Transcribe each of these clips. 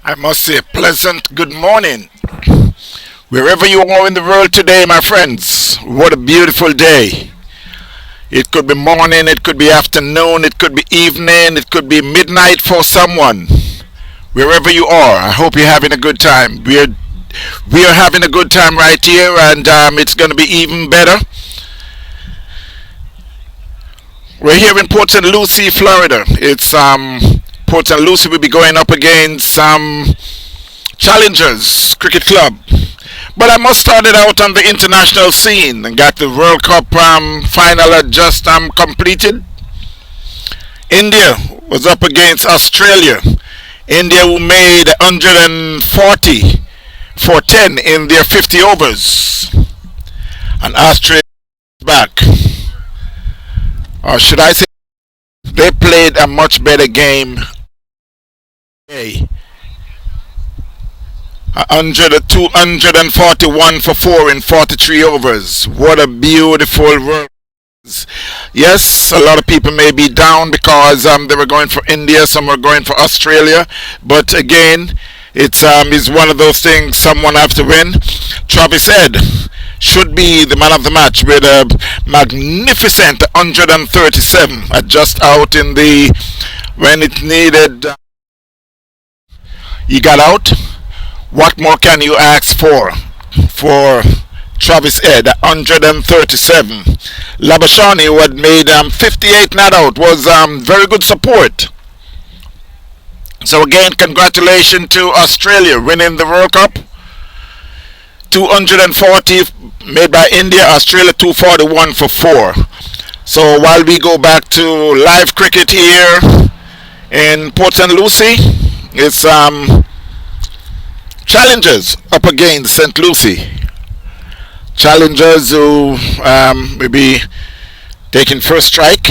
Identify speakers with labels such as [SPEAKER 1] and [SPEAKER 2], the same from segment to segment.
[SPEAKER 1] I must say, pleasant good morning. Wherever you are in the world today, my friends, what a beautiful day. It could be morning, it could be afternoon, it could be evening, it could be midnight for someone. Wherever you are, I hope you're having a good time. We are having a good time right here, and it's going to be even better. We're here in Port St Lucie, Florida. It's Port St Lucie will be going up against Challengers Cricket Club. But I must start it out on the international scene and got the World Cup final just completed. India was up against Australia. India who made 140 for 10 in their 50 overs. And Australia back. Or should I say they played a much better game. 241 for 4 in 43 overs. What a beautiful run. Yes, a lot of people may be down because they were going for India, some were going for Australia. But again, it's one of those things someone have to win. Travis Head should be the man of the match with a magnificent 137 just out in the when it needed. He got out. What more can you ask for Travis Head? 137. Labashani, who had made 58 not out, was very good support. So again, congratulations to Australia winning the World Cup. 240 made by India, Australia 241 for 4. So while we go back to live cricket here in Port St Lucie, it's Challengers up against St Lucie. Challengers who will be taking first strike.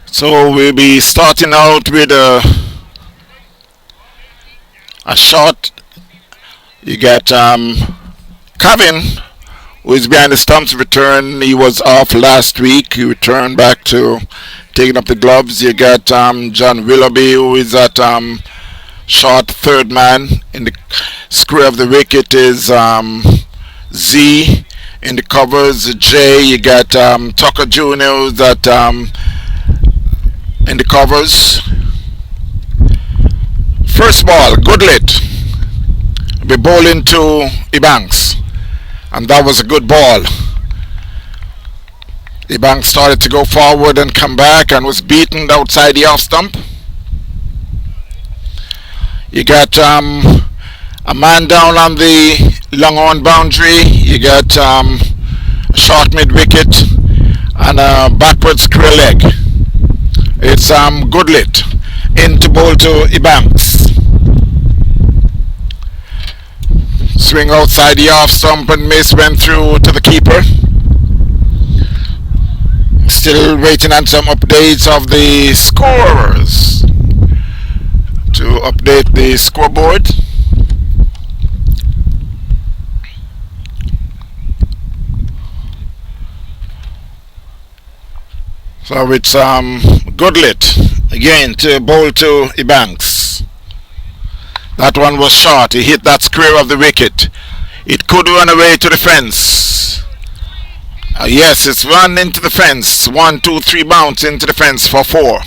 [SPEAKER 1] So we'll be starting out with a shot. You get Kevin, who is behind the stumps, return. He was off last week. He returned back to taking up the gloves. You got John Willoughby, who is at short third man. In the square of the wicket is Z. In the covers, J. You got Tucker Jr., who's at in the covers. First ball, Goodlet. Be bowling to Ebanks. And that was a good ball. Ebanks started to go forward and come back and was beaten outside the off stump. You got a man down on the long on boundary. You got a short mid wicket and a backward square leg. It's Goodlet into bowl to Ebanks. Swing outside the off stump and miss went through to the keeper. Still waiting on some updates of the scorers to update the scoreboard. So it's Goodlet again to bowl to Ebanks. That one was short. He hit that square of the wicket. It could run away to the fence. Yes, it's run into the fence. 1, 2, 3 bounce into the fence for 4.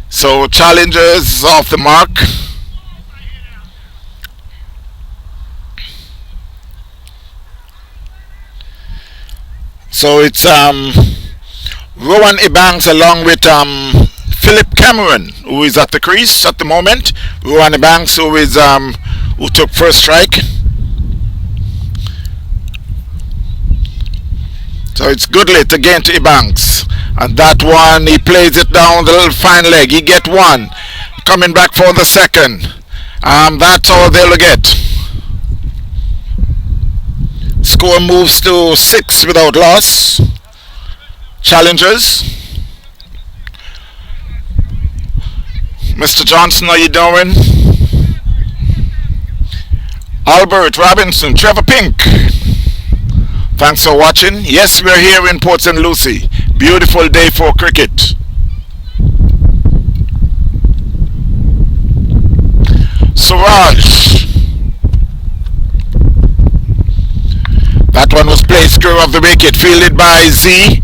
[SPEAKER 1] So Challengers off the mark. So it's Rowan Ebanks along with Philip Cameron, who is at the crease at the moment. Rowan Ebanks, who is who took first strike. So it's Goodlet again to Ebanks, and that one he plays it down the little fine leg. He get one, coming back for the second. That's all they'll get. Score moves to 6 without loss. Challengers. Mr. Johnson, how you doing? Albert Robinson, Trevor Pink. Thanks for watching. Yes, we're here in Port St Lucie. Beautiful day for cricket. Suraj. That one was played square of the wicket, fielded by Z.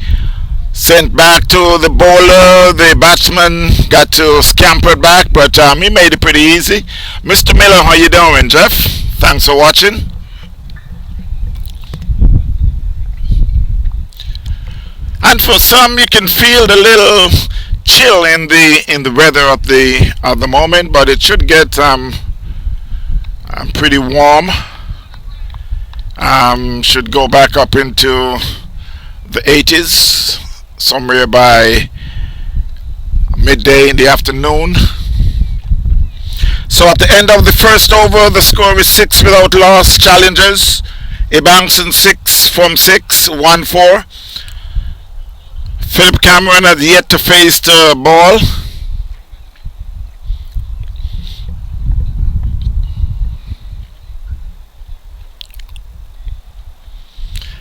[SPEAKER 1] Sent back to the bowler. The batsman got to scamper back, but he made it pretty easy. Mr. Miller, how you doing, Jeff? Thanks for watching. And for some, you can feel the little chill in the weather at the moment, but it should get pretty warm. Should go back up into the 80s somewhere by midday in the afternoon. So at the end of the first over, the score is 6 without loss. Challengers, Ibankson 6 from 6, 1-4. Philip Cameron has yet to face the ball.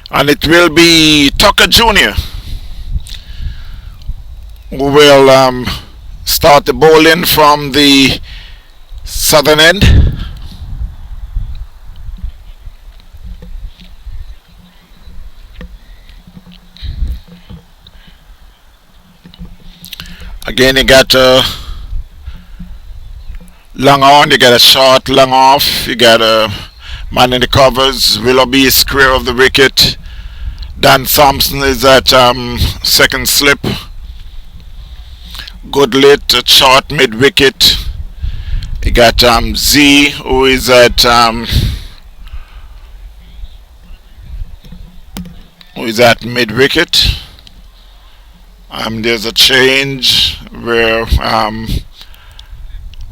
[SPEAKER 1] And it will be Tucker Jr. who will start the bowling from the southern end. Again, you got a long on, you got a short, long off, you got a man in the covers. Willoughby is square of the wicket. Dan Thompson is at second slip. Goodlit at short mid wicket. You got Z who is at mid wicket. There's a change where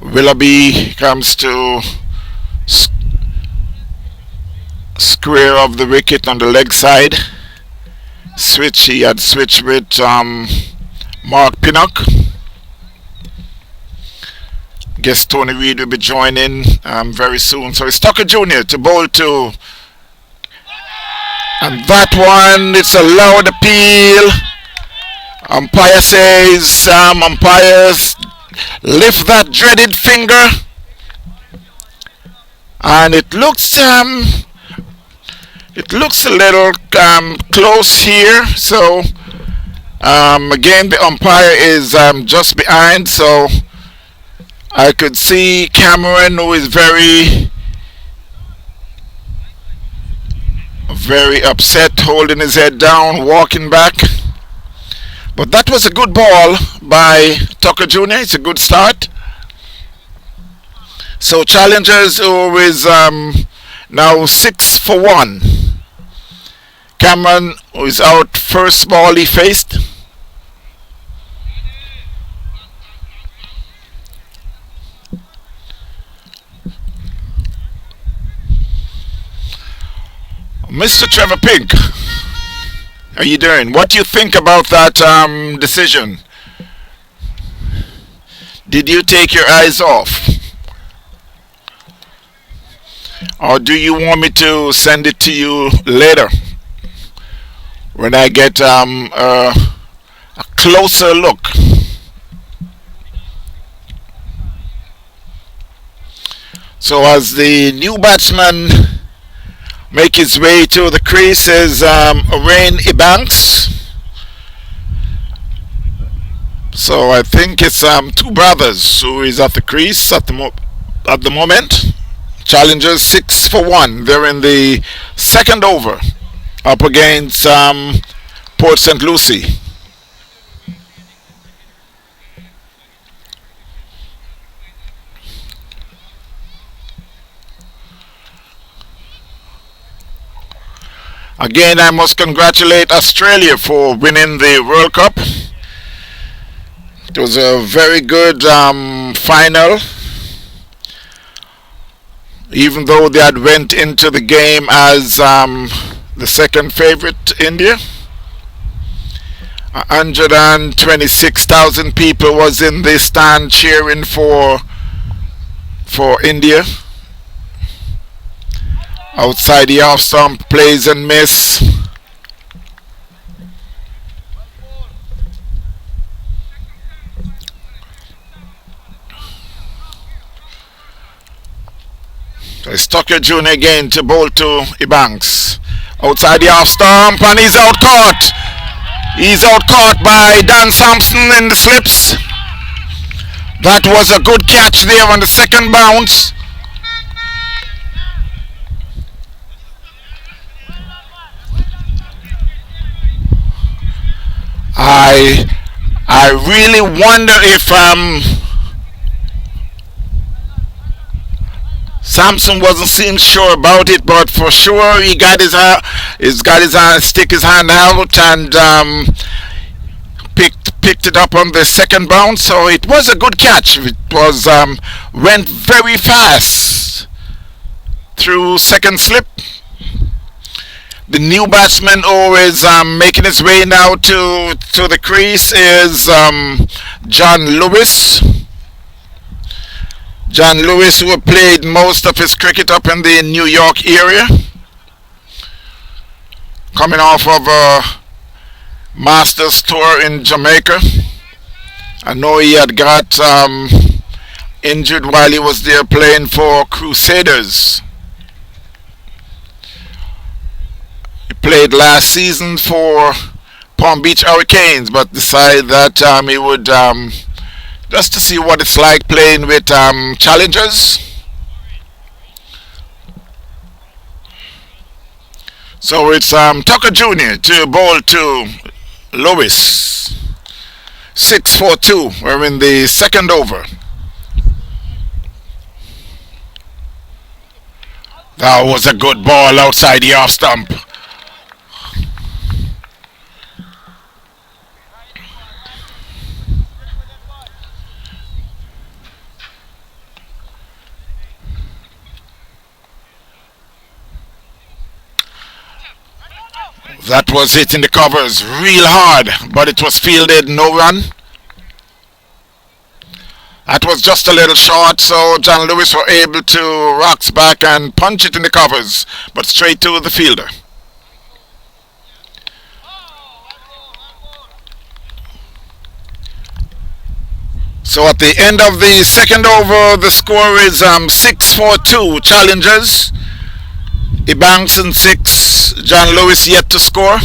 [SPEAKER 1] Willoughby comes to square of the wicket on the leg side. He had switched with Mark Pinnock. Guess Tony Reid will be joining very soon. So it's Tucker Jr. to bowl to. And that one, it's a loud appeal. Umpire says, umpires lift that dreaded finger. And it looks a little close here. So again, the umpire is just behind. So I could see Cameron, who is very upset, holding his head down, walking back. But that was a good ball by Tucker Jr. It's a good start. So Challengers, who is now 6 for 1. Cameron, who is out first ball he faced. Mr. Trevor Pink, how you doing? What do you think about that decision? Did you take your eyes off? Or do you want me to send it to you later when I get a closer look? So as the new batsman make his way to the crease is Rain Ebanks. So I think it's two brothers who is at the crease at the moment. Challengers 6 for 1. They're in the second over up against Port St Lucie. Again, I must congratulate Australia for winning the World Cup. It was a very good final. Even though they had went into the game as the second favorite, India. 126,000 people was in the stand cheering for India. Outside the off stump, plays and miss. So it's Tucker Jr. again to bowl to Ebanks. Outside the off stump, and he's out caught. He's out caught by Dan Sampson in the slips. That was a good catch there on the second bounce. I really wonder if Sampson wasn't seem sure about it, but for sure he got stick his hand out and picked it up on the second bounce. So it was a good catch. It was went very fast through second slip. The new batsman always making his way now to the crease is John Lewis. John Lewis, who played most of his cricket up in the New York area, coming off of a Masters tour in Jamaica. I know he had got injured while he was there playing for Crusaders. He played last season for Palm Beach Hurricanes, but decided that he would just to see what it's like playing with challengers. So it's Tucker Jr. to bowl to Lewis. 6-4-2. We're in the second over. That was a good ball outside the off stump. That was hitting the covers real hard, but it was fielded, no run. That was just a little short, so John Lewis were able to rocks back and punch it in the covers, but straight to the fielder. So at the end of the second over, the score is 6-4-2 Challengers. Ebanks in 6, John Lewis yet to score.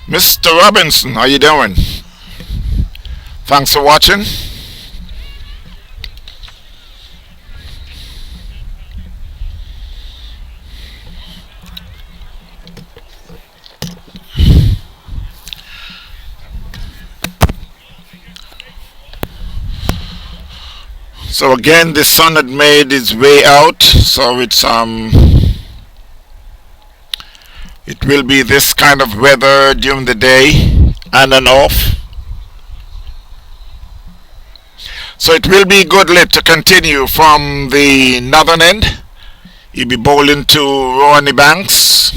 [SPEAKER 1] Mr. Robinson, how you doing? Thanks for watching. So again, the sun had made its way out, so it will be this kind of weather during the day and an off. So it will be good lit to continue from the northern end. You'll be bowling to Rowan Ebanks.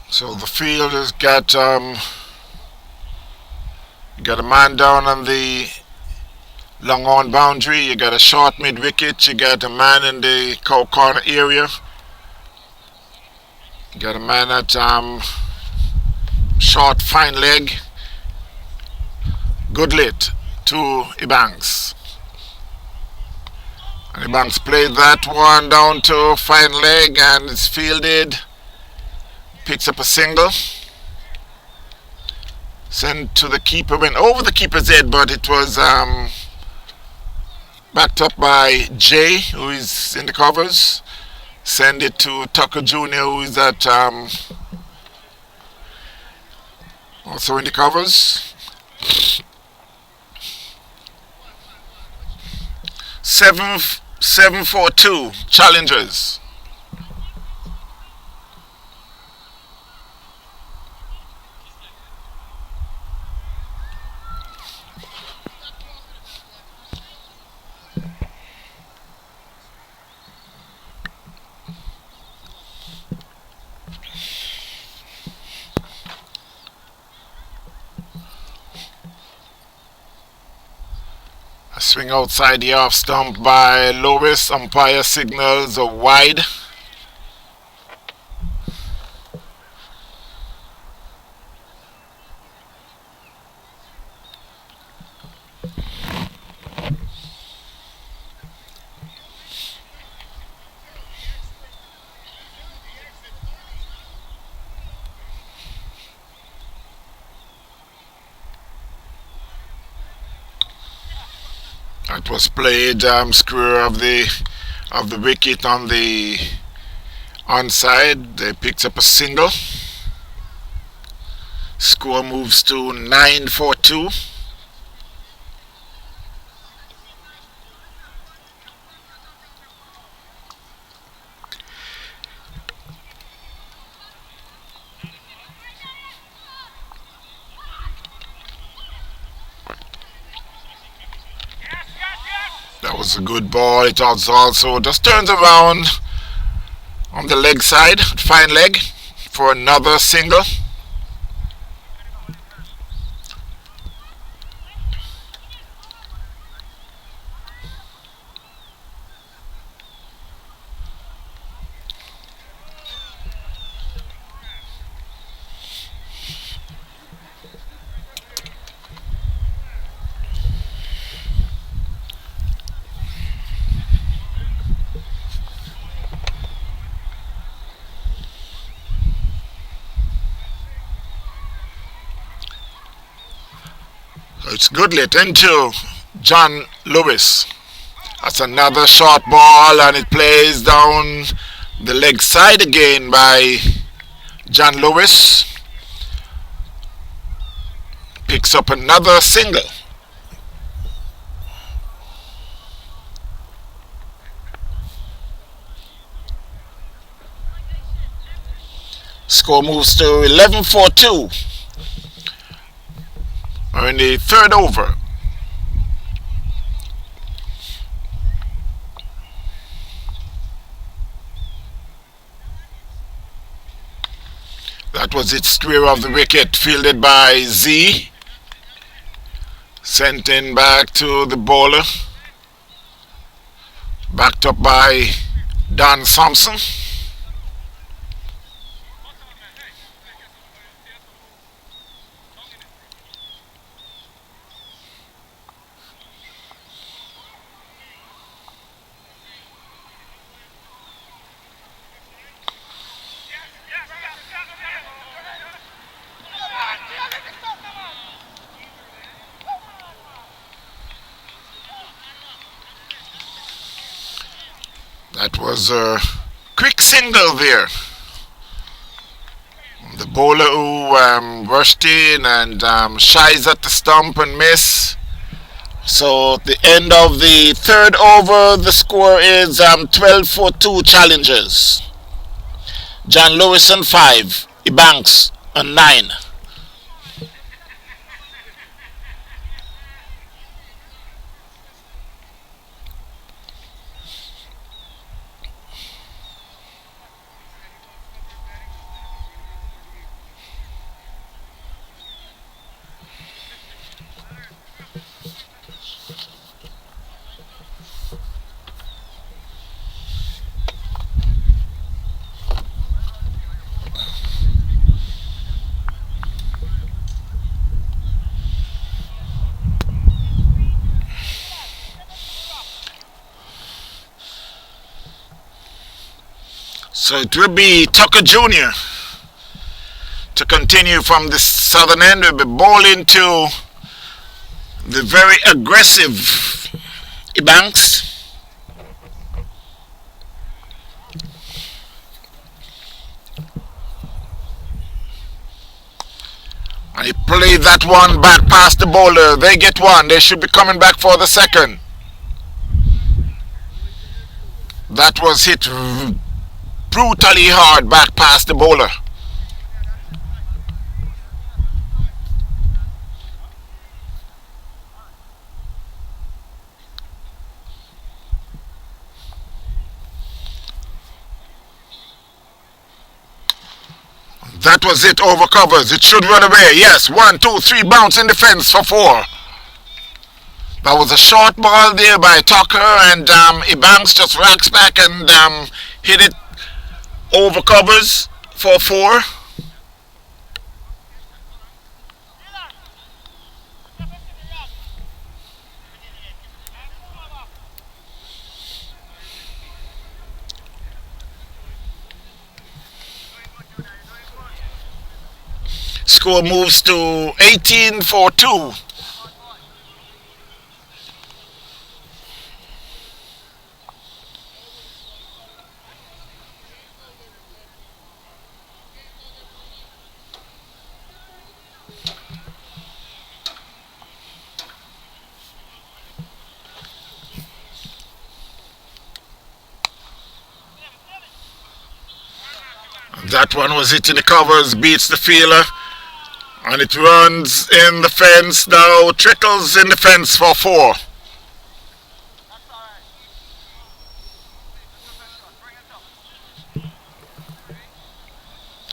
[SPEAKER 1] So the field has got a man down on the long on boundary. You got a short mid wicket. You got a man in the cow corner area. You got a man at short fine leg. Good lit to Ebanks. And Ebanks played that one down to fine leg and it's fielded. Picks up a single. Sent to the keeper. Went over the keeper's head, but it was backed up by Jay, who is in the covers. Send it to Tucker Jr., who is at also in the covers. 7 7-4-2 Challengers. A swing outside the off stump by Lewis. Umpire signals a wide. It was played square of the wicket on the onside. They picked up a single. Score moves to 9-4-2. That was a good ball. It also just turns around on the leg side, fine leg, for another single. It's good lit into John Lewis. That's another short ball, and it plays down the leg side again by John Lewis. Picks up another single. Score moves to 11-4-2. We're in the third over. That was it, square of the wicket, fielded by Z. Sent in back to the bowler. Backed up by Don Thompson. That was a quick single there. The bowler who rushed in and shies at the stump and miss. So at the end of the third over, the score is 12-4-2 Challengers. John Lewis on 5, Ebanks on 9. So it will be Tucker Jr. to continue from the southern end. Will be bowling to the very aggressive Ebanks. And he played that one back past the bowler. They get one. They should be coming back for the second. That was hit brutally hard back past the bowler. That was it, over covers. It should run away. Yes, 1, 2, 3, bounce in the fence for 4. That was a short ball there by Tucker, and Ebanks just racks back and hit it over covers for 4. Score moves to 18 for 2. That one was hitting the covers, beats the fielder, and it runs in the fence now, trickles in the fence for 4.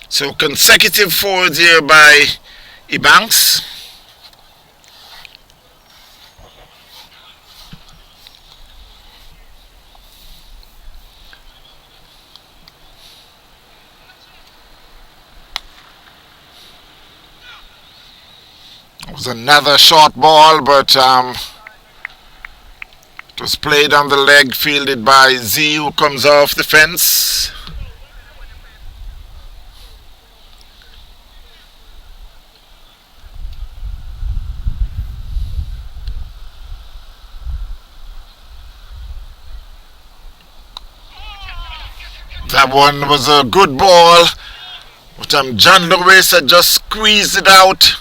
[SPEAKER 1] So consecutive 4s here by Ebanks. It was another short ball, but it was played on the leg, fielded by Z, who comes off the fence. That one was a good ball, but John Lewis had just squeezed it out.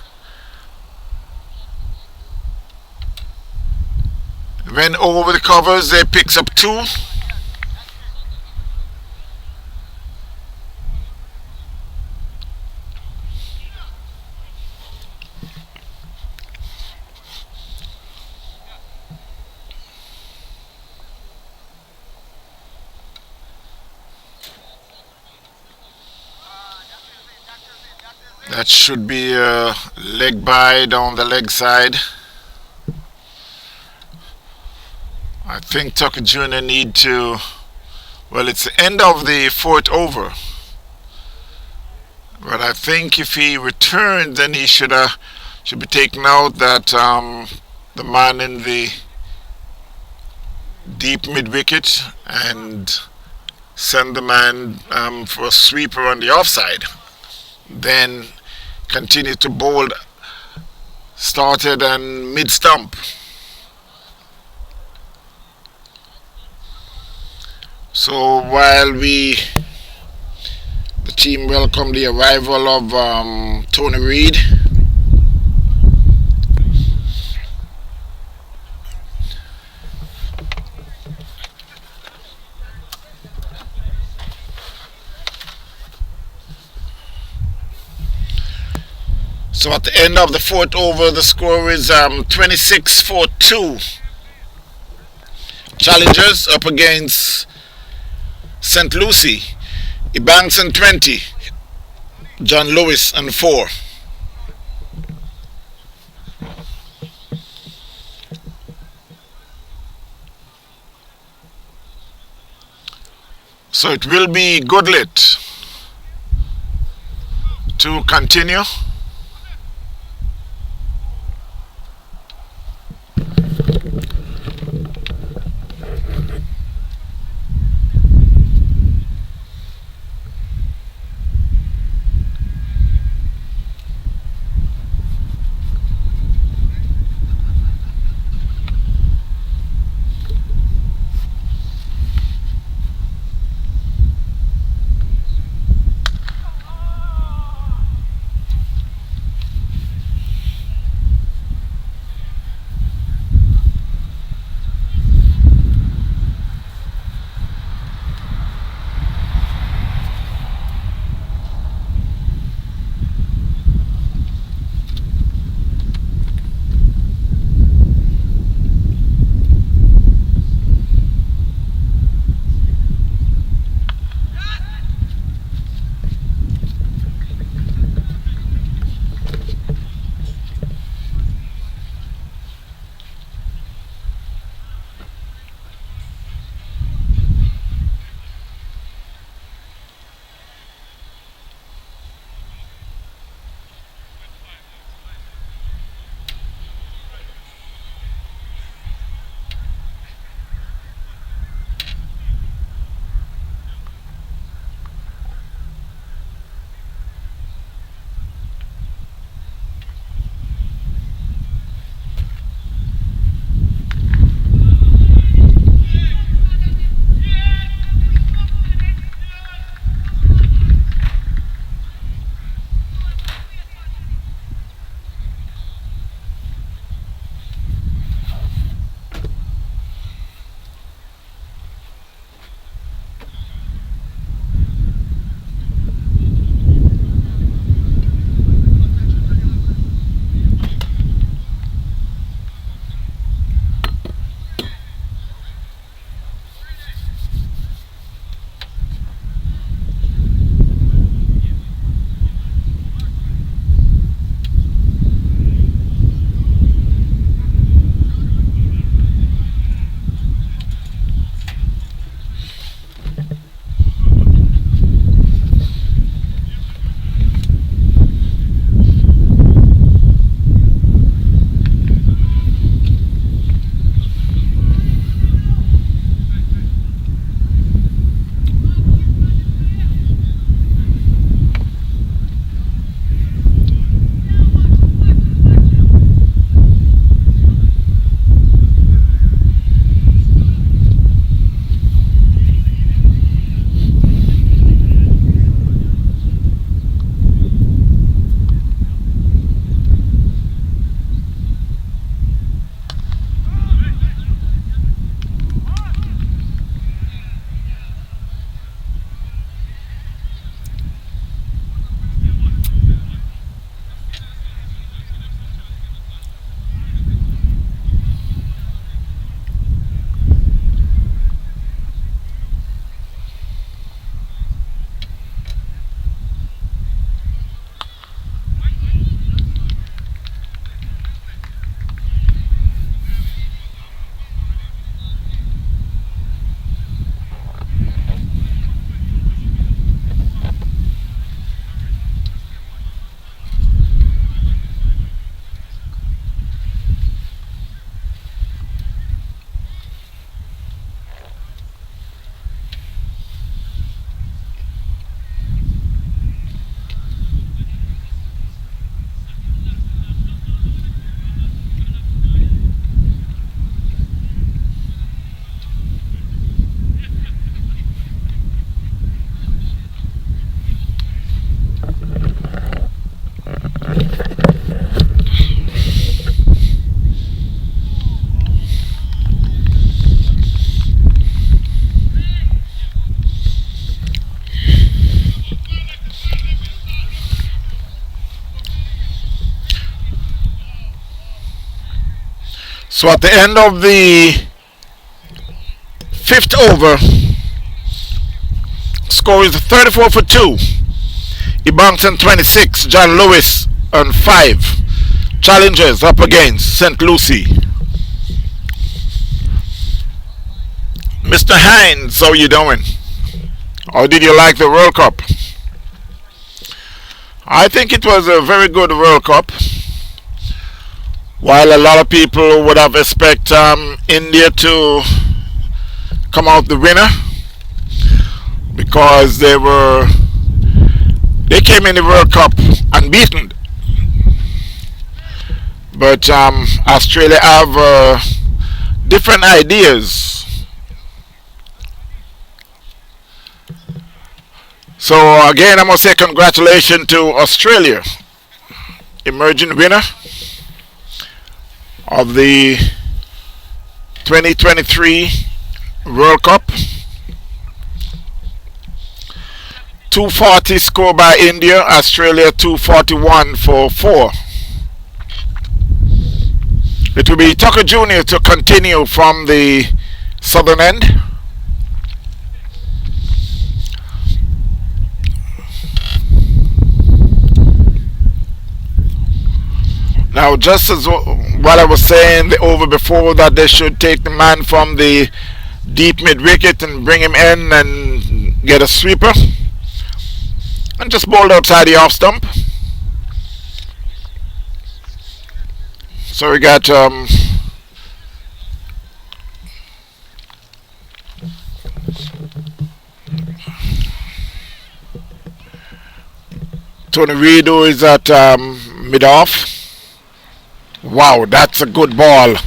[SPEAKER 1] Went over the covers, they picks up 2. That should be a leg by down the leg side. I think Tucker Jr. need to, well, it's the end of the 4th over. But I think if he returned, then he should be taken out. That the man in the deep mid wicket and send the man for a sweeper on the offside. Then continue to bowl, started and mid stump. So while the team welcomed the arrival of Tony Reid, so at the end of the 4th over, the score is 26 for 2. Challengers up against St Lucie. Ebanks and 20. John Lewis and 4. So it will be Goodlet to continue. So at the end of the fifth over, score is 34 for 2. Ebanks on 26, John Lewis on 5. Challengers up against St Lucie. Mr. Hines, how you doing? How did you like the World Cup? I think it was a very good World Cup. While a lot of people would have expected India to come out the winner because they came in the World Cup unbeaten. But Australia have different ideas. So again, I must say congratulations to Australia, emerging winner of the 2023 World Cup. 240 score by India, Australia 241 for 4. It will be Tucker Jr. to continue from the southern end. Now, just as what I was saying the over before, that they should take the man from the deep mid wicket and bring him in and get a sweeper, and just bowled outside the off stump. So we got Tony Reid, who is at mid off. Wow, that's a good ball.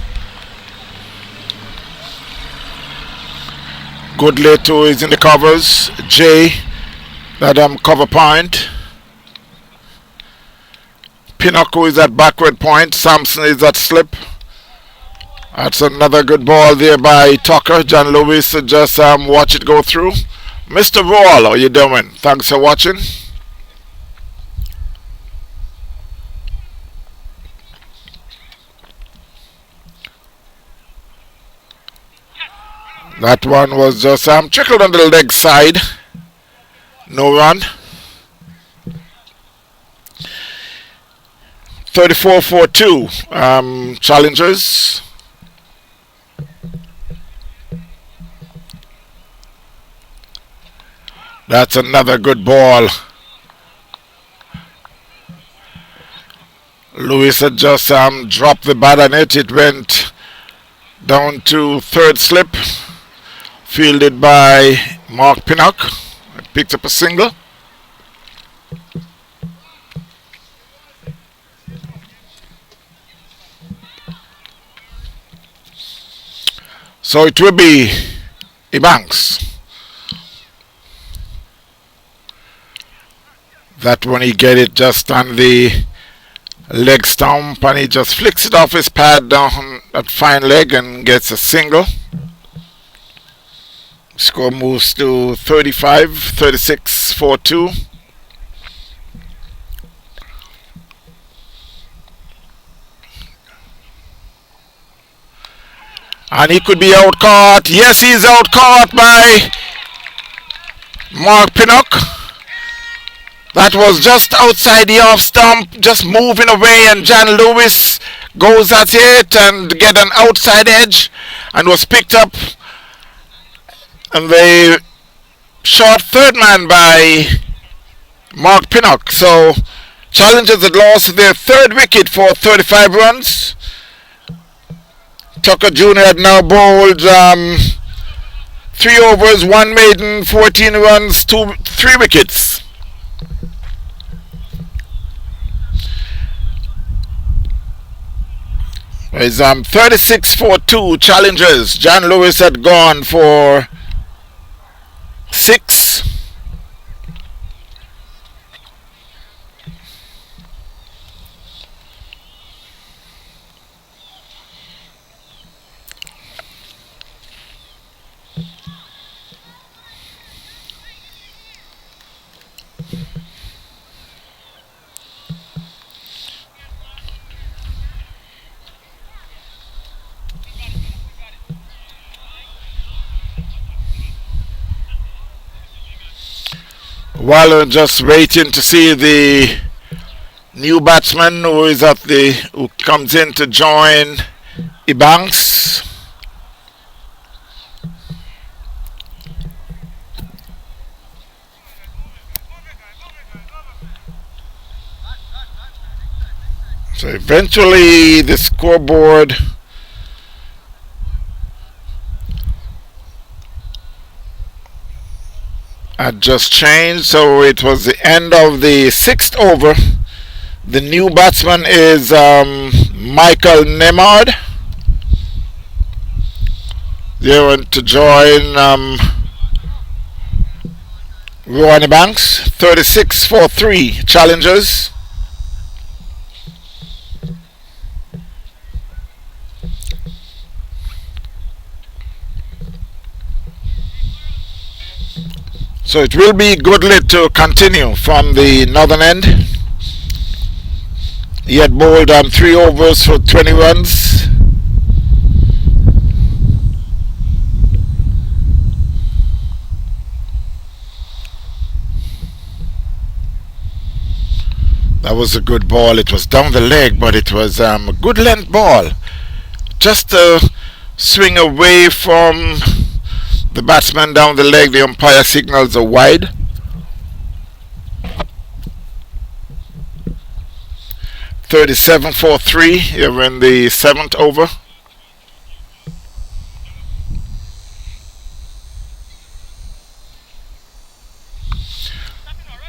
[SPEAKER 1] Goodley too is in the covers. Jay, that cover point. Pinocchio is at backward point. Sampson is at slip. That's another good ball there by Tucker. John Lewis just watch it go through. Mr. Roll, how you doing? Thanks for watching. That one was just trickled on the leg side. No run. 34 for 2. Challengers. That's another good ball. Lewis had just dropped the bat on it. It went down to third slip. Fielded by Mark Pinnock. Picked up a single. So it will be Ebanks. That one he get it just on the leg stump and he just flicks it off his pad down that fine leg and gets a single. Score moves to 36 for 2. And he could be out caught. Yes, he's out caught by Mark Pinnock. That was just outside the off stump, just moving away, and John Lewis goes at it and get an outside edge and was picked up. And they shot third man by Mark Pinnock. So Challengers had lost their third wicket for 35 runs. Tucker Jr. had now bowled 3 overs, 1 maiden, 14 runs, 3 wickets. It's 36 for 2 Challengers. John Lewis had gone for 6. While we're just waiting to see the new batsman who comes in to join Ebanks. So eventually the scoreboard had just changed, so it was the end of the 6th over. The new batsman is Michael Nemard. They want to join Rowan Banks. 36 for 3 Challengers. So it will be Goodlit to continue from the northern end. He had bowled 3 overs for 20 runs. That was a good ball. It was down the leg, but it was a good length ball. Just a swing away from the batsman down the leg. The umpire signals a wide. .37 for 3 here in the 7th over.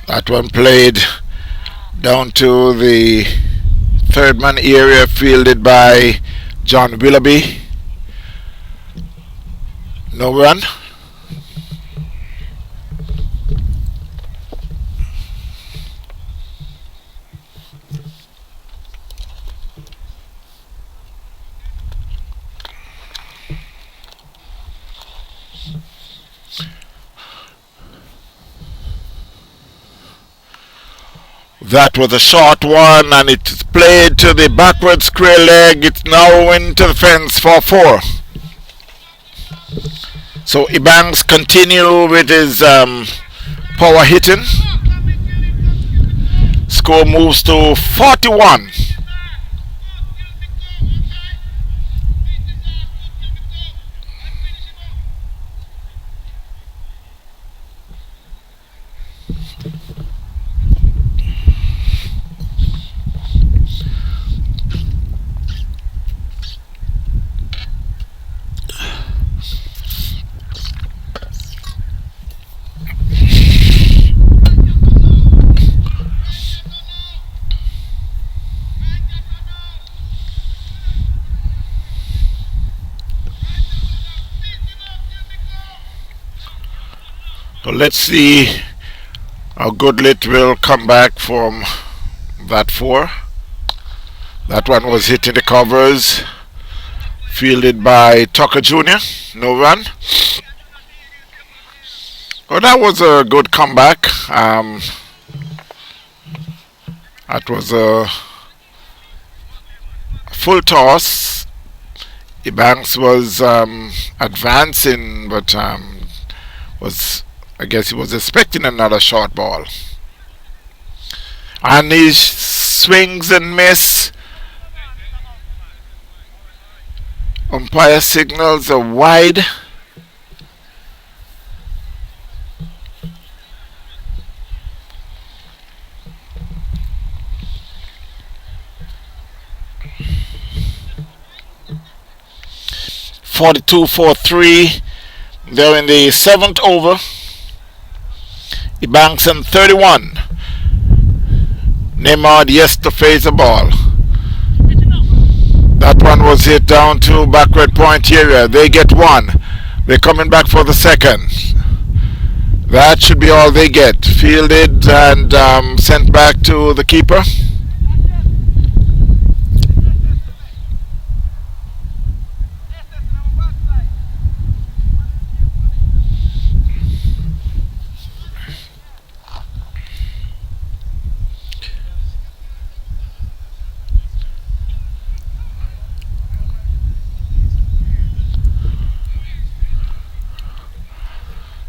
[SPEAKER 1] That one played down to the 3rd man area, fielded by John Willoughby. No run. That was a short one, and it's played to the backward square leg. It's now into the fence for 4. So Ebanks continue with his power hitting. Score moves to 41. So let's see how Goodlit will come back from that 4. That one was hitting the covers, fielded by Tucker Jr. No run. Well, that was a good comeback. That was a full toss. Ebanks was advancing, but I guess he was expecting another short ball. And he swings and miss. Umpire signals a wide. .42 for 3. They're in the 7th over. Ebanks in 31. Nemard yes to face the ball. That one was hit down to backward point area. They get 1. They're coming back for the 2nd. That should be all they get. Fielded and sent back to the keeper.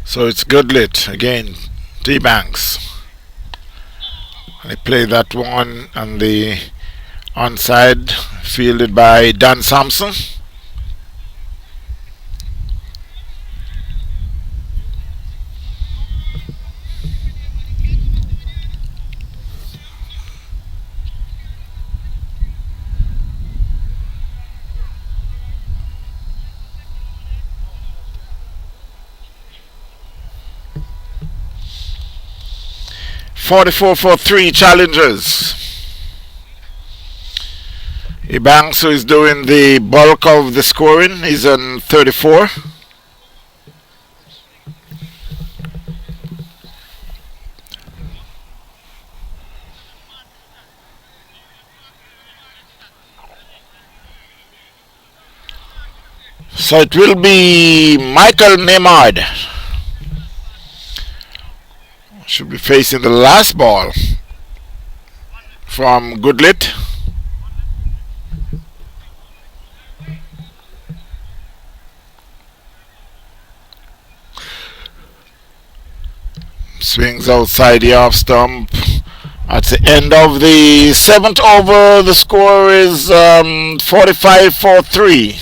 [SPEAKER 1] So it's Goodlit again T Banks. They play that one on the onside, fielded by Dan Sampson. .44 for 3 Challengers. Ebanks, who is doing the bulk of the scoring, is on 34. So it will be Michael Nemard. Should be facing the last ball from Goodlet. Swings outside the off stump. At the end of the 7th over, the score is 45 for 3.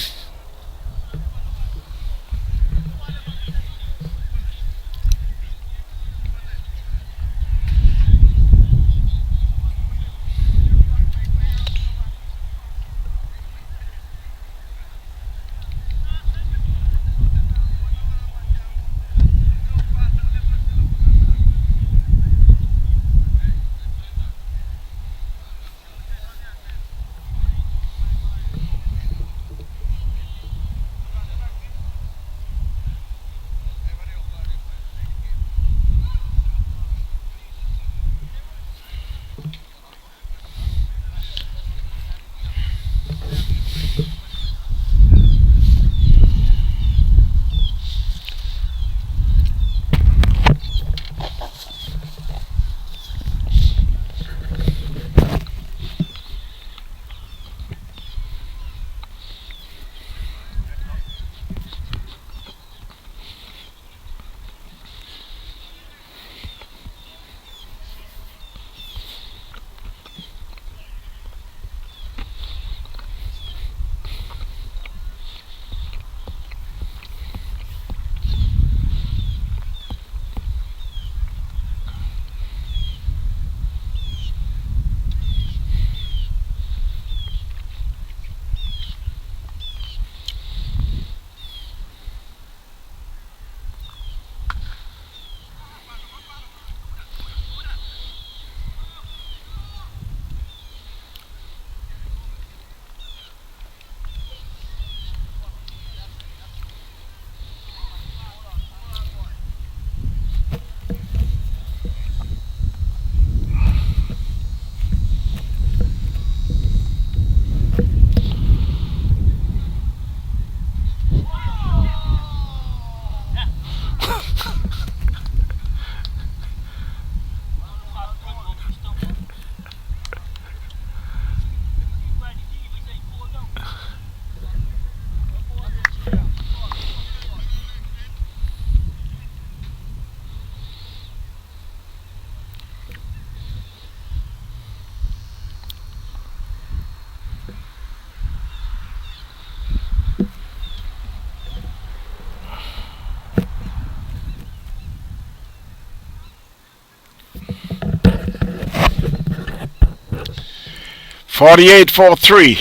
[SPEAKER 1] .48 for 3.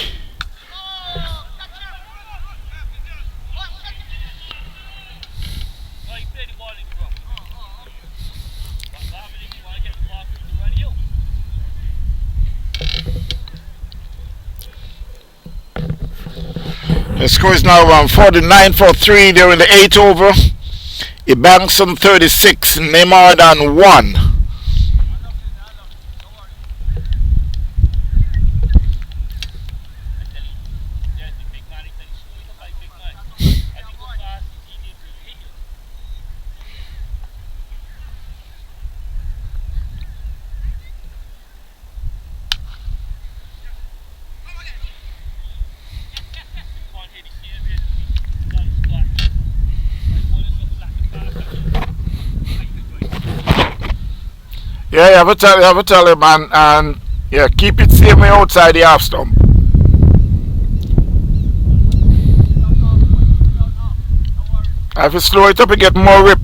[SPEAKER 1] The score is now 49 for 3 during the 8th over. Ebanks on 36, Nemard on 1. Yeah, you have to tell him, and yeah, keep it safe outside the half stump. If you slow it up, you get more rip.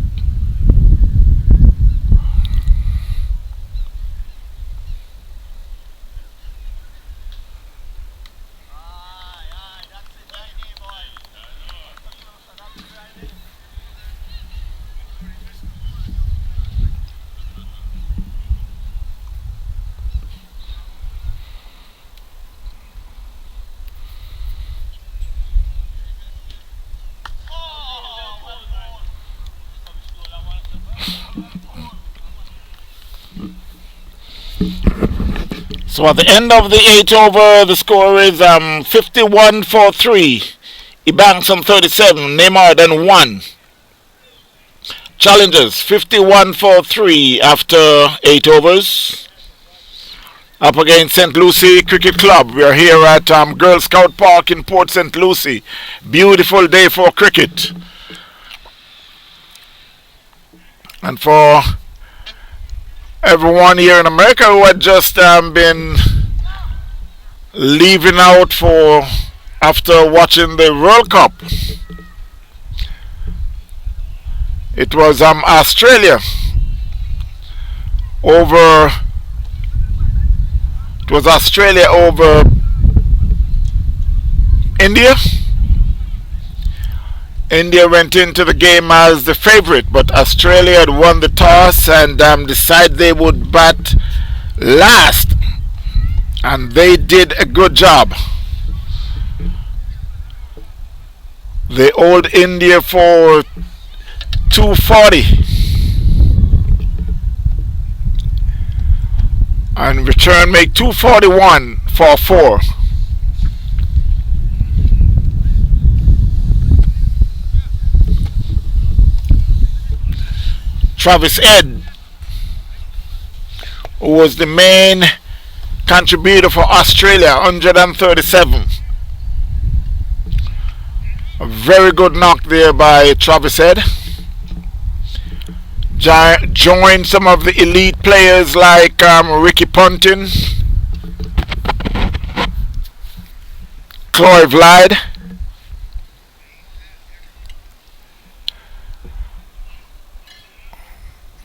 [SPEAKER 1] So at the end of the 8 over, the score is 51 for 3. Ebanks on 37, Neymar then 1. Challengers 51 for 3 after 8 overs. Up against St Lucie Cricket Club. We are here at Girl Scout Park in Port St Lucie. Beautiful day for cricket. And for everyone here in America who had just been leaving out for after watching the World Cup. It was Australia over. It was Australia over India. India went into the game as the favorite, but Australia had won the toss and decided they would bat last, and they did a good job. They owed India for 240, and in return make 241 for 4. Travis Head, who was the main contributor for Australia, 137. A very good knock there by Travis Head. Joined some of the elite players like Ricky Ponting, Chloe Vlad,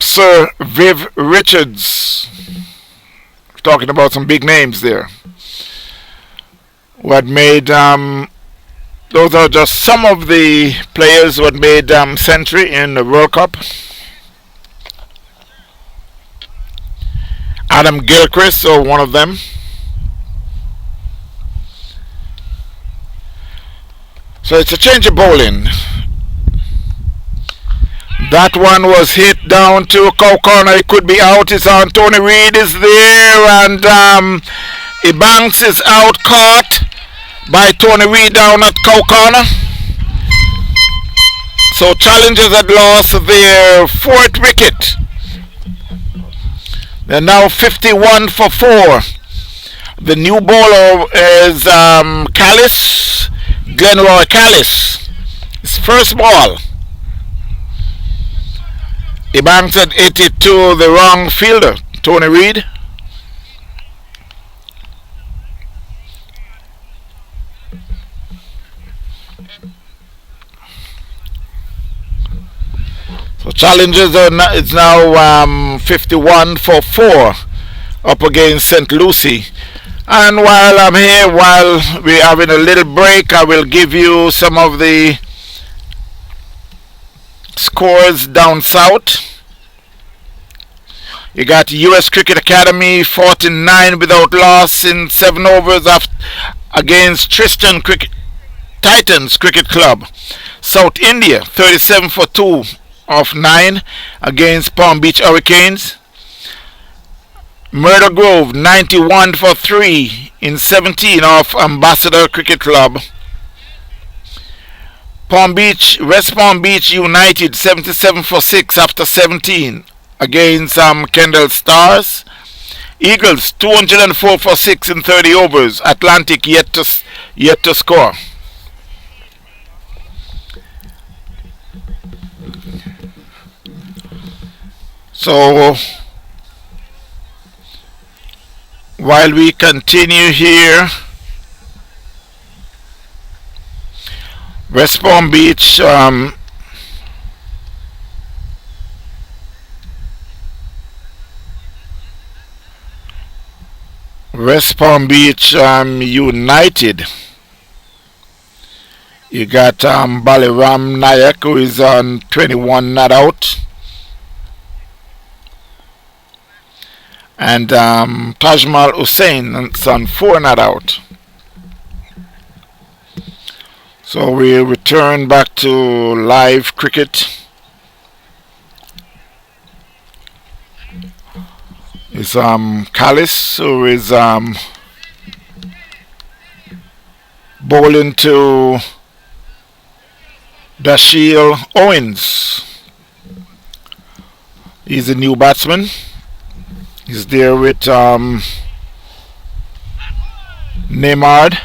[SPEAKER 1] Sir Viv Richards. Talking about some big names there who had made those are just some of the players who had made century in the World Cup. Adam Gilchrist, so one of them. So it's a change of bowling. That one was hit down to cow corner. It could be out. It's on. Tony Reid is there, and Ebanks is out, caught by Tony Reid down at cow corner. So Challengers had lost their 4th wicket. They're now 51 for 4. The new bowler is Callis, Glenroy Callis. His first ball. Ebanks had hit it to the wrong fielder, Tony Reid. So Challengers it's now 51 for 4 up against St Lucie. And while I'm here, while we're having a little break, I will give you some of the scores down south. You got US Cricket Academy 49 without loss in 7 overs against Titans Cricket Club. South India 37 for 2 of 9 against Palm Beach Hurricanes. Murder Grove 91 for 3 in 17 of Ambassador Cricket Club. West Palm Beach United 77 for 6 after 17 against Kendall Stars. Eagles 204 for 6 in 30 overs. Atlantic yet to score. So While we continue here, West Palm Beach, United. You got Baliram Nayak, who is on 21 not out, and Tajmal Hussain is on 4 not out. So we return back to live cricket. It's Callis, who is bowling to Dashiell Owens. He's a new batsman. He's there with Neymar.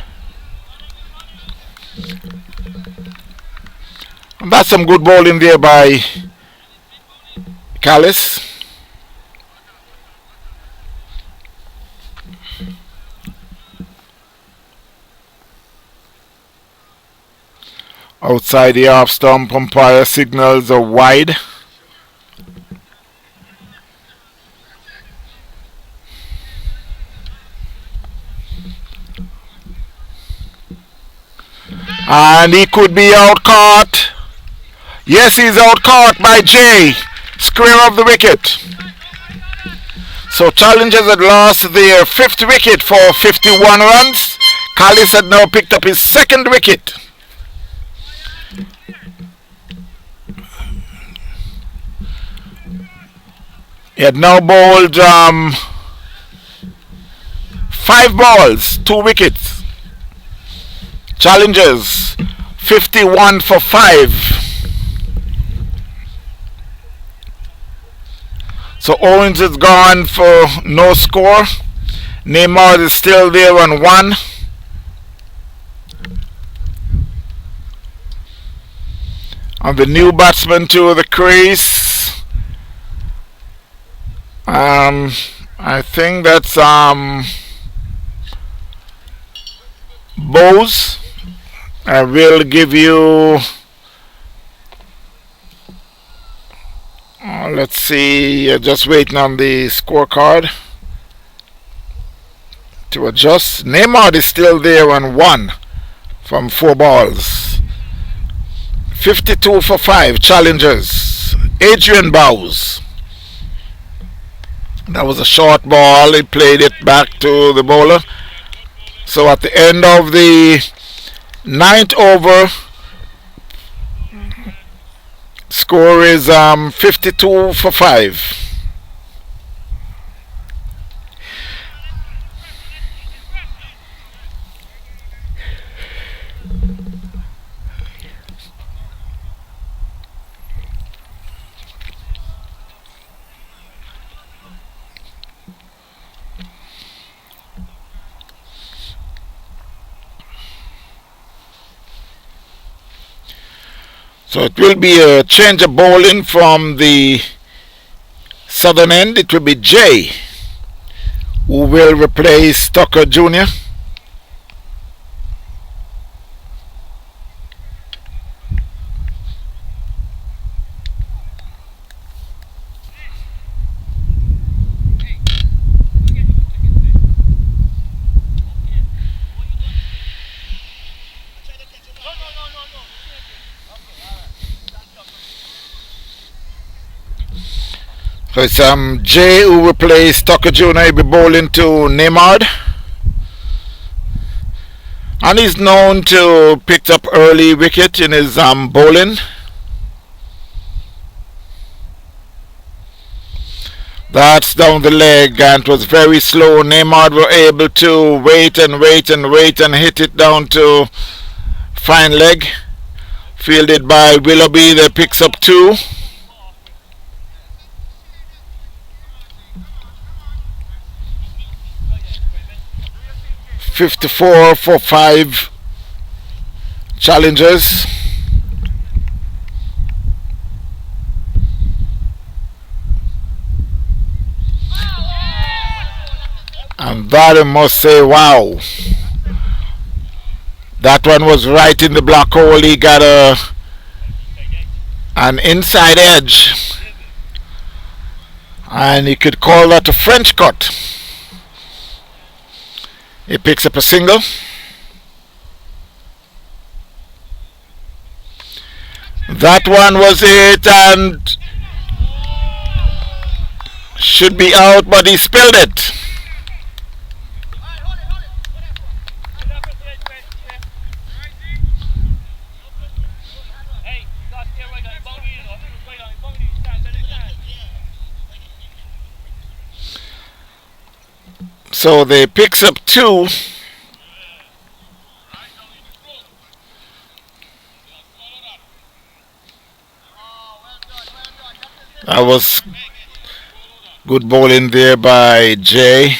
[SPEAKER 1] And that's some good bowling there by Callis. Outside the off stump, umpire signals a wide. And he could be out caught. Yes, he's out caught by Jay. Square of the wicket. So Challengers had lost their 5th wicket for 51 runs. Callis had now picked up his 2nd wicket. He had now bowled 5 balls, 2 wickets. Challengers 51 for 5. So Owens is gone for no score. Neymar is still there on 1. And the new batsman to the crease. I think that's Bose. I will give you let's see, just waiting on the scorecard to adjust. Neymar is still there on 1 from 4 balls. 52 for 5 Challengers. Adrian Bowes. That was a short ball. He played it back to the bowler. So at the end of the 9th over, score is 52 for 5. So it will be a change of bowling from the southern end. It will be Jay who will replace Tucker Jr. So it's Jay who replaced Tucker Jr. He'll be bowling to Neymar. And he's known to pick up early wicket in his bowling. That's down the leg and it was very slow. Neymar were able to wait and hit it down to fine leg. Fielded by Willoughby that picks up 2. $54 for 5 Challengers. And that I must say, wow. That one was right in the black hole. He got an inside edge, and he could call that a French cut. He picks up a single. That one was it, and should be out, but he spilled it. So they picks up two. That was good bowling there by Jay,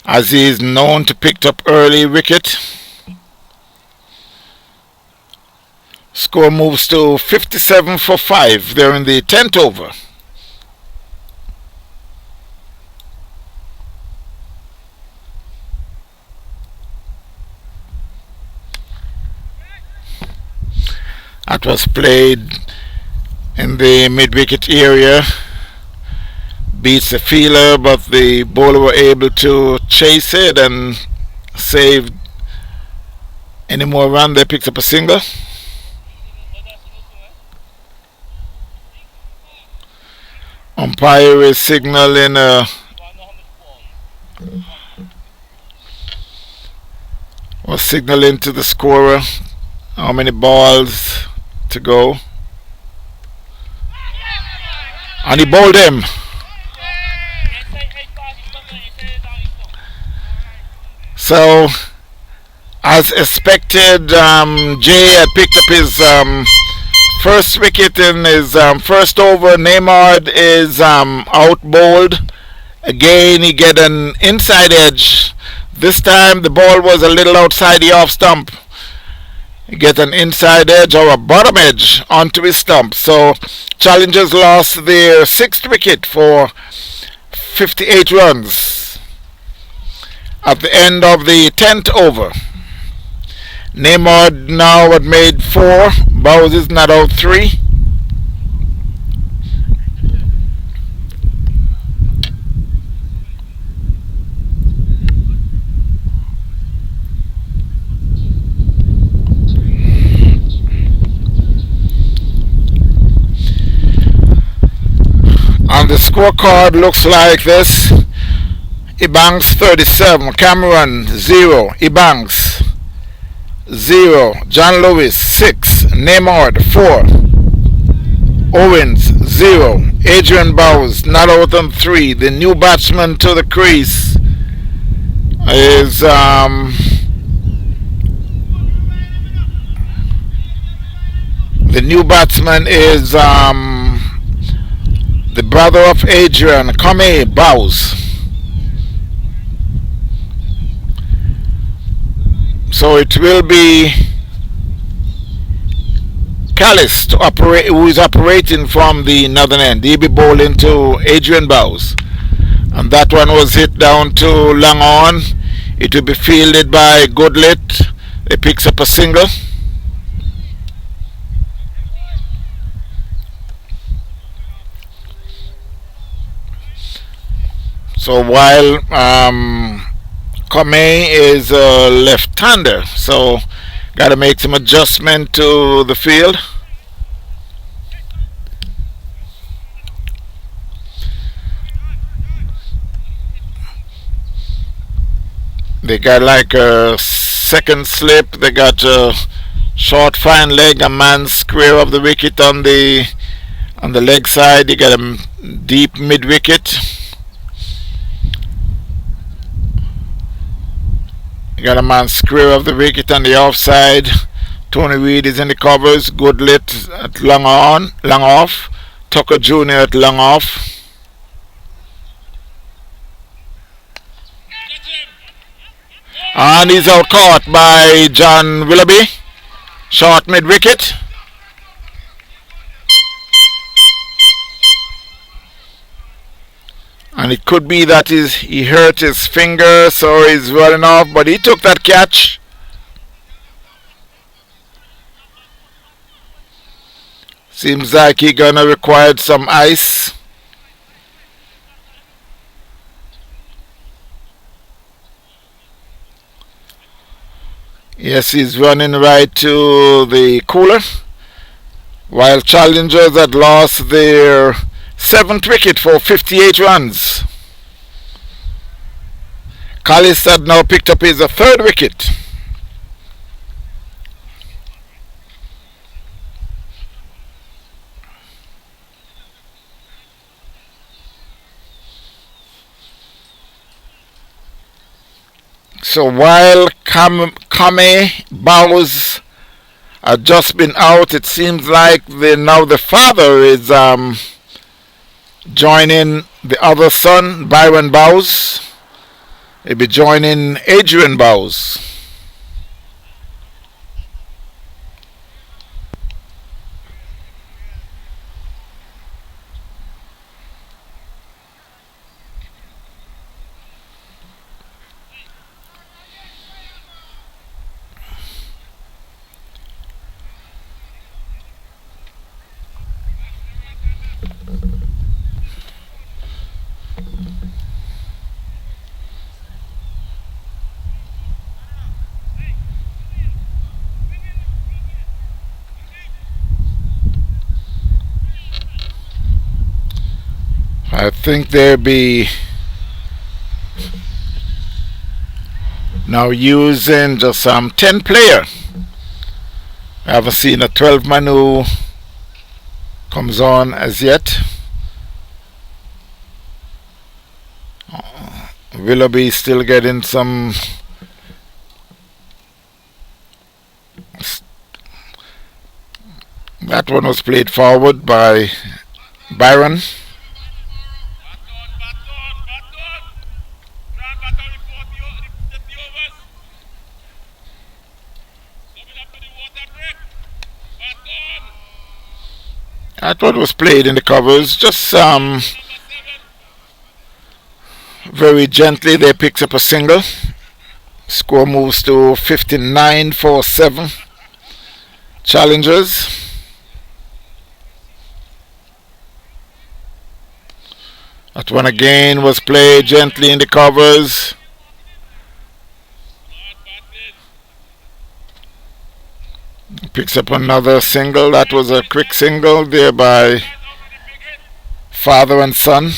[SPEAKER 1] as he is known to pick up early wicket. Score moves to 57 for 5. They're in the 10th over. That was played in the mid-wicket area. Beats the fielder, but the bowler were able to chase it and save any more run. They picked up a single. Umpire is signaling signaling to the scorer how many balls to go, and he bowled him. So, as expected, Jay had picked up his first wicket in his first over. Neymar is out bowled. Again, he get an inside edge. This time the ball was a little outside the off stump. He get an inside edge or a bottom edge onto his stump. So Challengers lost their 6th wicket for 58 runs at the end of the 10th over. Neymar now had made 4. Bowes is not out 3. And the scorecard looks like this. Ebanks 37, Cameron 0, Ebanks 0, John Lewis 6, Neymar 4, Owens 0, Adrian Bowes not out on 3. The new batsman to the crease is the brother of Adrian, Kame Bowes. So it will be Callis to operate, who is operating from the northern end. He'll be bowling to Adrian Bowes. And that one was hit down to long on. It will be fielded by Goodlet. He picks up a single. So while Kame is a left-hander, so got to make some adjustment to the field. They got like a second slip. They got a short fine leg, a man square of the wicket on the leg side. You got a deep mid wicket. You got a man square of the wicket on the offside. Tony Reid is in the covers. Goodlet at long off. Tucker Jr. at long off. And he's out caught by John Willoughby. Short mid wicket. And it could be that he hurt his finger, so he's running off, but he took that catch. Seems like he gonna require some ice. Yes, he's running right to the cooler. While Challengers had lost their 7th wicket for 58 runs. Collis had now picked up his 3rd wicket. So while Kame Bowles had just been out, it seems like now the father is joining the other son, Byron Bowes. He'll be joining Adrian Bowes. I think they'll be now using just 10 player. I haven't seen a 12-man who comes on as yet. Willoughby still getting some that one was played forward by Byron. That one was played in the covers, just very gently. They picked up a single. Score moves to 59-7. Challengers. That one again was played gently in the covers. Picks up another single. That was a quick single there by father and son.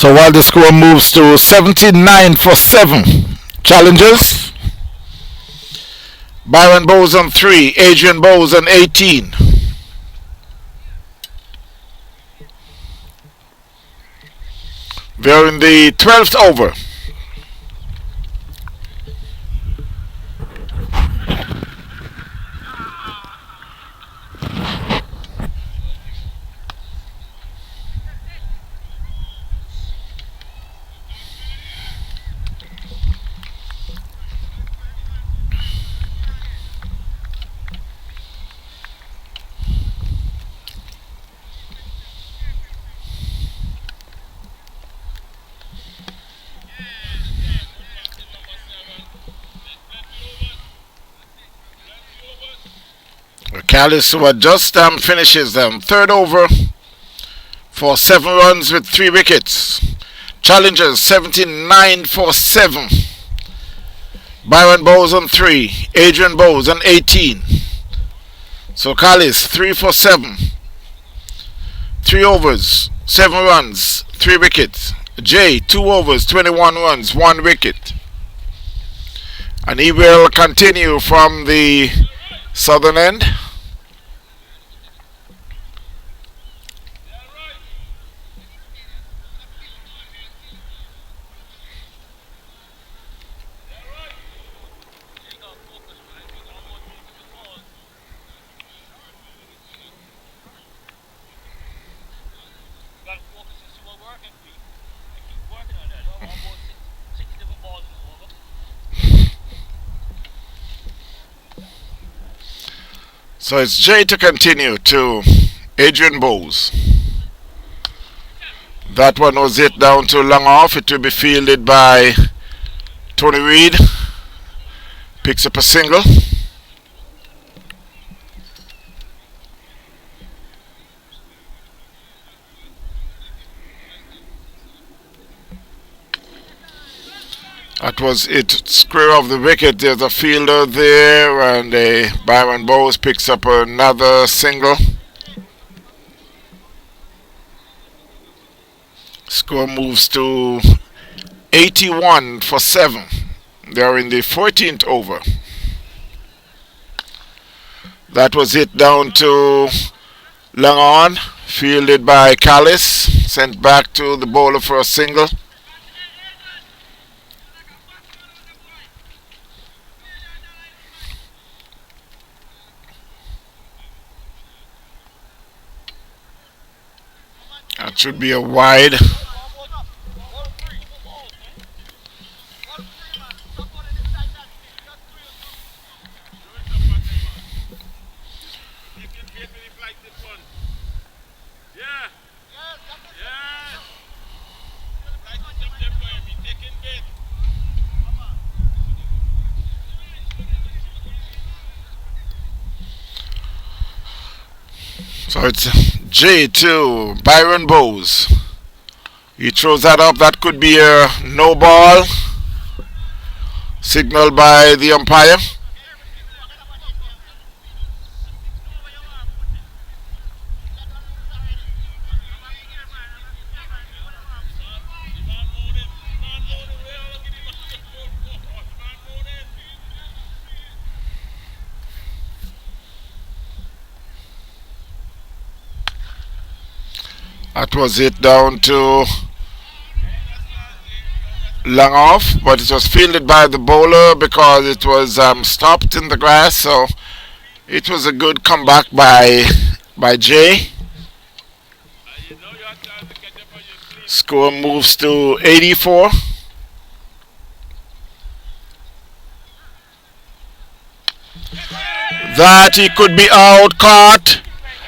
[SPEAKER 1] So while the score moves to 79 for 7, Challengers, Byron Bowes on 3, Adrian Bowes on 18. We're in the 12th over. Callis just finishes them. Third over for 7 runs with 3 wickets. Challengers 79 for 7. Byron Bowes on 3. Adrian Bowes on 18. So Callis 3 for 7. 3 overs, 7 runs, 3 wickets. Jay 2 overs, 21 runs, 1 wicket. And he will continue from the southern end. So it's Jay to continue to Adrian Bowes. That one was hit down to long off. It will be fielded by Tony Reed. Picks up a single. That was it. Square off the wicket. There's a fielder there, and Byron Bowes picks up another single. Score moves to 81 for 7. They're in the 14th over. That was hit down to long on, fielded by Callis, sent back to the bowler for a single. That should be a wide. So it's J2, Byron Bowes. He throws that up. That could be a no ball. Signaled by the umpire. That was it down to long off, but it was fielded by the bowler because it was stopped in the grass. So it was a good comeback by Jay. Score moves to 84. That he could be out caught.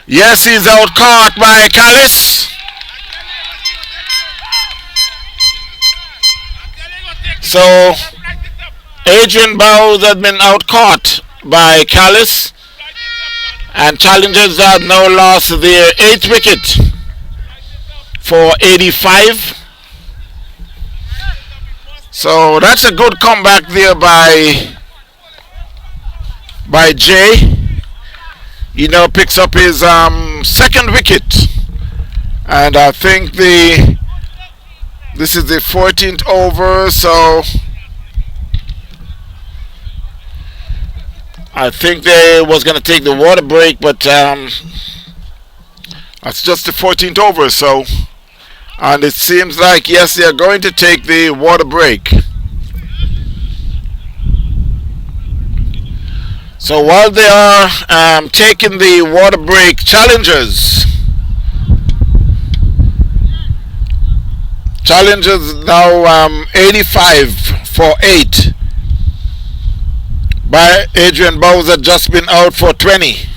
[SPEAKER 1] Yes, he's out caught by Callis. So Adrian Bowes had been out caught by Callis, and Challengers have now lost their 8th wicket for 85. So that's a good comeback there by Jay. He now picks up his 2nd wicket, and I think this is the 14th over, so I think they was going to take the water break, but that's just the 14th over, so, and it seems like, yes, they are going to take the water break. So while they are taking the water break, Challengers now 85 for 8. By Adrian Bowes had just been out for 20.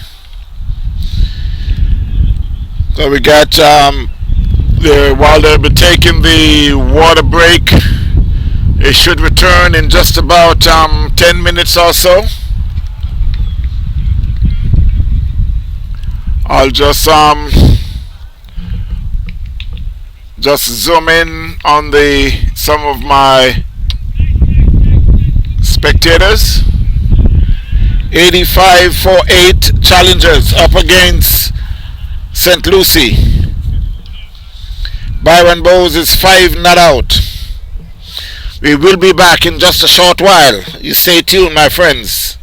[SPEAKER 1] So we got while they'll be taking the water break, it should return in just about 10 minutes or so. I'll just zoom in on some of my spectators. 85 for 8 Challengers up against St Lucie. Byron Bowes is 5 not out. We will be back in just a short while. You stay tuned, my friends.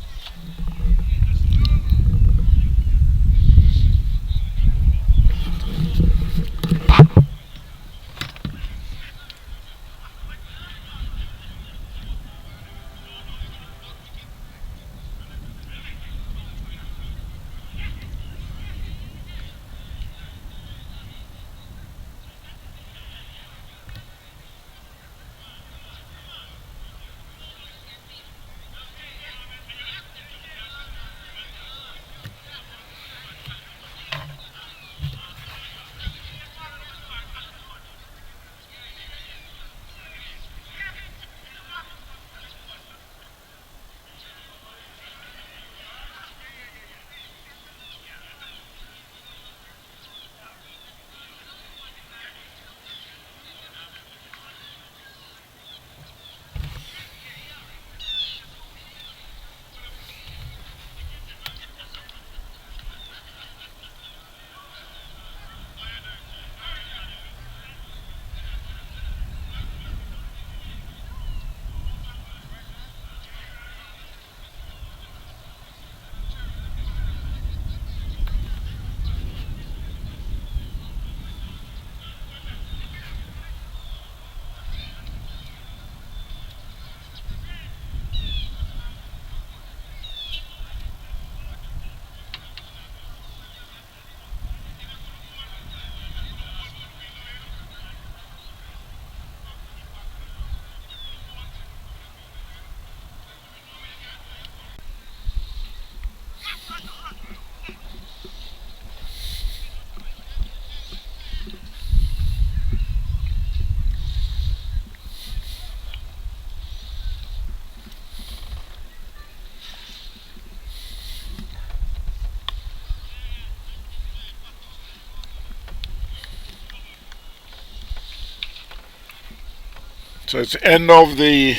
[SPEAKER 1] So it's the end of the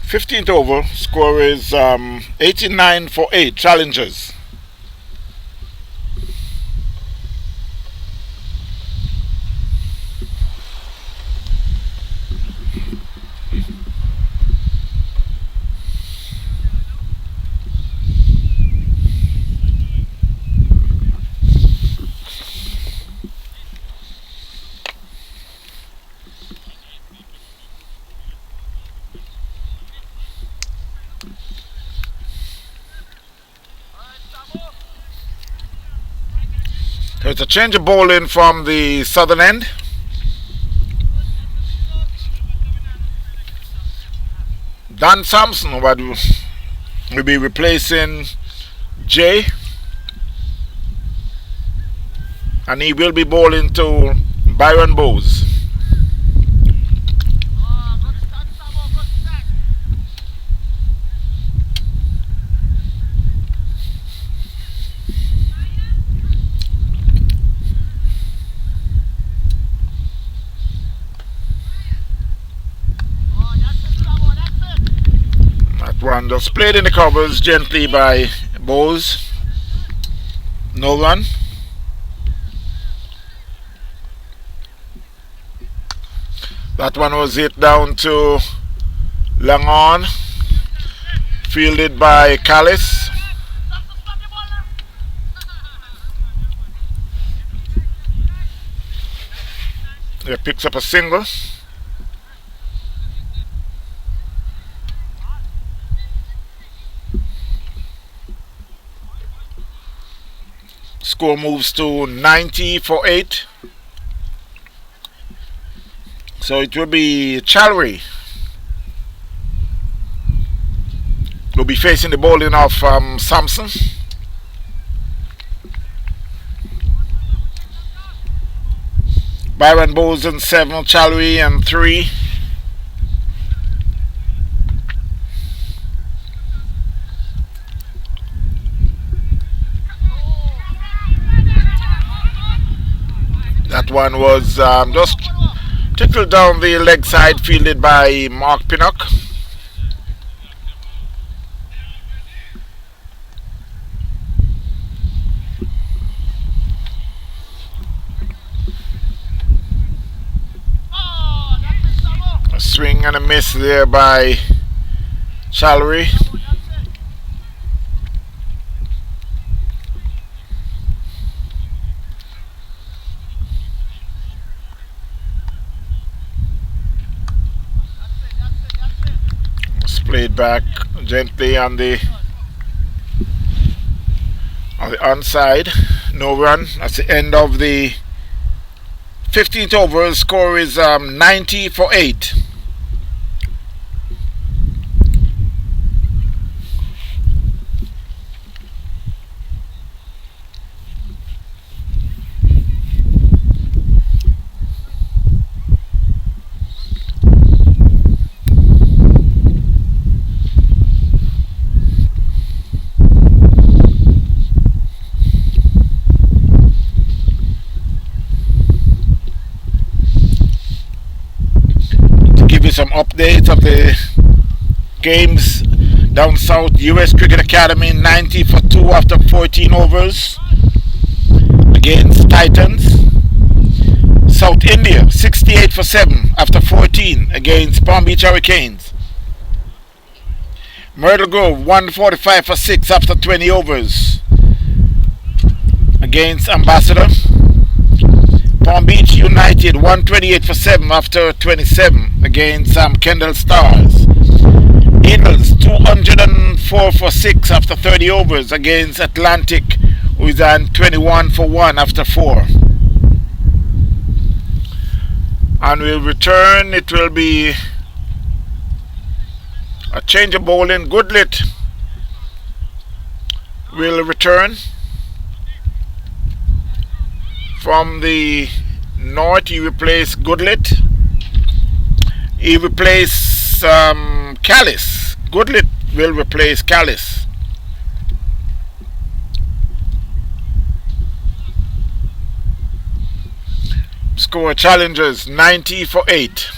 [SPEAKER 1] 15th over. Score is 89 for 8. Challengers. So it's a change of bowling from the southern end. Dan Sampson will be replacing Jay, and he will be bowling to Byron Bowes. One just played in the covers gently by Bowes. No run. That one was hit down to long on. Fielded by Callis. He picks up a single. Score moves to 90 for 8. So it will be Challery will be facing the bowling of Sampson. Byron Bowes in 7, Challery and 3. That one was just tickled down the leg side, fielded by Mark Pinnock. A swing and a miss there by Challery. Played back gently on the onside. No run. That's the end of the 15th over. Score is 90 for 8. Some updates of the games down south. US Cricket Academy 90 for 2 after 14 overs against Titans. South India 68 for 7 after 14 against Palm Beach Hurricanes. Myrtle Grove 145 for 6 after 20 overs against Ambassador. Palm Beach United 128 for 7 after 27 against Kendall Stars. Eagles 204 for 6 after 30 overs against Atlantic, who is on 21 for 1 after 4. And we'll return. It will be a change of bowling. Goodlet will return. From the north, he replaced Goodlet. He replaced Callis. Goodlet will replace Callis. score Challengers 90 for 8.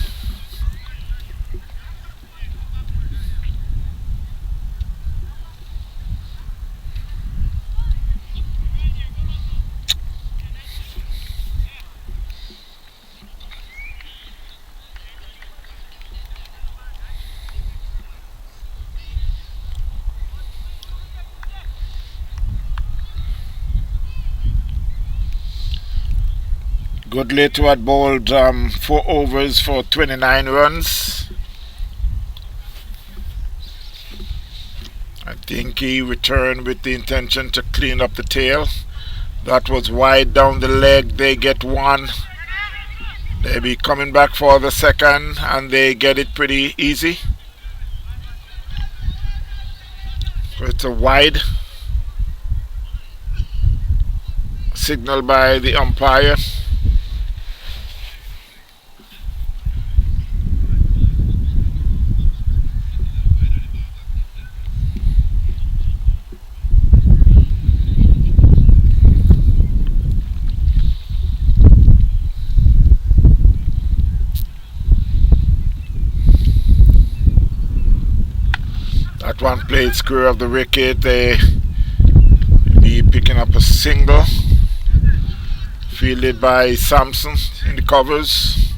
[SPEAKER 1] Goodley to had bowled 4 overs for 29 runs. I think he returned with the intention to clean up the tail. That was wide down the leg. They get one. They be coming back for the second and they get it pretty easy. So it's a wide signal by the umpire. That one played square of the wicket. They be picking up a single. Fielded by Sampson in the covers.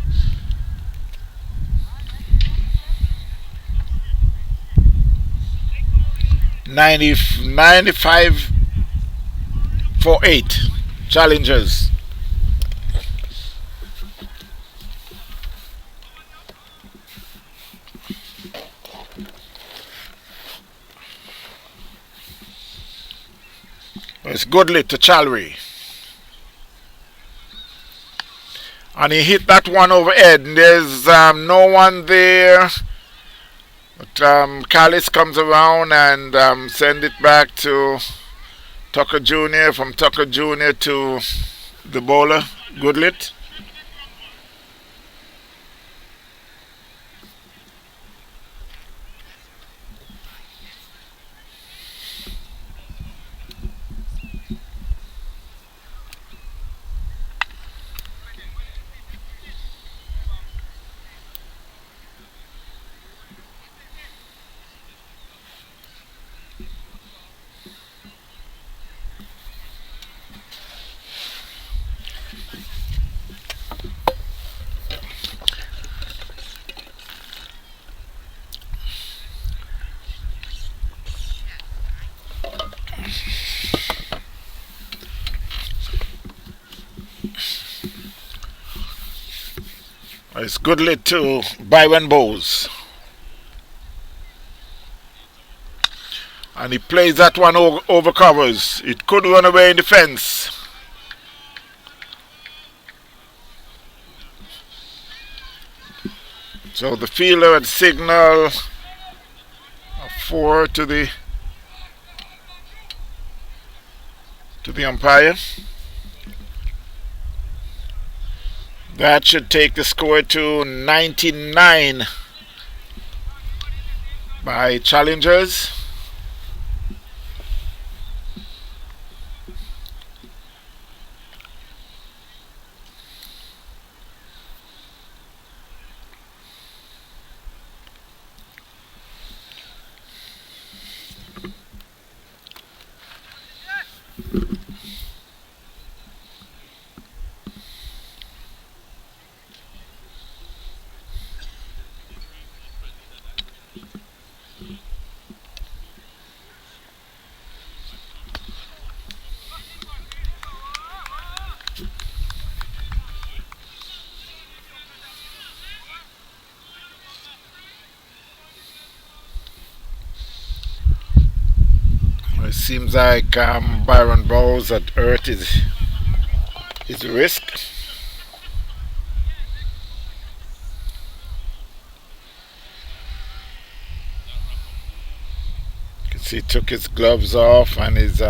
[SPEAKER 1] $95 for 8. Challengers. It's Goodley to Chalry. And he hit that one overhead. And there's no one there. But Callis comes around and send it back to Tucker Jr. From Tucker Jr. to the bowler, Goodlett. It's Goodley to Byron Bowes. And he plays that one over covers. It could run away in the fence. So the fielder had signal 4 to the umpire. That should take the score to 99 by Challengers. It seems like Byron Bowes had hurt his wrist. You can see he took his gloves off and his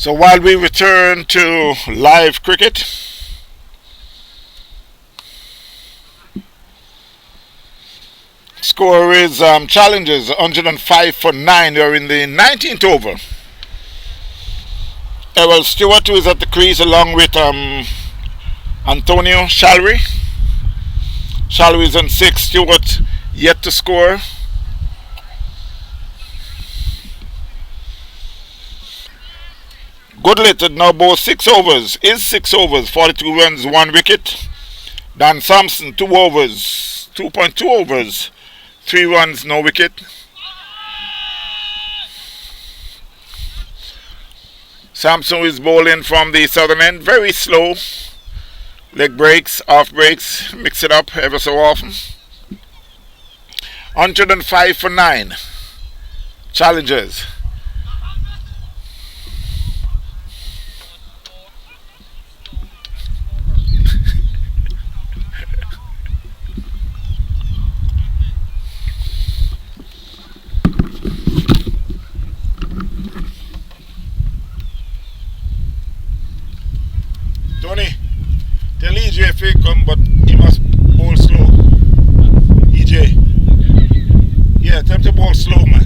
[SPEAKER 1] So while we return to live cricket, score is Challengers 105 for 9. They're in the 19th over. Errol Stewart, who is at the crease along with Antonio Shalry. Shalry is on 6. Stewart yet to score. Goodlet had now bowled 6 overs. 42 runs, 1 wicket. Dan Thompson 2 overs, 2.2 overs, 3 runs, no wicket. Sampson is bowling from the southern end, very slow. Leg breaks, off breaks, mix it up ever so often. 105 for 9. Challengers. Tony, tell EJ if he come, but he must bowl slow. EJ. Yeah, tell him to bowl slow, man.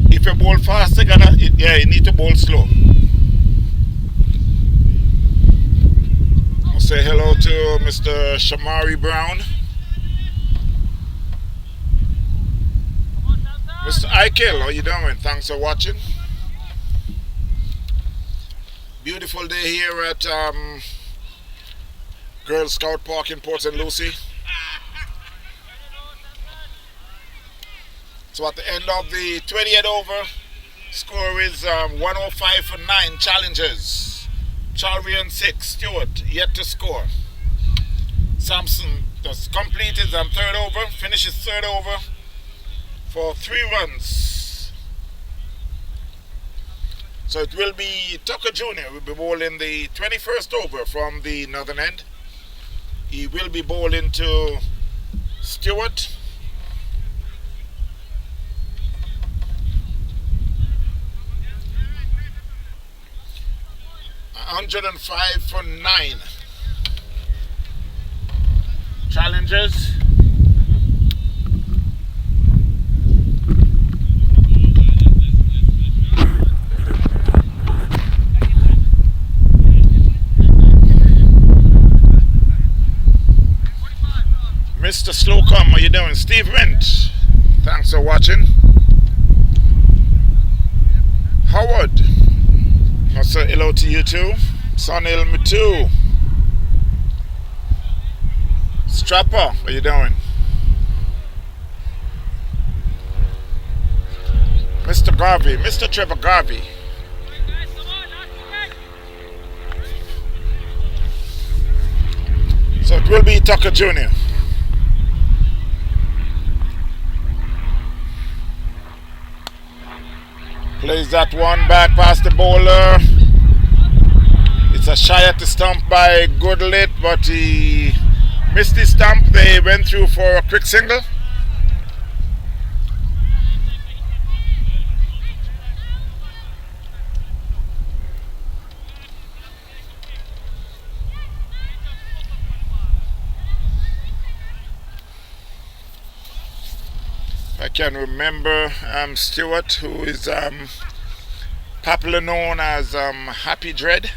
[SPEAKER 1] If you bowl fast, you need to bowl slow. I'll say hello to Mr. Shamari Brown. Mr. Eichel, how you doing? Thanks for watching. Beautiful day here at Girl Scout Park in Port St Lucie. So at the end of the 20th over, score is 105 for 9. Challengers. Charlie on 6. Stewart yet to score. Sampson does complete his third over, finishes third over for 3 runs. So it will be Tucker Jr. will be bowling the 21st over from the northern end. He will be bowling to Stewart. $105 for 9. Challengers. Mr. Slocum, how you doing? Steve Went, thanks for watching. Howard, I'll say hello to you too. Sonil Mitu. Strapper, how you doing? Mr. Garvey, Mr. Trevor Garvey. So it will be Tucker Jr. Plays that one back past the bowler. It's a shy at the stump by Goodlet, but he missed the stump. They went through for a quick single. I can remember Stewart, who is popularly known as Happy Dread.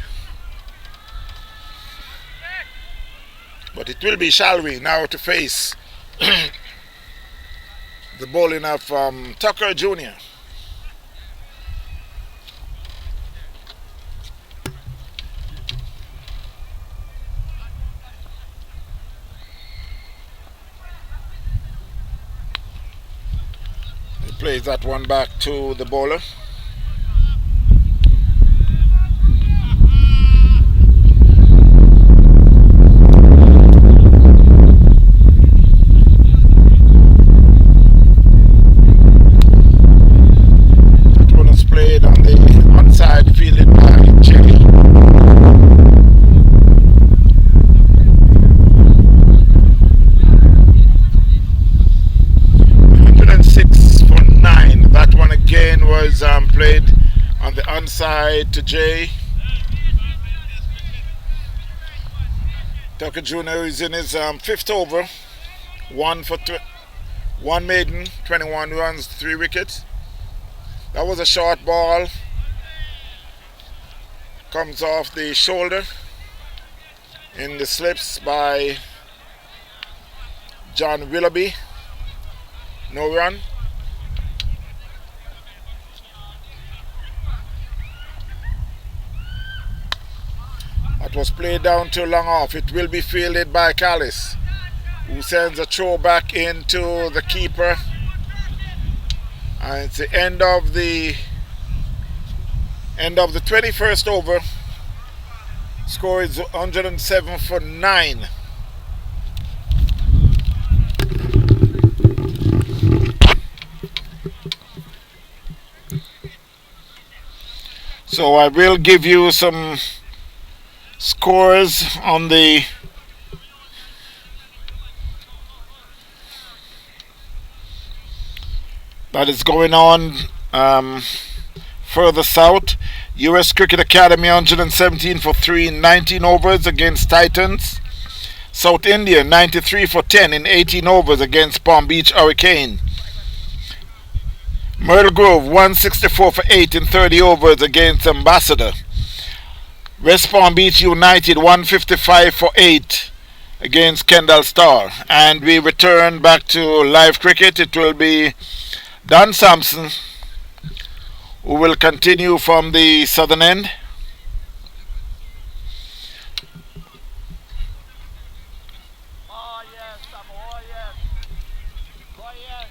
[SPEAKER 1] But it will be Shalry now to face the bowling of Tucker Jr. Plays that one back to the bowler. That one is played on the onside, fielded by Jimmy. Again was onside to Jay. Tucker Jr. is in his fifth over. One maiden, 21 runs, 3 wickets. That was a short ball. Comes off the shoulder in the slips by John Willoughby. No run. That was played down too long off. It will be fielded by Callis, who sends a throw back into the keeper. And it's the end of the 21st over. Score is 107 for 9. So I will give you some scores on the that is going on further south. US Cricket Academy 117 for 3 in 19 overs against Titans. South India 93 for 10 in 18 overs against Palm Beach Hurricane. Myrtle Grove 164 for 8 in 30 overs against Ambassador. West Palm Beach United 155 for 8 against Kendall Star. And we return back to live cricket. It will be Don Sampson who will continue from the southern end. Oh, yes, oh, yes. Oh, yes.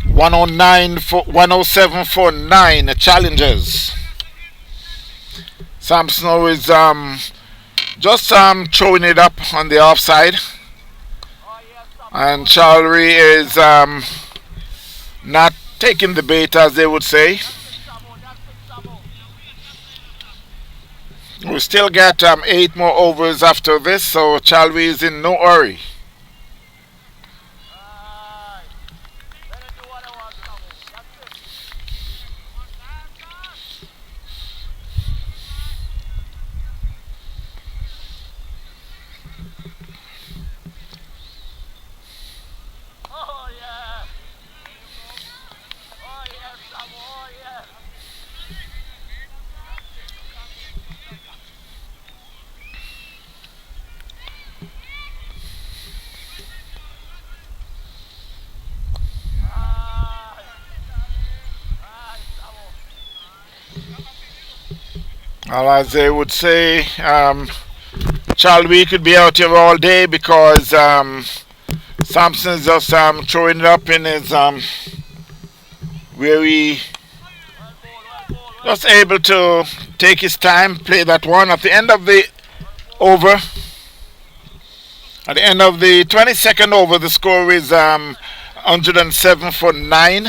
[SPEAKER 1] 107 for 9 Challengers. Sampson is just throwing it up on the offside. And Chalry is not taking the bait, as they would say. We still got 8 more overs after this, so Chalry is in no hurry. Well, as they would say, Chalwy could be out here all day because Sampson is just throwing it up in his where he was able to take his time, play that one. At the end of the over, at the end of the 22nd over, the score is 107 for 9.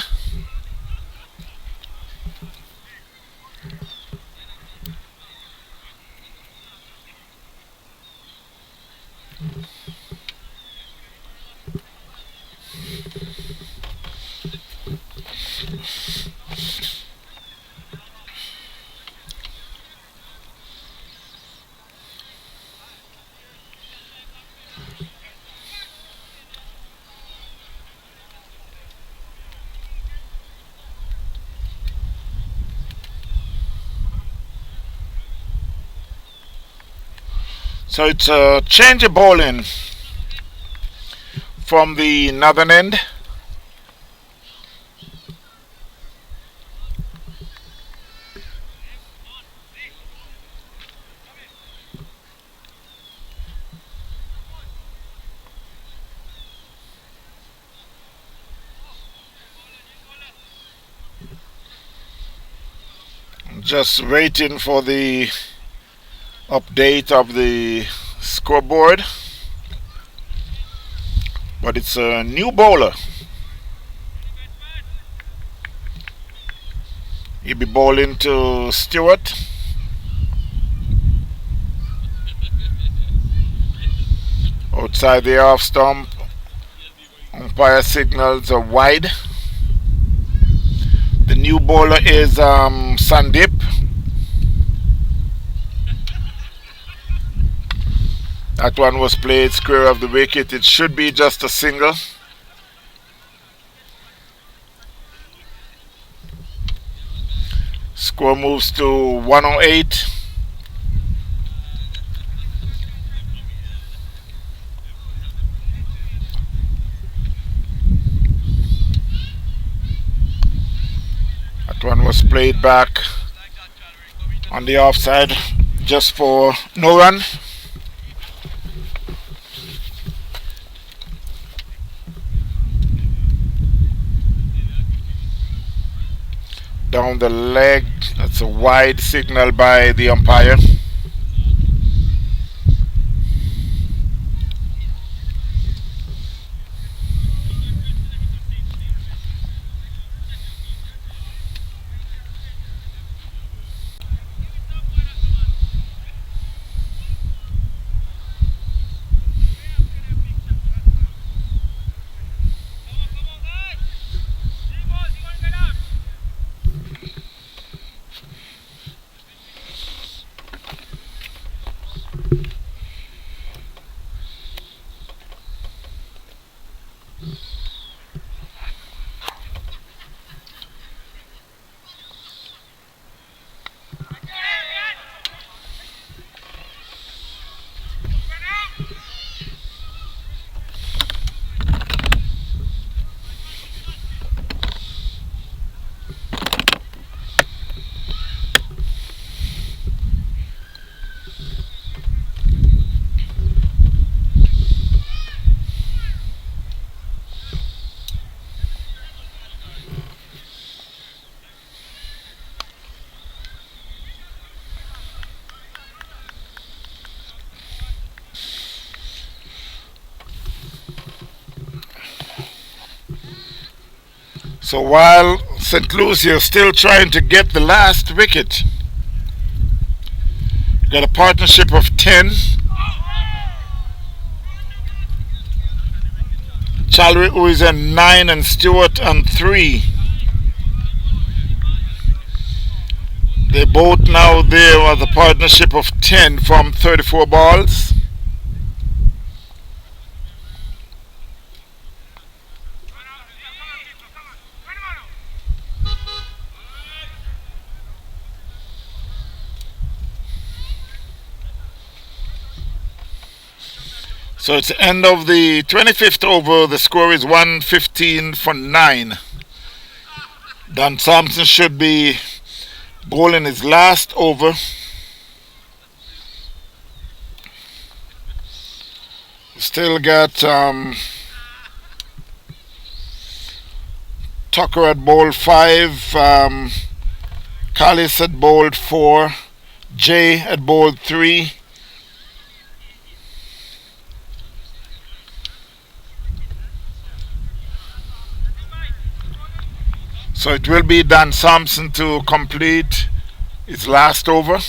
[SPEAKER 1] So it's a change of bowling from the northern end. Just waiting for the update of the scoreboard, but it's a new bowler. He'll be bowling to Stewart. Outside the off stump, umpire signals are wide. The new bowler is Sandeep. That one was played square of the wicket. It should be just a single. Score moves to 108. That one was played back on the offside just for no run. Down the leg, that's a wide signal by the umpire. So while St Lucie is still trying to get the last wicket, got a partnership of 10. Chalri, who is at 9, and Stewart on 3. They both now there with a partnership of 10 from 34 balls. So it's the end of the 25th over. The score is 115 for 9. Don Thompson should be bowling his last over. Still got Tucker at bowl 5, Callis at bowl 4, Jay at bowl 3. So it will be Dan Sampson to complete his last over.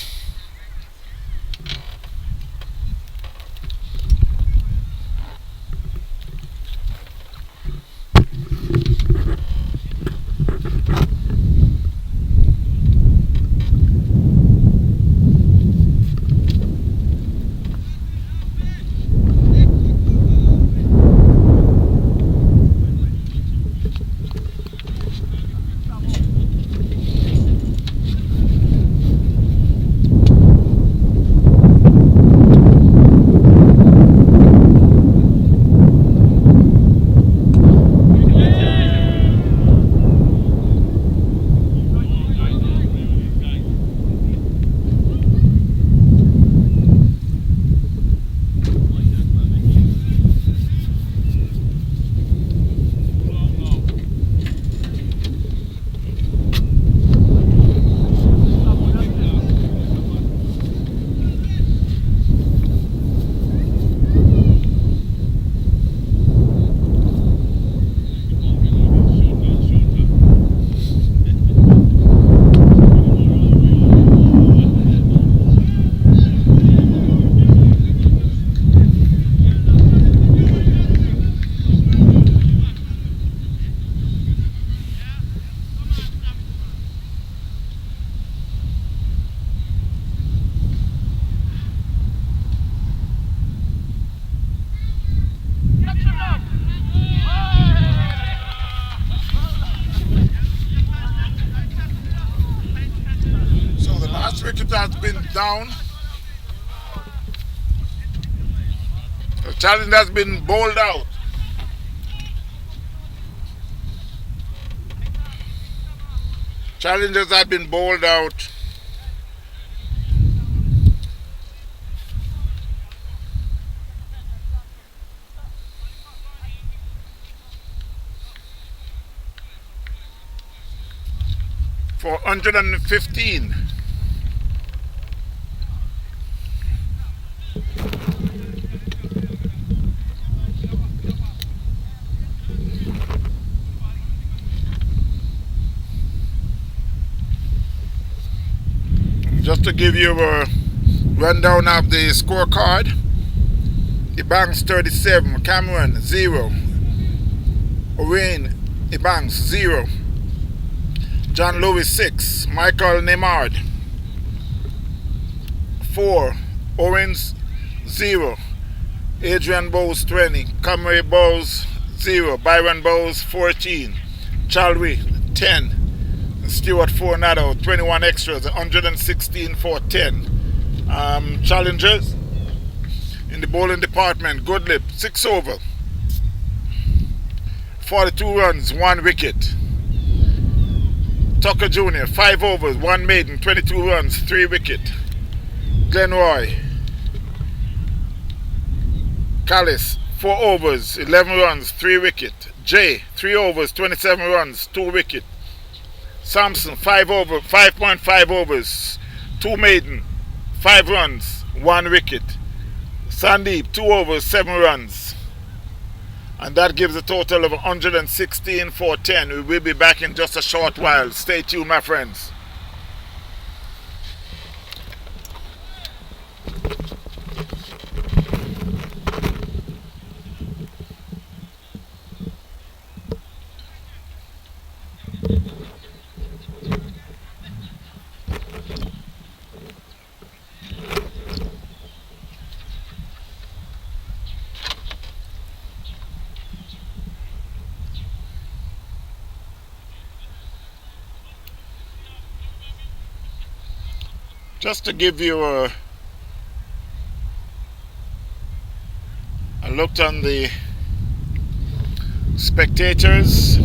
[SPEAKER 1] wicket has been down. The challenge has been bowled out. Challengers have been bowled out. For 115. Just to give you a rundown of the scorecard, Ibanks 37, Cameron 0, Owain Ibanks 0, John Lewis 6, Michael Nemard 4, Owens 0, Adrian Bowes 20, Camry Bowes 0, Byron Bowes 14, Chalwy 10, Stuart Fornado 21 extras, 116 for 10. Challengers in the bowling department, Goodlip 6 over, 42 runs, 1 wicket. Tucker Jr. 5 overs, 1 maiden, 22 runs, 3 wicket. Glenroy Callis 4 overs, 11 runs, 3 wicket. Jay 3 overs, 27 runs, 2 wicket. Sampson 5.5 overs, 2 maiden, 5 runs, 1 wicket. Sandeep 2 overs, 7 runs. And that gives a total of 116 for 10. We will be back in just a short while. Stay tuned, my friends. Just to give you a look on the spectators.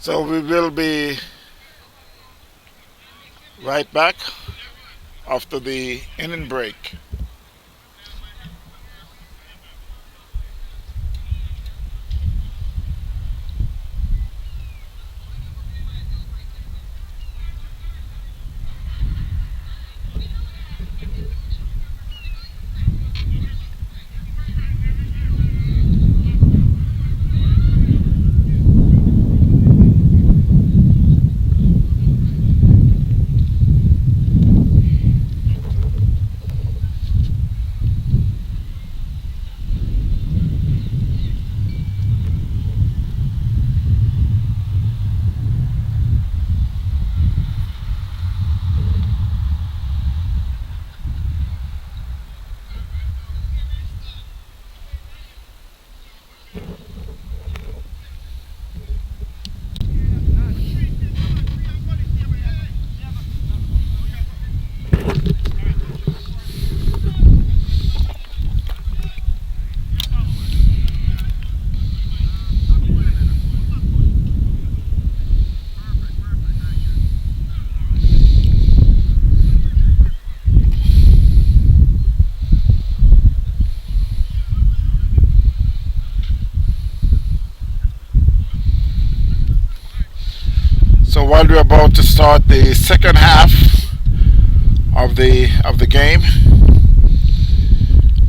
[SPEAKER 1] So we will be right back after the inning break. So while we're about to start the second half of the game,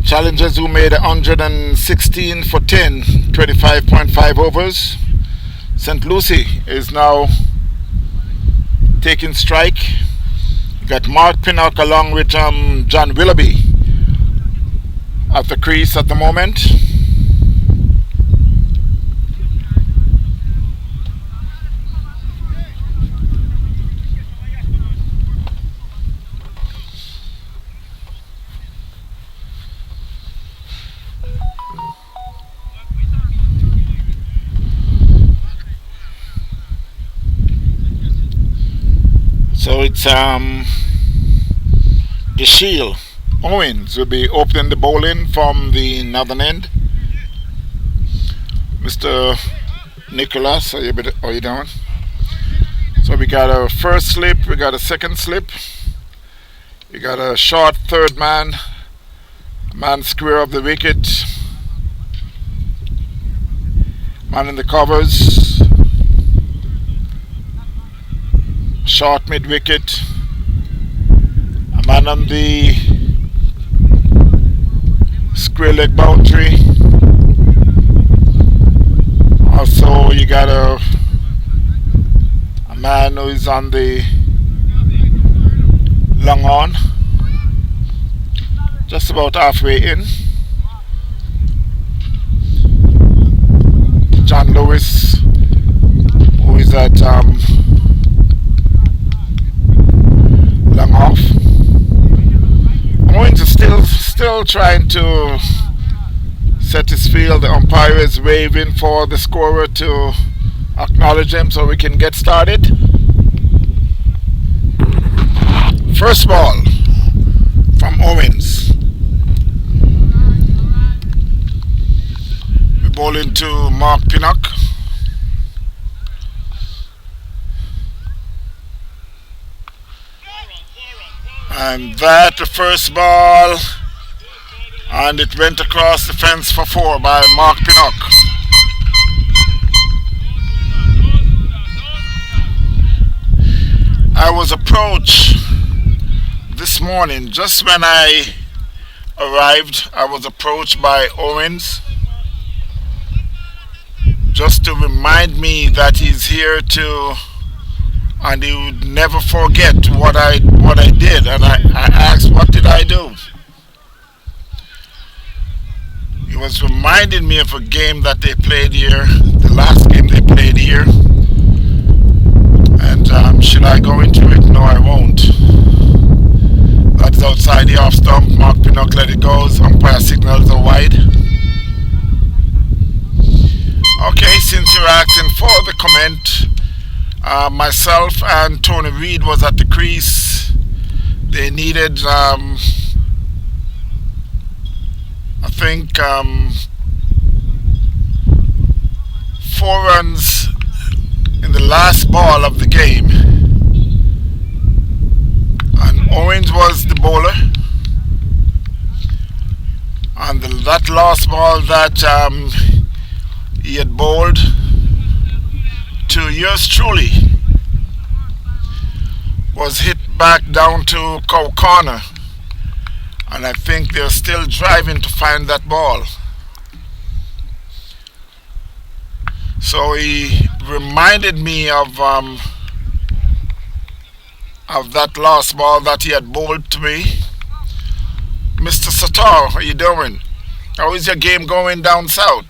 [SPEAKER 1] challengers who made 116 for 10, 25.5 overs. St Lucie is now taking strike. You got Mark Pinnock along with John Willoughby at the crease at the moment. So it's the Shield. Owens will be opening the bowling from the northern end. Mr. Nicholas, how you doing? So we got a first slip, we got a second slip. We got a short third man square of the wicket, man in the covers, short mid wicket, a man on the square leg boundary. Also you got a man who is on the long on, just about halfway in. John Lewis, who is at long off. Owens is still trying to set his field. The umpire is waving for the scorer to acknowledge him so we can get started. First ball from Owens. We bowl into Mark Pinnock. And that the first ball, and it went across the fence for 4 by Mark Pinnock. I was approached this morning, just when I arrived, I was approached by Owens just to remind me that he's here to, and he would never forget what I did. And I asked, what did I do? He was reminding me of a game that they played here, the last game they played here. And should I go into it? No, I won't. That's outside the off stump. Mark Pinnock let it go. Umpire signals are wide. Okay, since you're asking for the comment, myself and Tony Reid was at the crease. They needed, I think, 4 runs in the last ball of the game. And Owens was the bowler. And that last ball that he had bowled to yours truly was hit back down to Cow Corner, and I think they're still driving to find that ball. So he reminded me of that last ball that he had bowled to me. Mr. Satar, how you doing? How is your game going down south?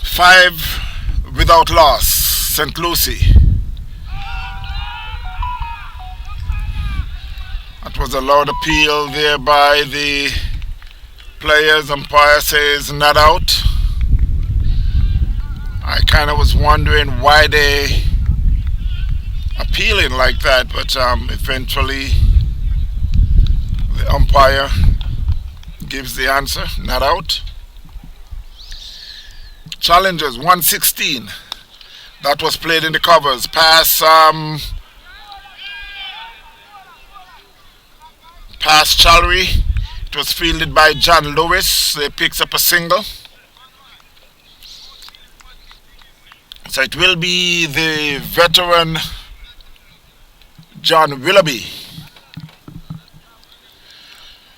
[SPEAKER 1] Five without loss, St Lucie. That was a loud appeal there by the players. Umpire says not out. I kind of was wondering why they appealing like that, but eventually the umpire gives the answer, not out. Challengers 116. That was played in the covers. Past Challery It was fielded by John Lewis. He picks up a single. So it will be the veteran John Willoughby.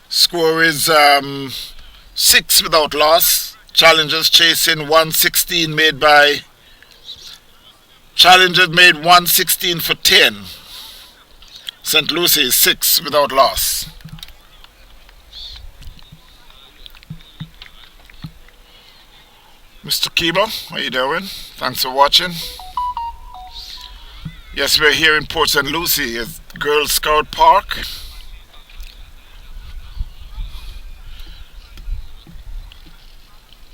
[SPEAKER 1] Score is 6 without loss. Challengers chasing 116 made by Challengers made 116 for 10. St Lucie 6 without loss. Mr. Kibo, how you doing? Thanks for watching. Yes, we're here in Port St. Lucie at Girl Scout Park.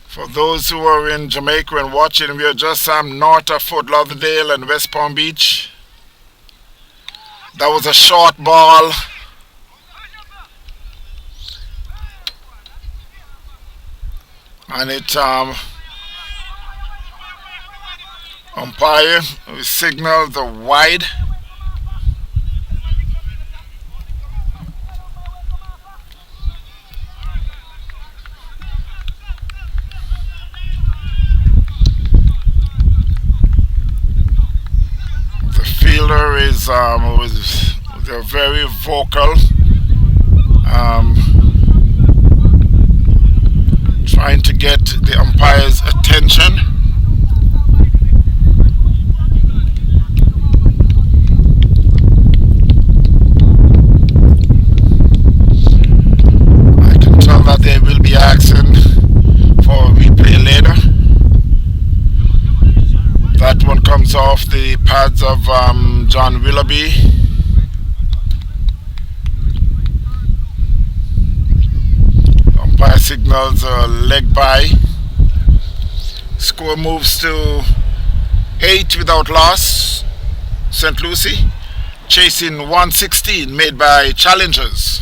[SPEAKER 1] For those who are in Jamaica and watching, we are just north of Fort Lauderdale and West Palm Beach. That was a short ball. And it umpire we signaled the wide. The fielder is they're very vocal, trying to get the umpire's attention. I can tell that they will be asking for a replay later. That one comes off the pads of John Willoughby. Umpire signals a leg by. Score moves to 8 without loss. St. Lucie chasing 116 made by Challengers.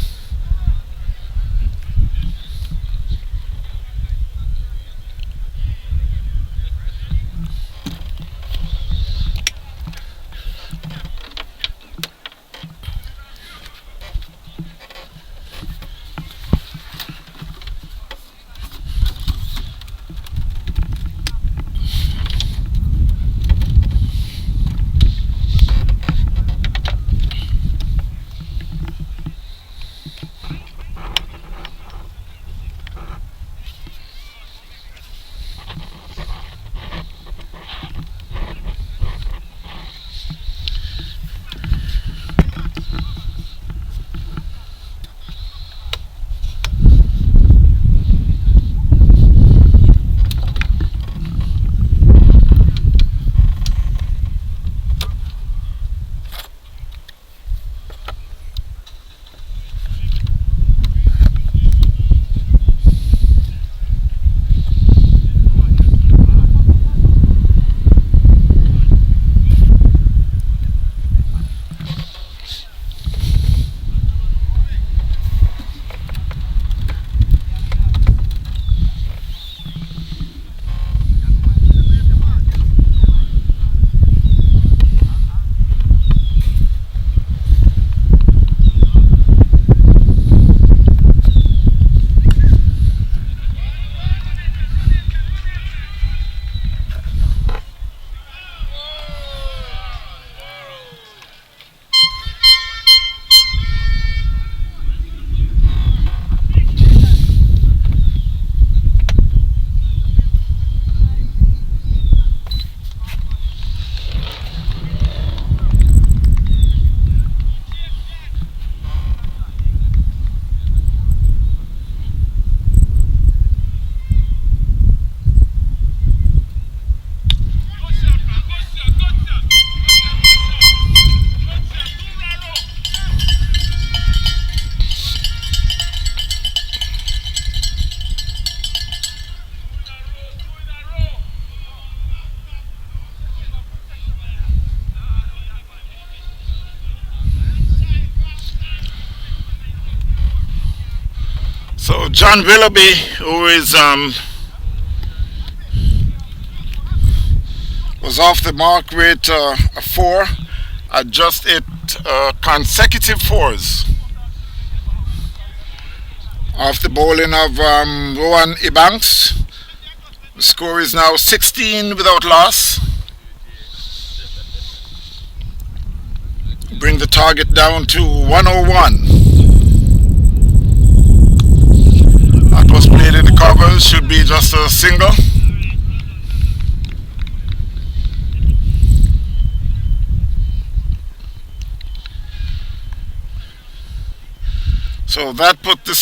[SPEAKER 1] So John Willoughby, who is was off the mark with a 4, just 8 consecutive 4s. Off the bowling of Rowan Ebanks. The score is now 16 without loss. Bring the target down to 101. That was played in the covers, should be just a single. So that put the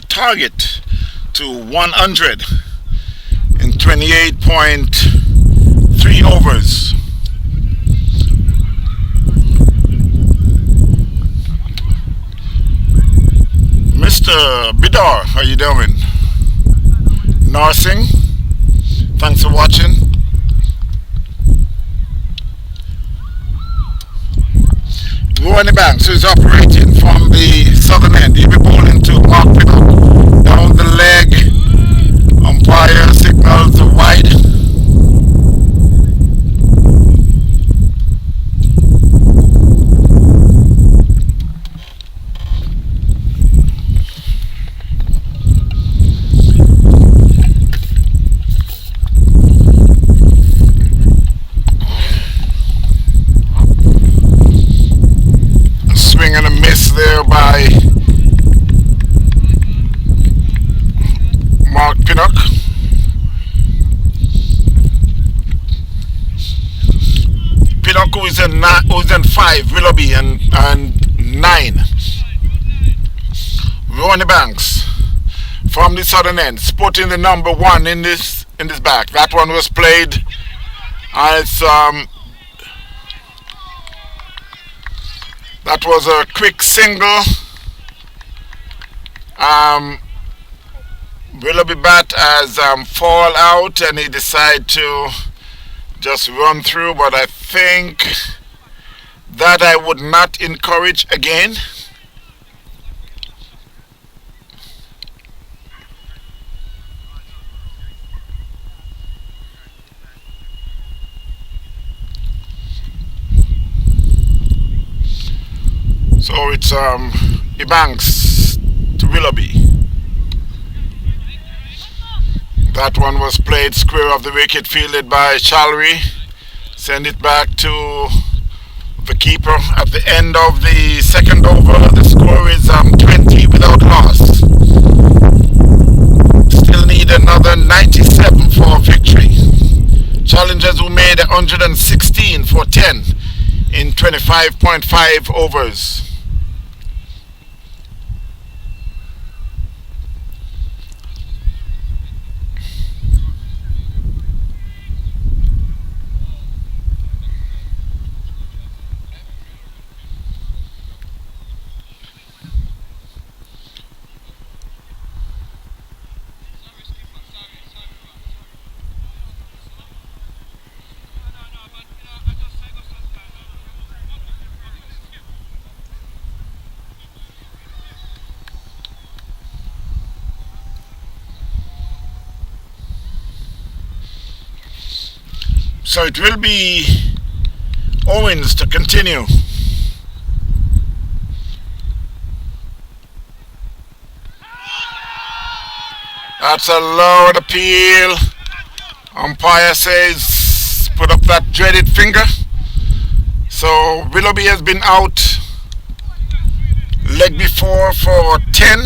[SPEAKER 1] target to 100 in 28.3 overs. Mr. Bidar, how you doing? Narsing, thanks for watching. Rowan Banks, who is operating from the southern end. He'll be bowling to Mark Pinnock. Down the leg, umpire signals wide. Swing and a miss there by Mark Pinnock. Pinnock who is in 5, Willoughby and 9. Ronnie Banks from the southern end, spotting the number 1 in this back. That one was played as that was a quick single. Willoughby bat as fall out, and he decided to just run through, but I think that I would not encourage again. So it's Ebanks to Willoughby. That one was played square of the wicket, fielded by Chalry. Send it back to the keeper at the end of the second over. The score is 20 without loss. Still need another 97 for victory. Challengers who made 116 for 10 in 25.5 overs. So it will be Owens to continue. That's a loud appeal. Umpire says put up that dreaded finger. So Willoughby has been out leg before for 10.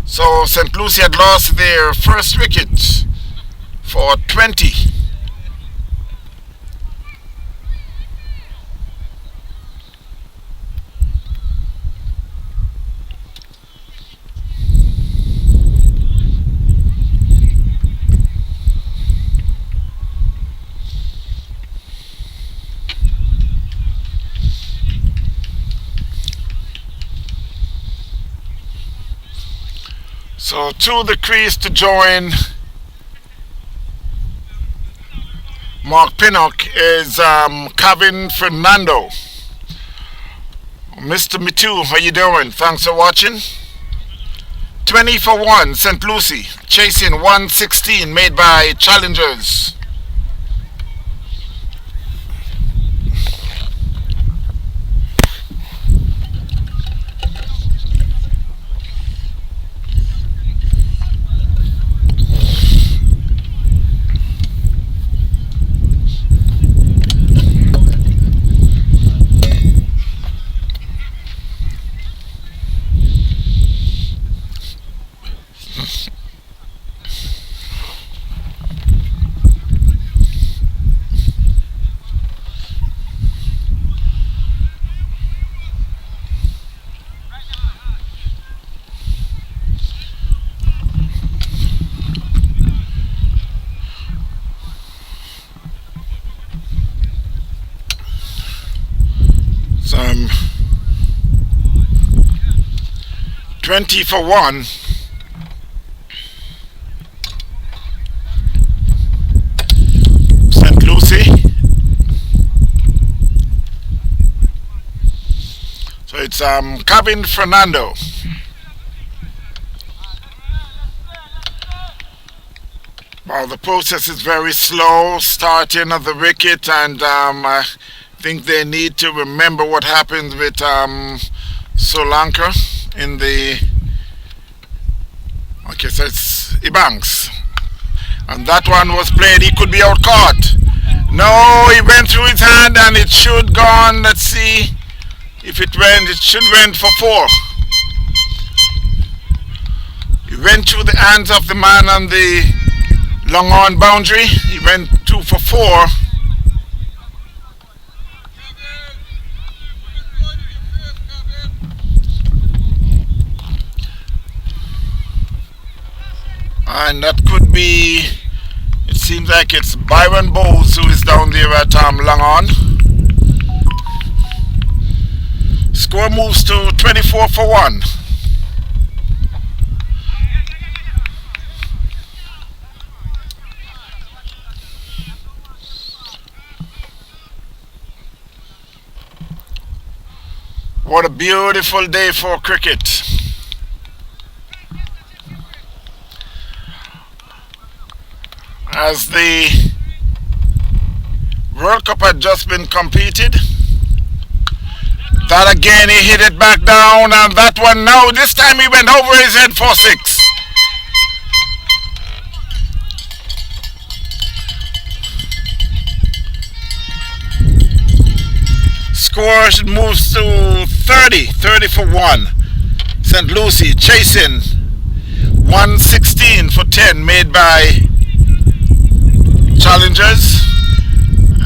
[SPEAKER 1] So St Lucie had lost their first wicket for 20. So to the crease to join Mark Pinnock is Kevin Fernando. Mr. Mitu, how you doing? Thanks for watching. 20 for 1, St Lucie, chasing 116 made by Challengers. Some 20 for 1. St Lucie. So it's Kevin Fernando. Well, the process is very slow, starting at the wicket, and I think they need to remember what happened with Sri Lanka in the. Okay, so it's Ebanks. And that one was played, he could be out caught. No, he went through his hand and it should gone. Let's see if it went, it should went for 4. He went through the hands of the man on the long on boundary. He went 2 for 4. And that could be, it seems like it's Byron Bowles who is down there at long on. Score moves to 24 for 1. What a beautiful day for cricket. As the World Cup had just been completed, that again he hit it back down, and that one now, this time he went over his head for 6. Score moves to 30 for 1. St Lucie chasing 116 for 10 made by Challengers.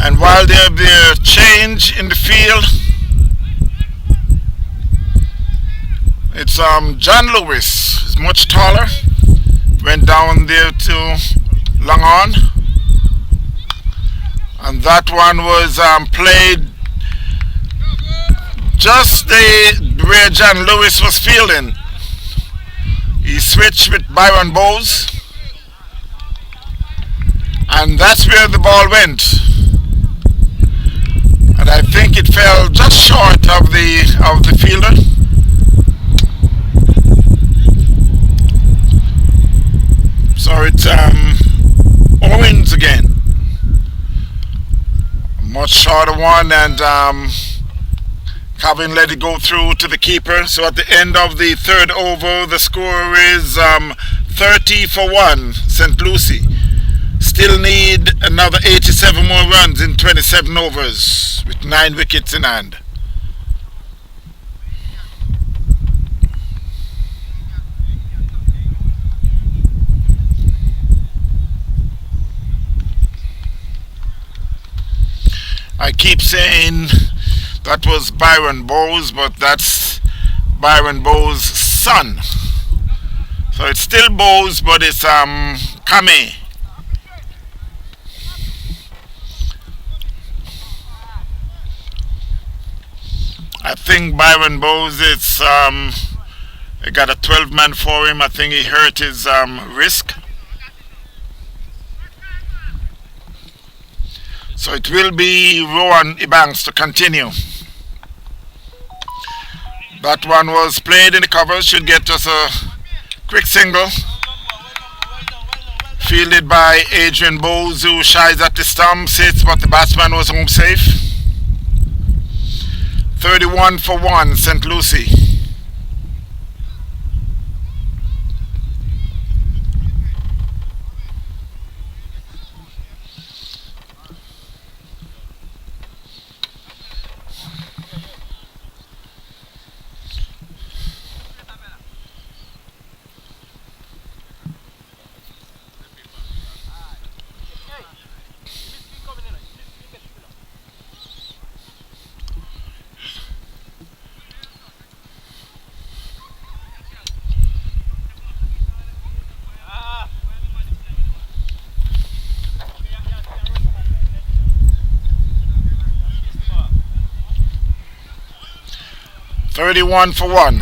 [SPEAKER 1] And while there be a change in the field, it's John Lewis is much taller, went down there to long on, and that one was played just where John Lewis was fielding. He switched with Byron Bowes, and that's where the ball went. And I think it fell just short of the fielder. So it's Owens again. Much shorter one, and Calvin let it go through to the keeper. So at the end of the 3rd over, the score is 30 for 1, St Lucie. Still need another 87 more runs in 27 overs with 9 wickets in hand. I keep saying that was Byron Bowes, but that's Byron Bowes' son. So it's still Bowes, but it's Kame. I think Byron Bowes, it's he got a 12-man for him. I think he hurt his wrist. So it will be Rowan Ebanks to continue. That one was played in the cover, should get us a quick single. Fielded by Adrian Bowes, who shies at the stumps, hits, but the batsman was home safe. 31 for 1, St Lucie. 31 for 1.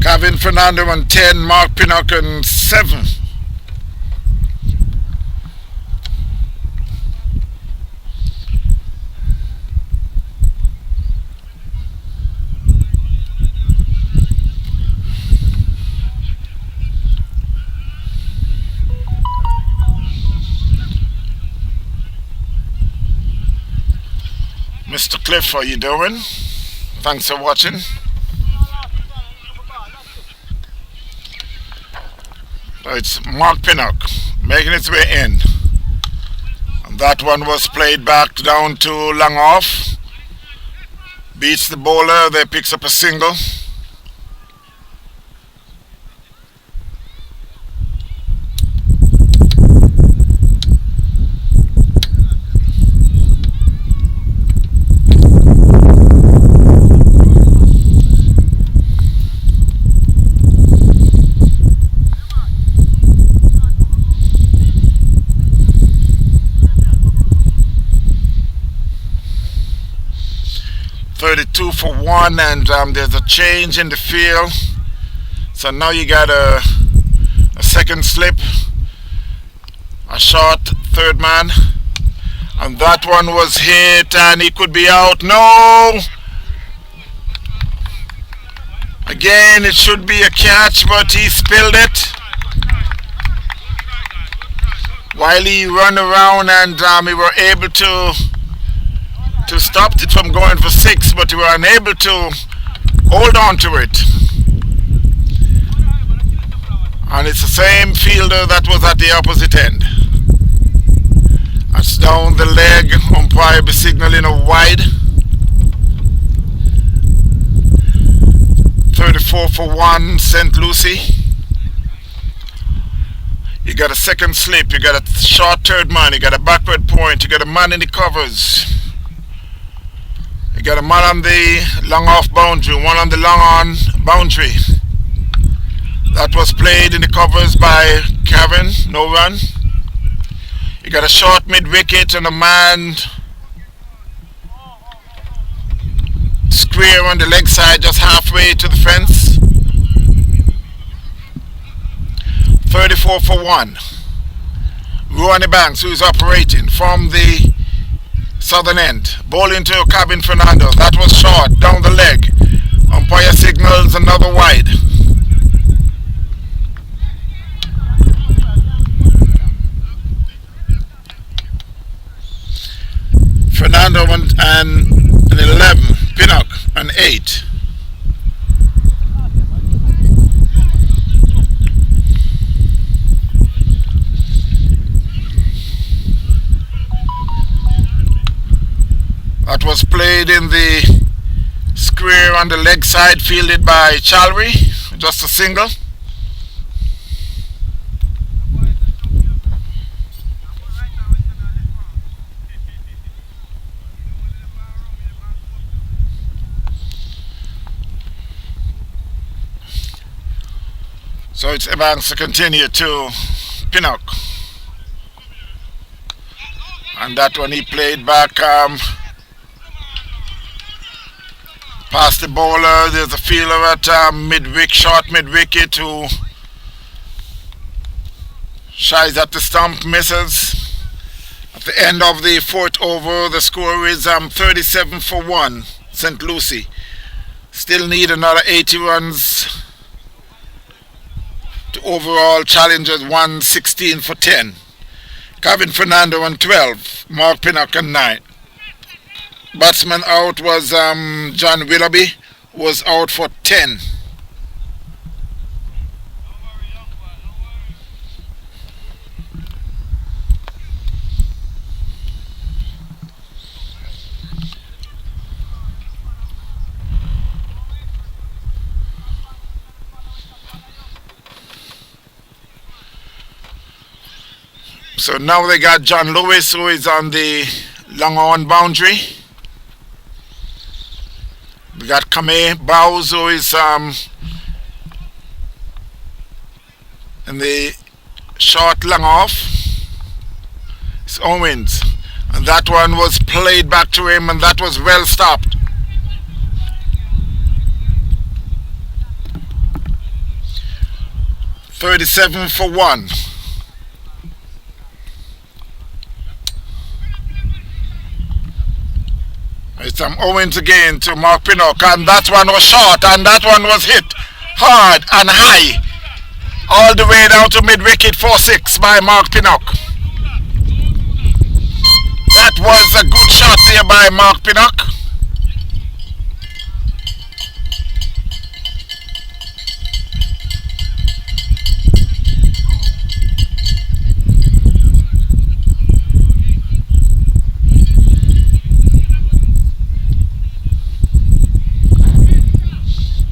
[SPEAKER 1] Kevin Fernando on 10, Mark Pinnock on 7. Mr. Cliff, how you doing? Thanks for watching. So it's Mark Pinnock making its way in. And that one was played back down to long off. Beats the bowler, they picks up a single. Two for 1, and there's a change in the field, so now you got a second slip, a short third man, and that one was hit and he could be out. No, again it should be a catch, but he spilled it while he run around, and we were able to stop it from going for 6, but we were unable to hold on to it. And it's the same fielder that was at the opposite end. That's down the leg, umpire be signaling a wide. 34 for 1, St Lucie. You got a second slip, you got a short third man, you got a backward point, you got a man in the covers. You got a man on the long off boundary, one on the long on boundary. That was played in the covers by Kevin, no run. You got a short mid wicket and a man square on the leg side, just halfway to the fence. 34 for 1. Ronnie Banks, who is operating from the southern end, bowling to Kevin Fernando. That was short, down the leg. Umpire signals another wide. Fernando and an 11, Pinnock an 8. That was played in the square on the leg side, fielded by Challngers, just a single. So it's Evans to continue to Pinnock. And that one he played back past the bowler. There's a fielder at short mid-wicket who shies at the stump, misses. At the end of the 4th over, the score is 37 for 1, St Lucie. Still need another 80 runs to overall Challengers 116 for 10. Kevin Fernando on 12, Mark Pinnock on 9. Batsman out was John Willoughby, was out for 10. So now they got John Lewis, who is on the long on boundary. We got Kame Bowes, who is in the short long off. It's Owens. And that one was played back to him, and that was well stopped. $37-1. It's Owens again to Mark Pinnock, and that one was short, and that one was hit hard and high, all the way down to mid-wicket, 4-6 by Mark Pinnock. That was a good shot there by Mark Pinnock.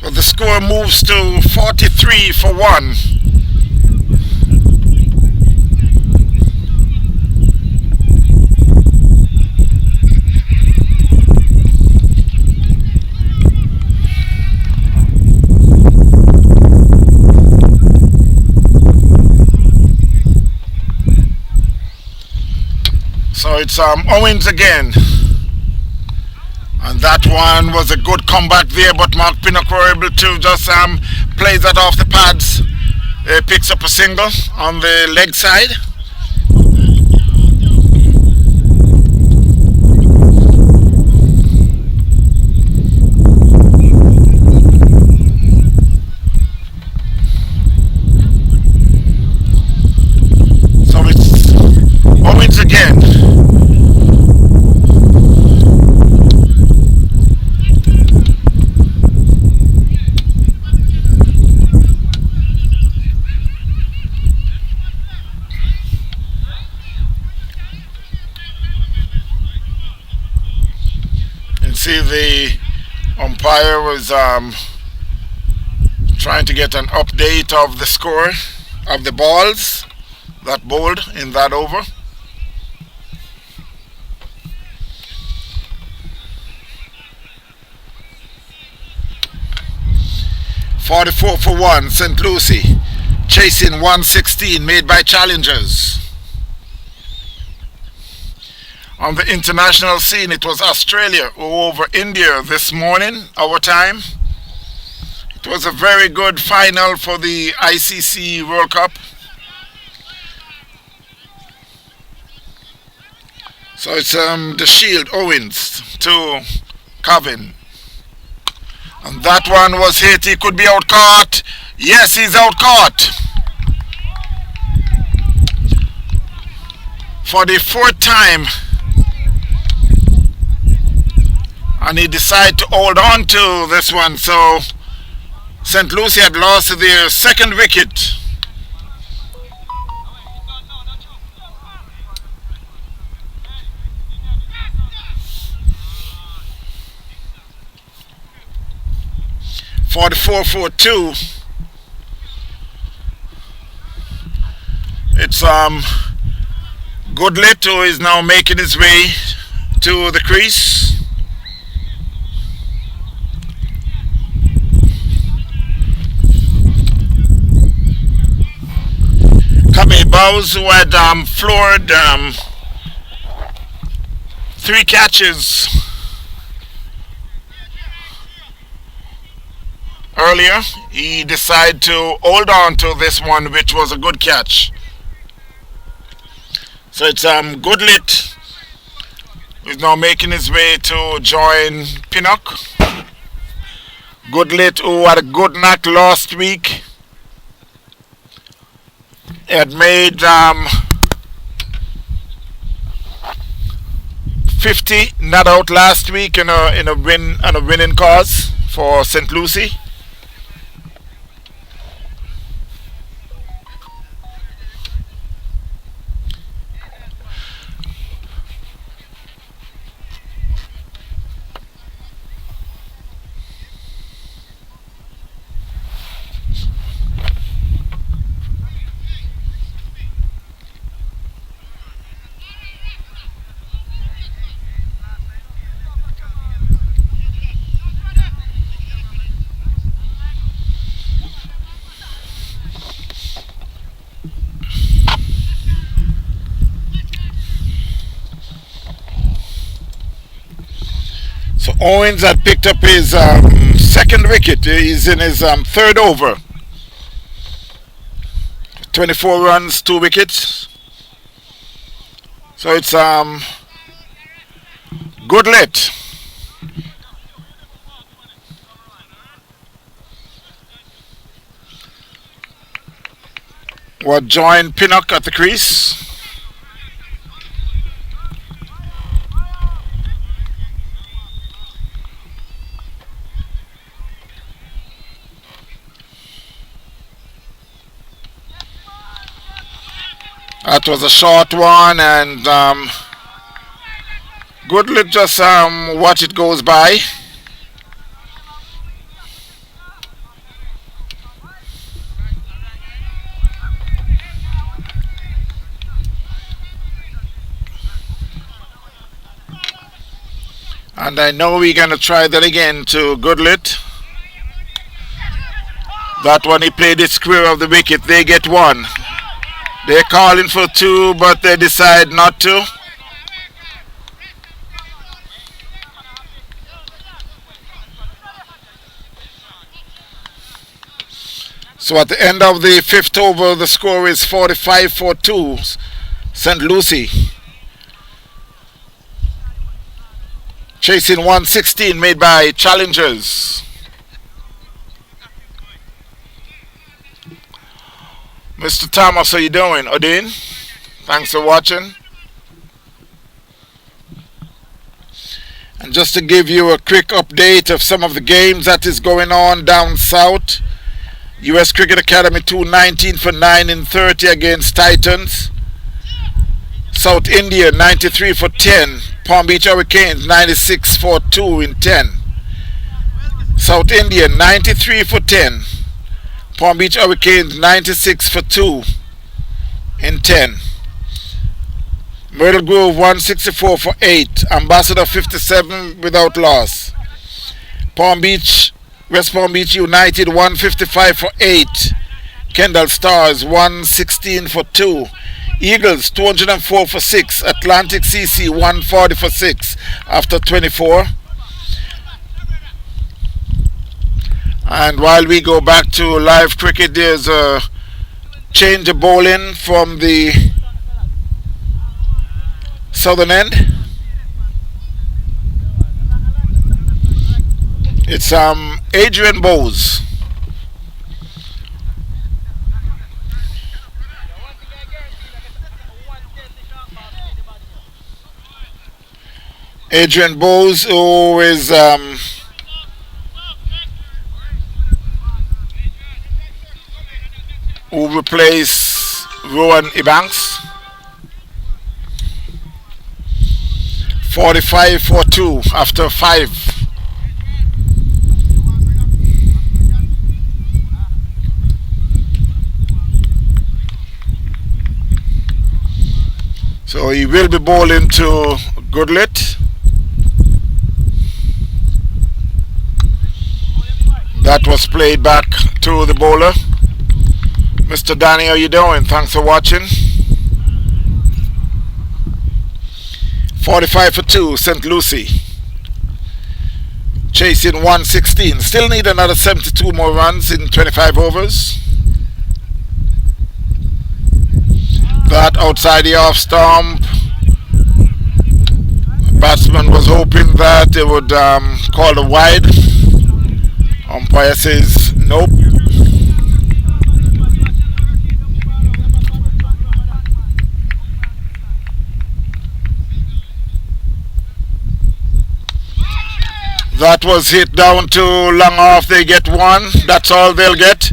[SPEAKER 1] But the score moves to 43-1. So it's Owens again. And that one was a good comeback there, but Mark Pinnock were able to just play that off the pads. Picks up a single on the leg side. So it's Owens again. See, the umpire was trying to get an update of the score of the balls that bowled in that over. $44-1, St Lucie chasing 116 made by Challengers. On the international scene, it was Australia over India this morning, our time. It was a very good final for the ICC World Cup. So it's the Shield, Owens to Covin. And that one was hit. He could be out caught. Yes, he's out caught. For the fourth time. And he decided to hold on to this one. So St Lucie had lost their second wicket. $44-2. It's Goodlet who is now making his way to the crease. Cubby Bowes, who had floored 3 catches earlier, he decided to hold on to this one, which was a good catch. So it's Goodlet who's now making his way to join Pinnock. Goodlet, who had a good knock last week. He had made 50 not out last week in a winning cause for St Lucie. Owens had picked up his second wicket. He's in his third over. 24 runs, 2 wickets. So it's good lit. What joined Pinnock at the crease. That was a short one, and Goodlet just watch it goes by. And I know we're going to try that again to Goodlet. That one he played it square of the wicket. They get 1. They're calling for 2, but they decide not to. So at the end of the 5th over, the score is 45-2, St Lucie. Chasing 116 made by Challengers. Mr. Thomas, how you doing? Odin, thanks for watching. And just to give you a quick update of some of the games that is going on down south. US Cricket Academy 219 for 9 in 30 against Titans. South India 93 for 10. Palm Beach Hurricanes 96 for 2 in 10. South India 93 for 10. Palm Beach Hurricanes 96 for 2 in 10. Myrtle Grove 164 for 8. Ambassador 57 without loss. West Palm Beach United 155 for 8. Kendall Stars 116 for 2. Eagles 204 for 6. Atlantic CC 140 for 6 after 24. And while we go back to live cricket, there's a change of bowling from the southern end. It's Adrian Bowes. Adrian Bowes, who is who replaced Rowan Ebanks. 45 for 2 after 5. So he will be bowling to Goodlet. That was played back to the bowler. Mr. Danny, how you doing? Thanks for watching. 45 for 2, St. Lucie. Chasing 116. Still need another 72 more runs in 25 overs. That outside the off stump. Batsman was hoping that they would call the wide. Umpire says nope. That was hit down to long off. They get 1. That's all they'll get.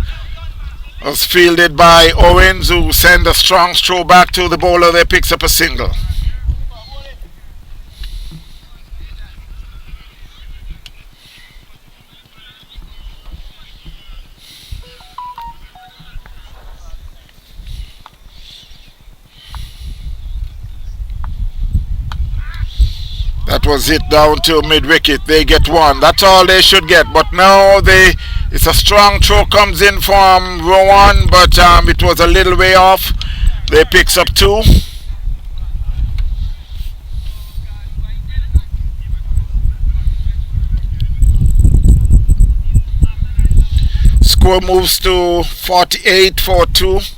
[SPEAKER 1] Was fielded by Owens, who sent a strong throw back to the bowler. They picks up a single. That was hit down to mid-wicket. They get 1. That's all they should get. But now it's a strong throw comes in from Rowan, but it was a little way off. They picks up 2. score moves to 48-42.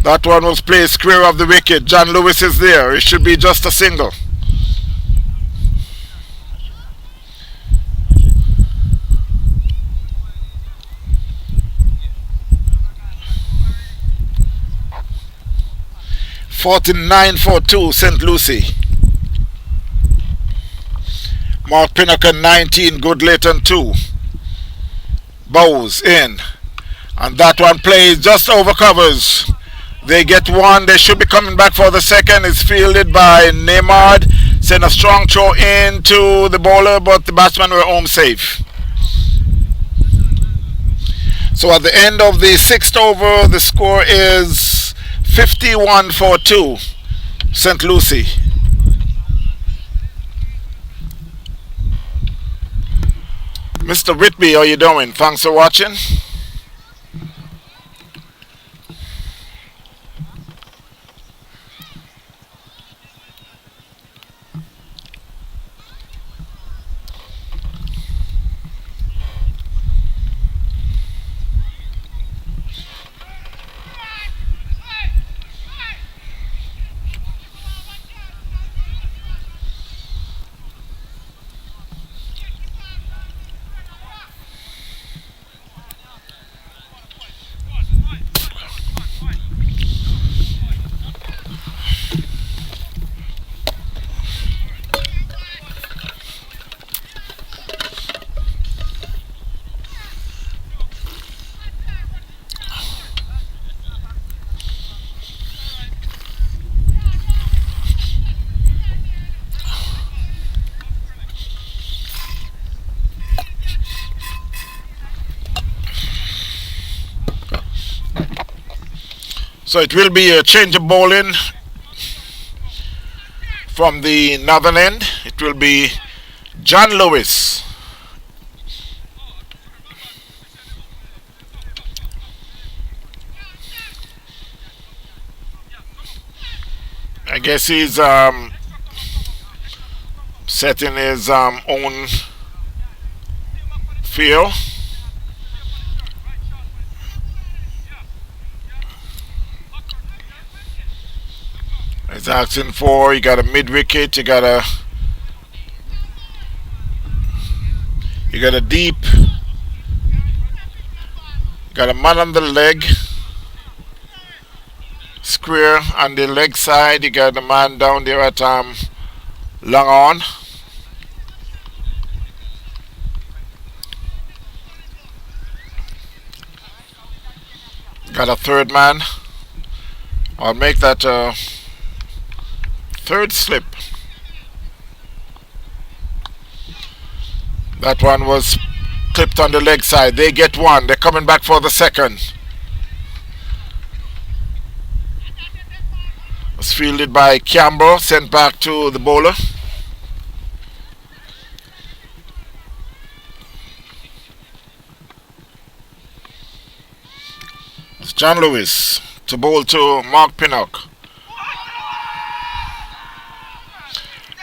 [SPEAKER 1] That one was played square of the wicket. John Lewis is there. It should be just a single. (49-42) St Lucie. Mark Pinnock 19, Good Leighton 2. Bows in. And that one plays just over covers. They get one. They should be coming back for the second. It's fielded by Neymar. Send a strong throw into the bowler, but the batsmen were home safe. So at the end of the sixth over, the score is 51-42 St Lucie. Mr. Whitby, how you doing? Thanks for watching. So it will be a change of bowling from the northern end. It will be John Lewis. I guess he's setting his own field. He's asking for, you got a mid wicket, you got a deep, you got a man on the leg, square on the leg side, you got a man down there at long on. Got a third man. I'll make that third slip. That one was clipped on the leg side. They get one. They're coming back for the second. It was fielded by Campbell, sent back to the bowler. It's John Lewis to bowl to Mark Pinnock.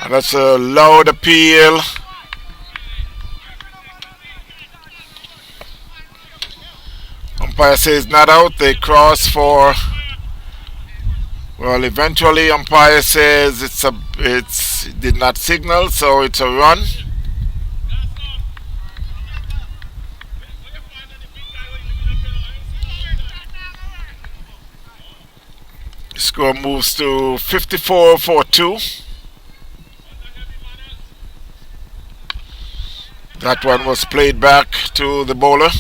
[SPEAKER 1] And that's a loud appeal. Umpire says not out. They cross for. Well, eventually umpire says it did not signal, so it's a run. Score moves to 54-42. That one was played back to the bowler.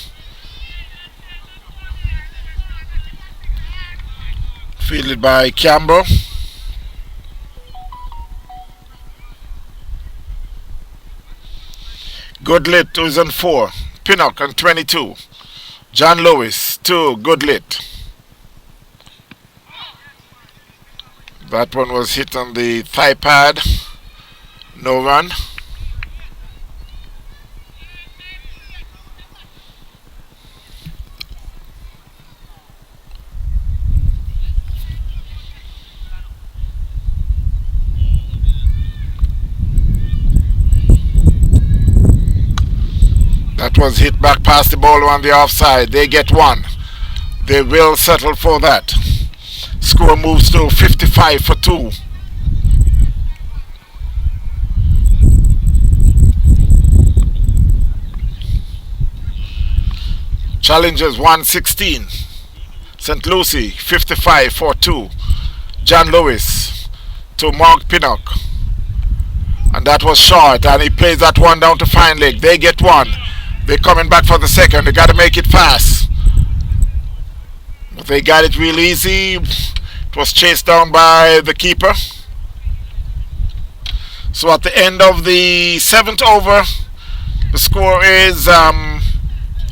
[SPEAKER 1] Fielded by Campbell. Goodlit is on 4. Pinnock on 22. John Lewis 2. Goodlit. That one was hit on the thigh pad. No run. That was hit back past the ball on the offside. They get one. They will settle for that. Score moves to 55 for 2. Challengers 116. St Lucie 55 for 2. John Lewis to Mark Pinnock. And that was short, and he plays that one down to Fine Lake. They get one. They're coming back for the second. They got to make it fast. But they got it real easy. It was chased down by the keeper. So at the end of the 7th over, the score is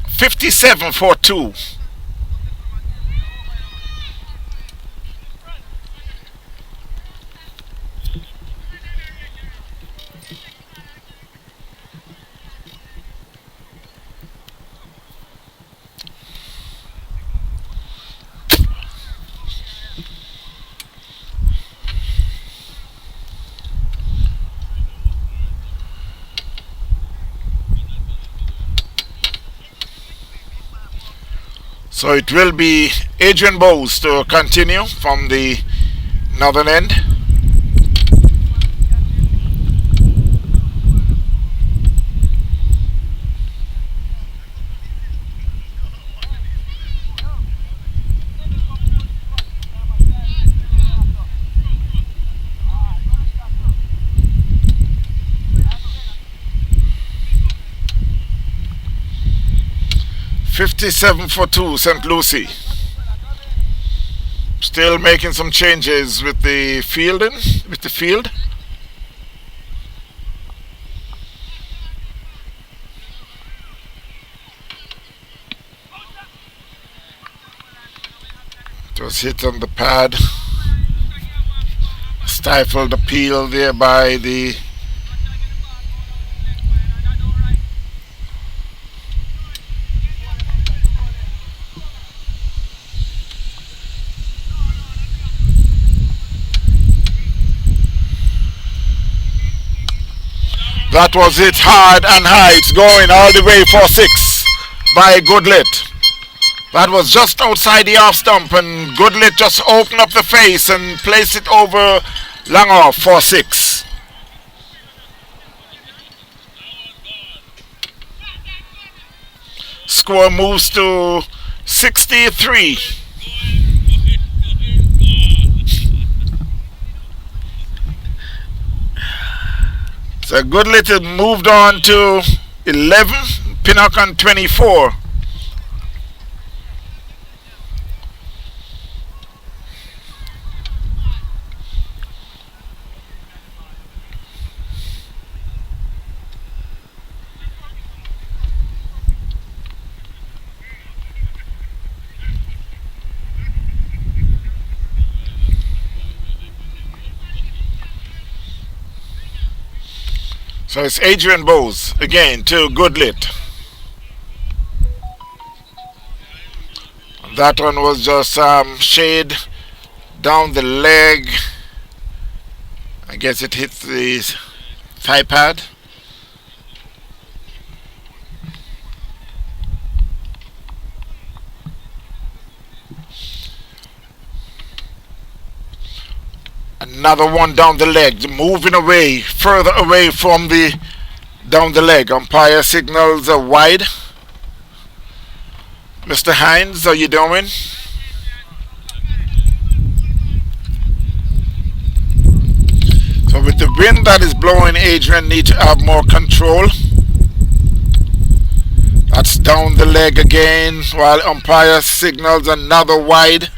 [SPEAKER 1] 57 for 2. So it will be Adrian Bowes to continue from the northern end. $57 for 2, St Lucie. Still making some changes with the field. It was hit on the pad. Stifled appeal there by the That was it, hard and high. It's going all the way for 6 by Goodlet. That was just outside the off stump, and Goodlet just opened up the face and placed it over long off for 6. Score moves to 63. So Goodlet moved on to 11, Pinnock on 24. So it's Adrian Bowes again to Goodlet. That one was just shade down the leg. I guess it hit the thigh pad. Another one down the leg, moving away, further away from the down the leg. Umpire signals a wide. Mr. Hines, how you doing? So with the wind that is blowing, Adrian need to have more control. That's down the leg again, while umpire signals another wide.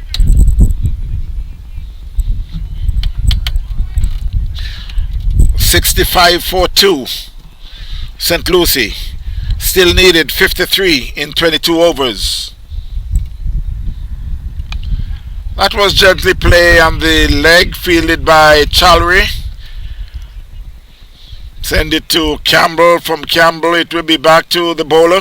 [SPEAKER 1] $65 for 2. St. Lucie still needed 53 in 22 overs. That was gently play on the leg, fielded by Chalry. Send it to Campbell. From Campbell it will be back to the bowler.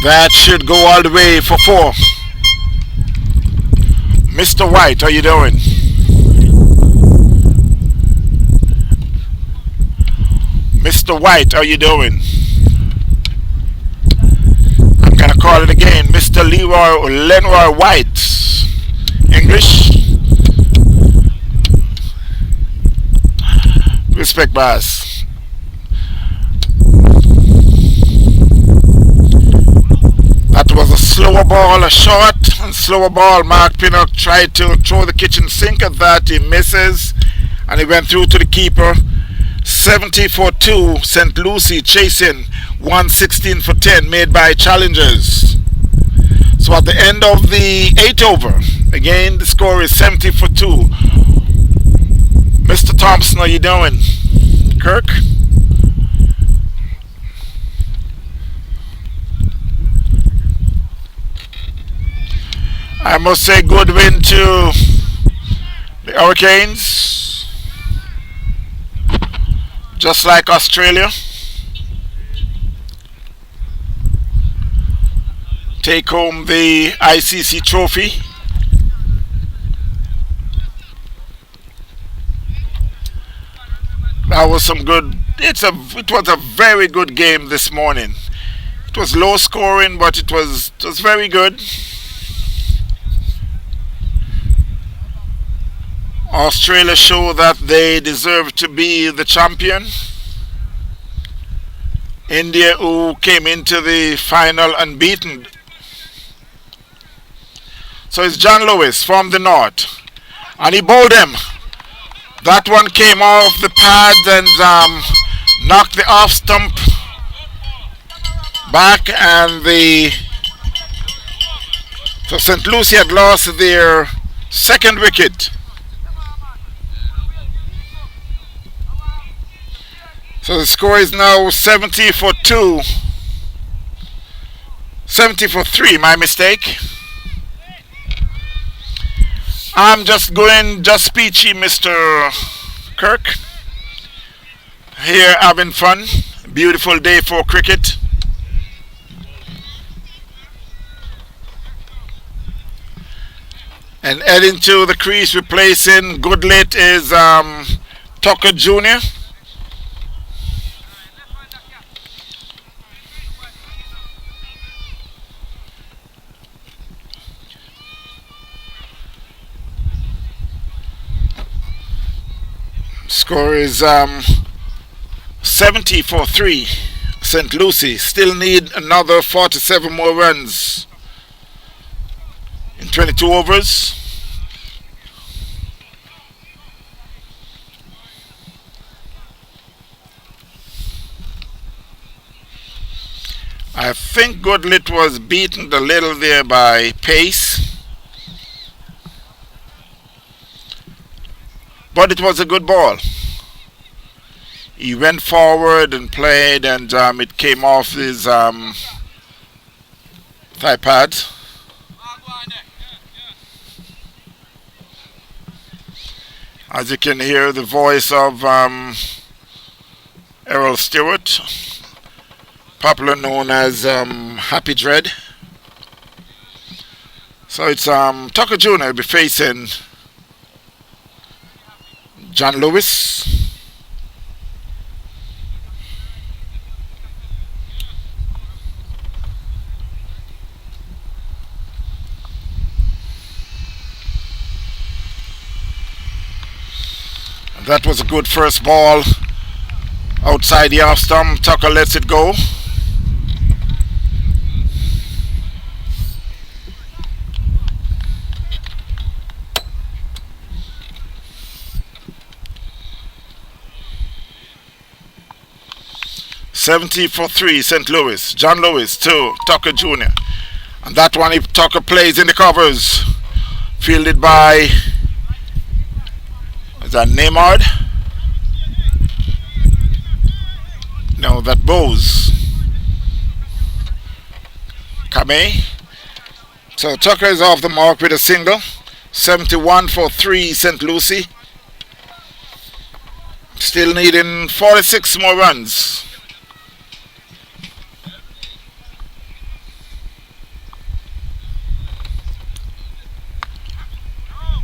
[SPEAKER 1] That should go all the way for 4. Mr. White, how you doing? Mr. White, how you doing? I'm gonna call it again. Mr. Lenroy White. English? Respect, boss. That was a slower ball, a short and slower ball. Mark Pinnock tried to throw the kitchen sink at that. He misses, and he went through to the keeper. 70 for 2. St Lucie chasing 116 for 10, made by Challengers. So at the end of the 8 over, again the score is 70 for 2. Mr. Thompson, how you doing? Kirk? I must say good win to the Hurricanes. Just like Australia. Take home the ICC trophy. That was some good. It was a very good game this morning. It was low scoring, but it was very good. Australia show that they deserve to be the champion. India, who came into the final unbeaten. So it's John Lewis from the north, and he bowled him. That one came off the pads and knocked the off stump back, and so St. Lucie had lost their second wicket. So the score is now 70 for 2. 70 for 3, my mistake. I'm just peachy, Mr. Kirk. Here having fun. Beautiful day for cricket. And heading to the crease, replacing Goodlit is Tucker Jr. Score is 70 for 3. St. Lucie still need another 47 more runs in 22 overs. I think Goodlit was beaten a little there by pace. But it was a good ball. He went forward and played, and it came off his thigh pads. As you can hear the voice of Errol Stewart, popular known as Happy Dread. So it's Tucker Jr. will be facing John Lewis. And that was a good first ball outside the off stump. Tucker lets it go. $70 for 3, St. Louis. John Lewis to Tucker Jr. And that one, if Tucker plays in the covers, fielded by, is that Neymar? No, that Bose. Kame. So Tucker is off the mark with a single. 71 for 3, St. Lucie. Still needing 46 more runs.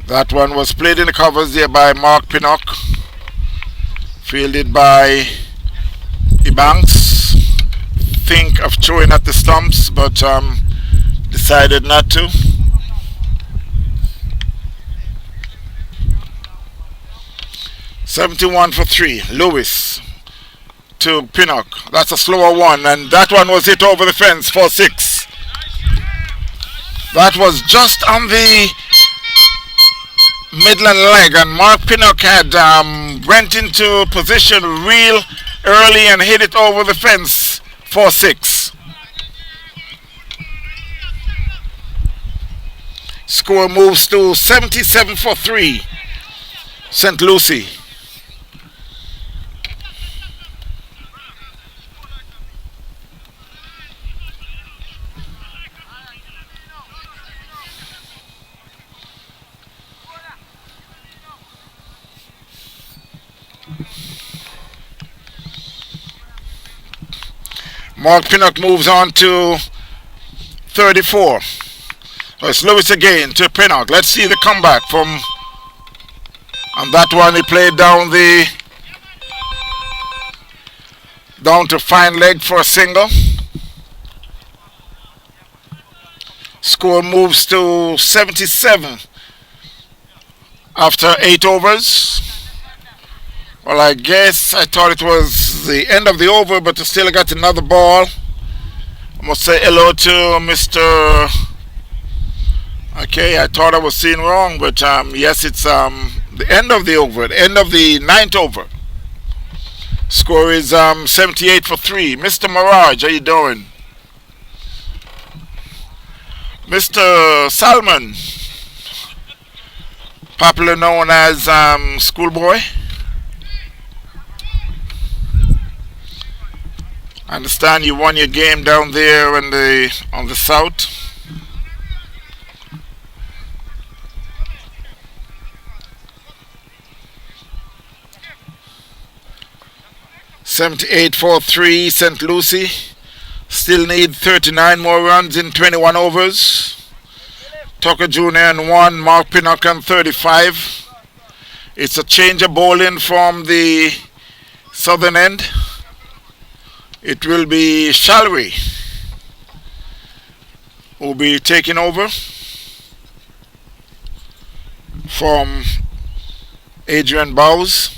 [SPEAKER 1] That one was played in the covers there by Mark Pinnock, fielded by Ebanks. Think of throwing at the stumps, but decided not to. $71 for 3. Lewis to Pinnock. That's a slower one, and that one was hit over the fence for 6. That was just on the Midland leg, and Mark Pinnock had went into position real early and hit it over the fence for 6. Score moves to 77 for 3. St Lucie. Mark Pinnock moves on to 34. So it's Lewis again to Pinnock. Let's see the comeback from on that one. He played down to fine leg for a single. Score moves to 77 after 8 overs. Well, I guess I thought it was the end of the over, but I still got another ball. I must say hello to Mr. Okay, I thought I was seeing wrong, but yes, it's the end of the over, the end of the 9th over. Score is 78 for 3. Mr. Mirage, how you doing? Mr. Salmon, popular known as Schoolboy. I understand you won your game down there on the south. $78-3 St Lucie. Still need 39 more runs in 21 overs. Tucker Jr. and 1, Mark Pinnock and 35. It's a change of bowling from the southern end. It will be Shalry who will be taking over from Adrian Bowes.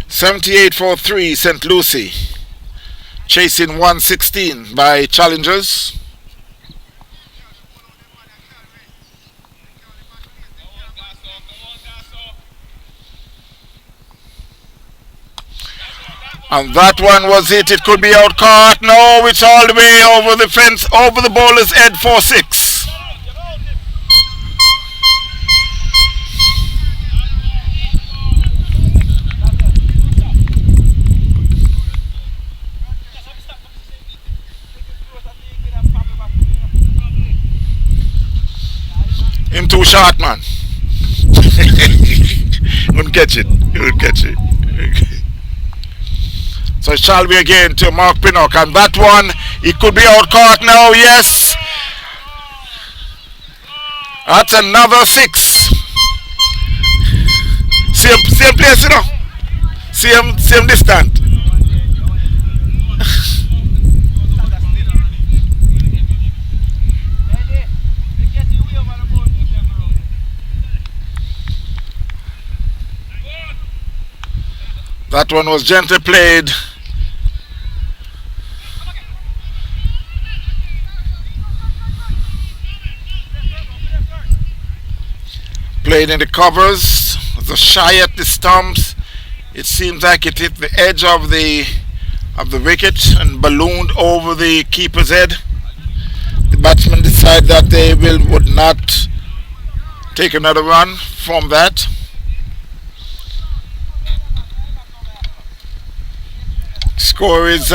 [SPEAKER 1] 78-3 St Lucie, chasing 116 by Challengers. And that one was it. It could be out caught. No, it's all the way over the fence, over the bowler's head for 6. Him too short, man. Wouldn't catch it. He would catch it. So it shall be again to Mark Pinnock, and that one, it could be out caught now, yes. That's another 6. Same place, you know. Same distance. That one was gently played. Played in the covers. The shy at the stumps. It seems like it hit the edge of the wicket and ballooned over the keeper's head. The batsmen decide that they would not take another run from that. Score is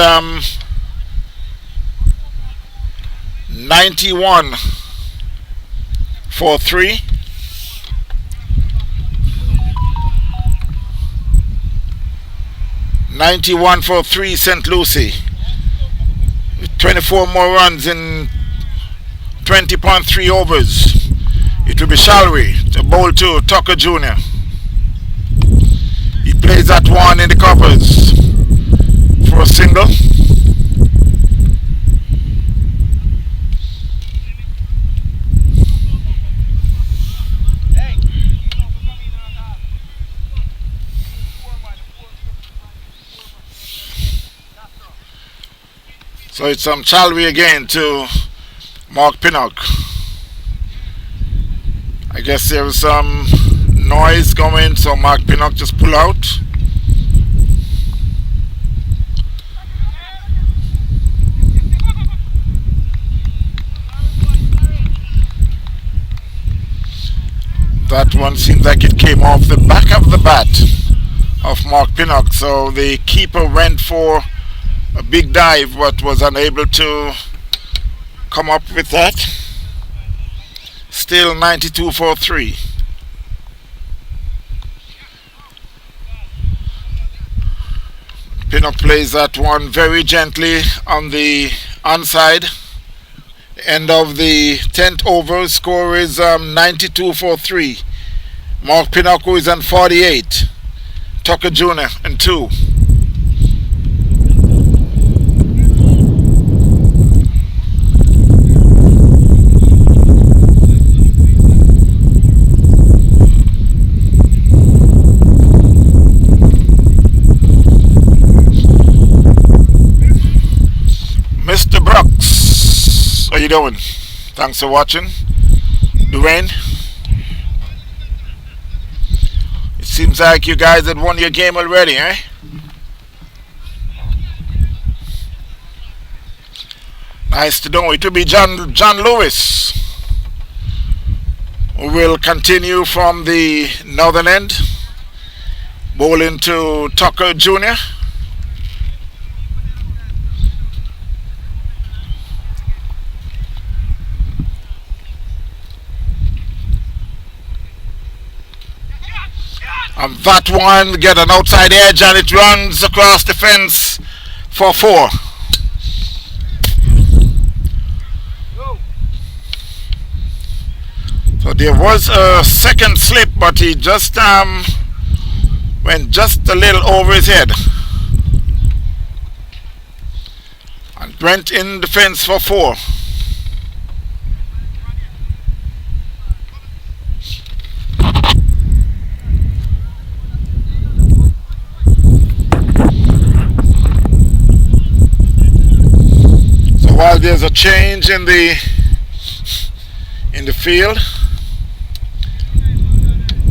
[SPEAKER 1] 91-3. St Lucie. 24 more runs in 20.3 overs. It will be Shalwi to bowl to Tucker Jr. He plays that one in the covers for a single. So it's Chalwi again to Mark Pinnock. I guess there was some noise going, so Mark Pinnock just pull out. That one seems like it came off the back of the bat of Mark Pinnock, so the keeper went for a big dive but was unable to come up with that. Still 92 for 3. Pinnock plays that one very gently on the onside. End of the 10th over, score is 92 for 3. Mark Pinnock is on 48. Tucker Jr. and 2. Mr. Brooks, how you doing? Thanks for watching. Dwayne, it seems like you guys had won your game already, eh? Nice to know. It will be John Lewis who will continue from the northern end, bowling to Tucker Jr. And that one get an outside edge and it runs across the fence for 4. So there was a second slip, but he just went just a little over his head and went in the fence for 4. While there's a change in the field,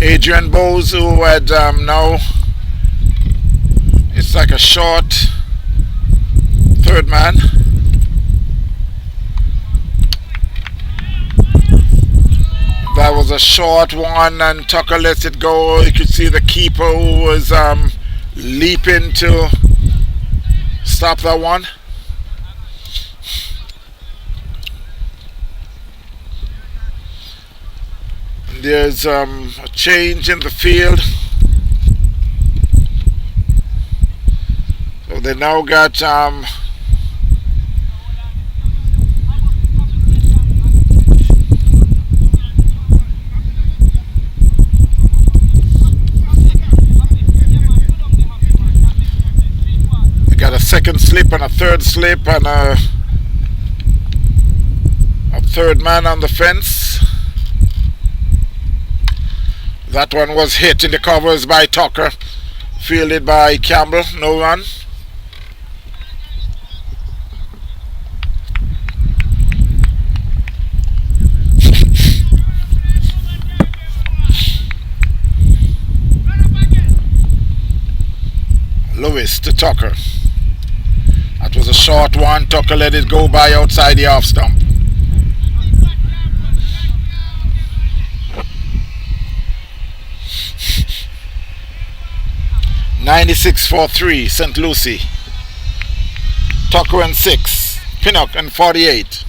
[SPEAKER 1] Adrian Bowes, who had now, it's like a short third man. That was a short one and Tucker lets it go. You could see the keeper who was leaping to stop that one. There's a change in the field. So they now got they got a second slip and a third slip and a third man on the fence. That one was hit in the covers by Tucker, fielded by Campbell, no run. Lewis to Tucker. That was a short one. Tucker let it go by outside the off stump. (96-4-3) St Lucie. Tucker and 6. Pinnock and 48.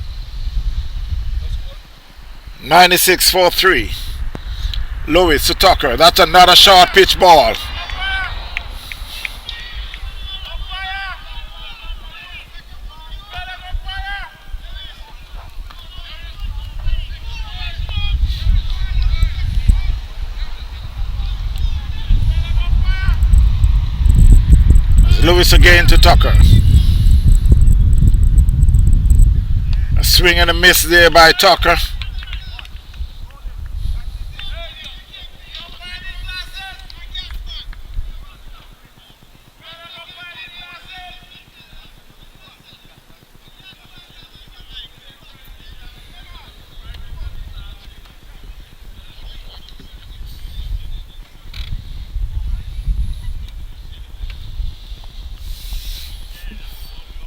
[SPEAKER 1] 96-4-3. Lewis to Tucker. That's another short pitch ball. Louis again to Tucker. A swing and a miss there by Tucker.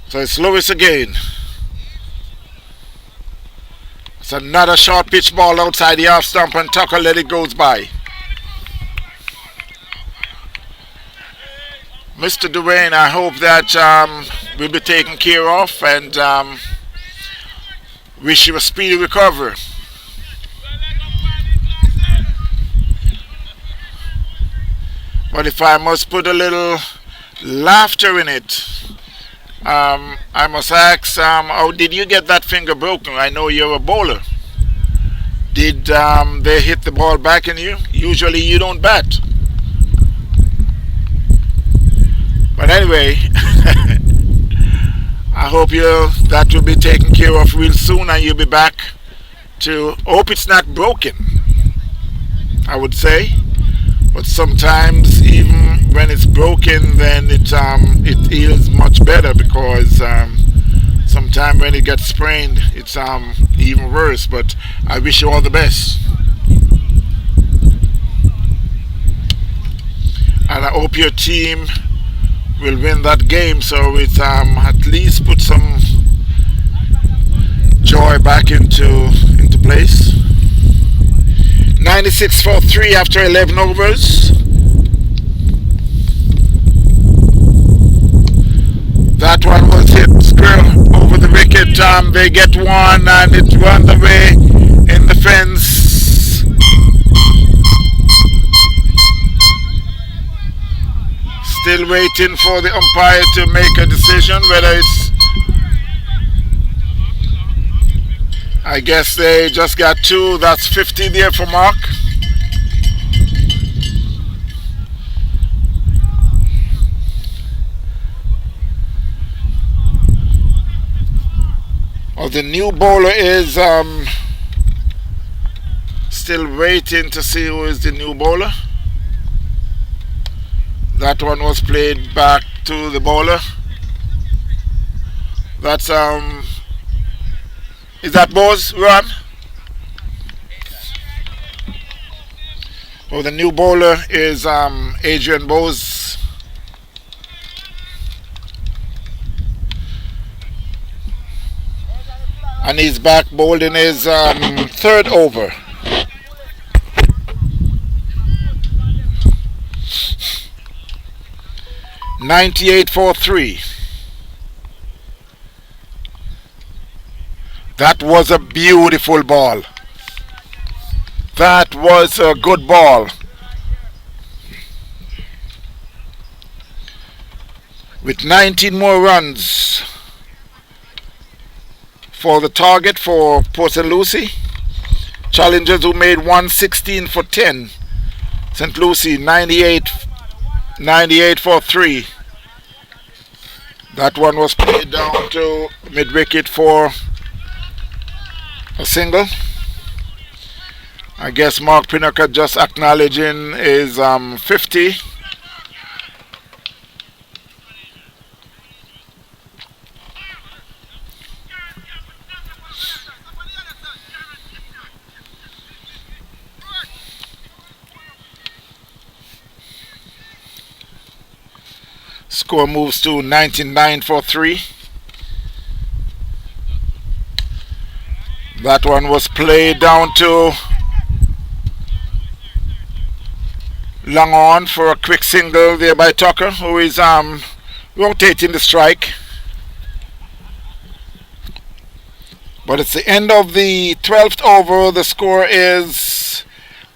[SPEAKER 1] So it's Lewis again. It's another short pitch ball outside the off stump and Tucker let it goes by. Mr. Dwayne, I hope that will be taken care of and wish you a speedy recovery. But if I must put a little laughter in it, I must ask, how did you get that finger broken? I know you're a bowler. Did they hit the ball back in you? Usually you don't bat. But anyway, I hope that will be taken care of real soon and you'll be back to, hope it's not broken, I would say. But sometimes even when it's broken, then it heals much better because sometimes when it gets sprained, it's even worse. But I wish you all the best, and I hope your team will win that game. So it at least put some joy back into place. 96-4-3 after 11 overs. That one was hit square over the wicket. They get one and it runs away in the fence. Still waiting for the umpire to make a decision whether it's, I guess they just got two. That's 50 there for Mark. Well, the new bowler is still waiting to see who is the new bowler. That one was played back to the bowler. That's is that Bose, Ron? Oh, the new bowler is Adrian Bose. And he's back bowled in his third over. (98-4-3). That was a beautiful ball. That was a good ball. With 19 more runs for the target for Port St Lucie. Challengers who made 116 for 10. St Lucie 98-4-3. That one was played down to mid wicket for a single. I guess Mark Pinnock just acknowledging his 50. Score moves to 99-4-3. That one was played down to long on for a quick single there by Tucker, who is rotating the strike. But it's the end of the 12th over. The score is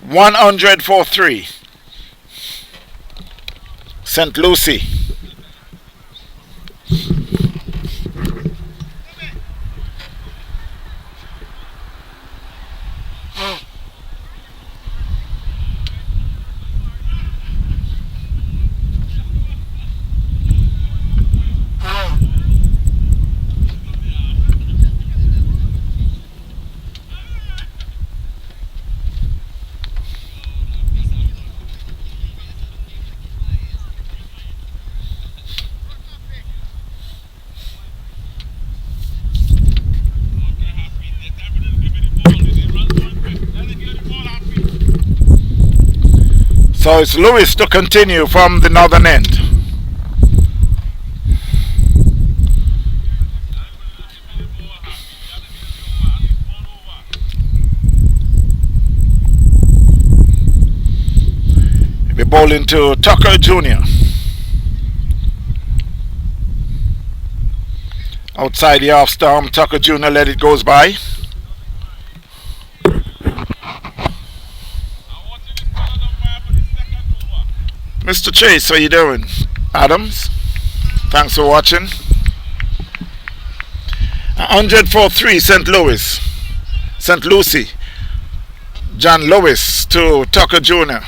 [SPEAKER 1] 100-4-3. St Lucie. So it's Lewis to continue from the northern end. We're bowling to Tucker Jr. Outside the off stump, Tucker Jr. let it goes by. Mr. Chase, how you doing? Adams, thanks for watching. 100-3 St. Louis. St. Lucie. John Lewis to Tucker Jr.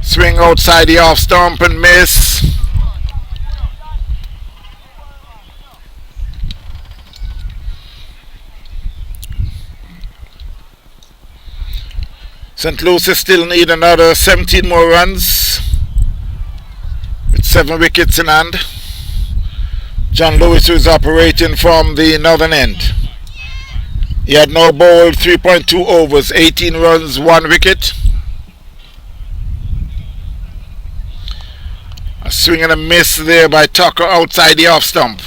[SPEAKER 1] Swing outside the off stump and miss. St. Lucie still need another 17 more runs with 7 wickets in hand. John Lewis, who is operating from the northern end. He had now bowled 3.2 overs, 18 runs, 1 wicket. A swing and a miss there by Tucker outside the off stump.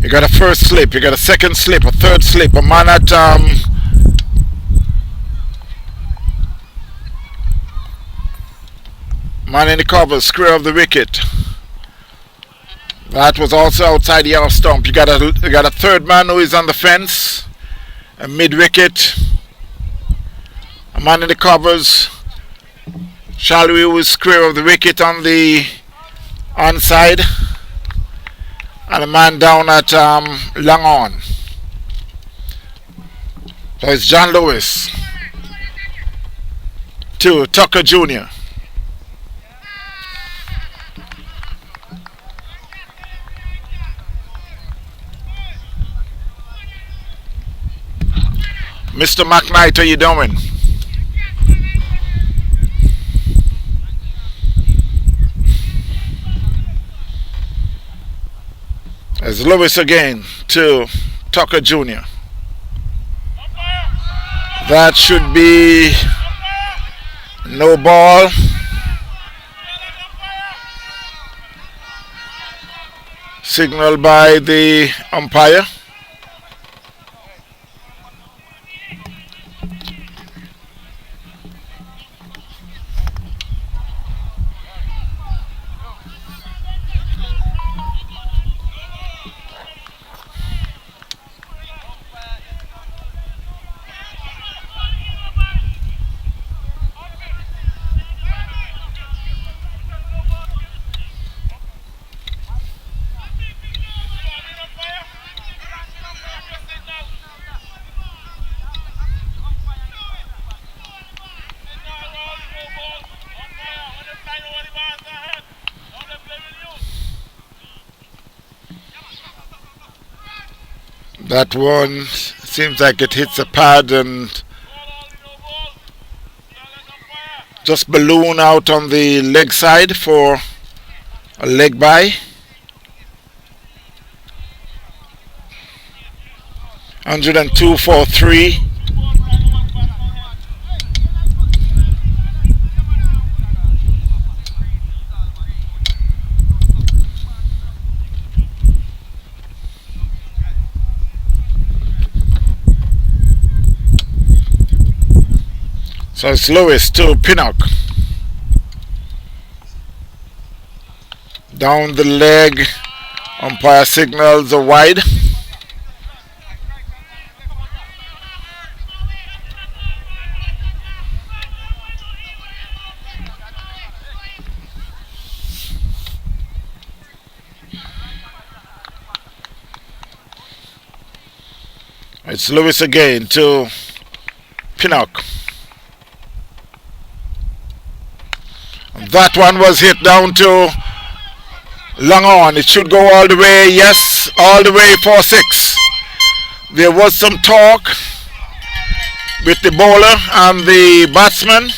[SPEAKER 1] You got a first slip, you got a second slip, a third slip, a man at man in the cover, square of the wicket. That was also outside the off stump. You got a third man who is on the fence, a mid wicket, a man in the covers, Shalwi who is square of the wicket on the onside, and a man down at long on. So it's John Lewis to Tucker Jr. Mr. McKnight, how you doing? As Lewis again to Tucker Jr. That should be no ball. Signal by the umpire. That one seems like it hits a pad and just balloon out on the leg side for a leg by. 102 for 3. So it's Lewis to Pinnock. Down the leg, umpire signals a wide. It's Lewis again to Pinnock. That one was hit down to long on. It should go all the way. Yes, all the way for 6. There was some talk with the bowler and the batsman.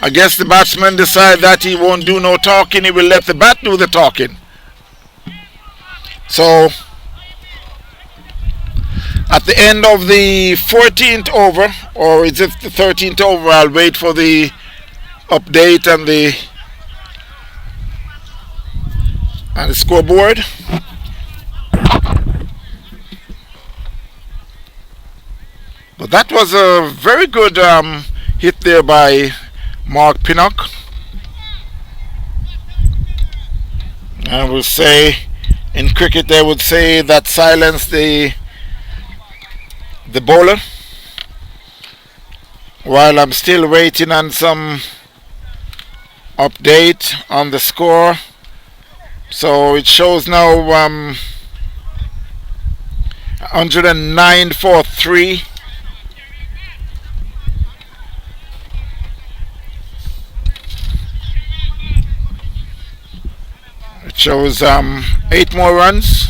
[SPEAKER 1] I guess the batsman decide that he won't do no talking. He will let the bat do the talking. So at the end of the 14th over, or is it the 13th over, I'll wait for the update and the scoreboard. But that was a very good hit there by Mark Pinnock. I will say, in cricket they would say that silenced the bowler. While I'm still waiting on some update on the score. So it shows now 109 for 3. It shows 8 more runs.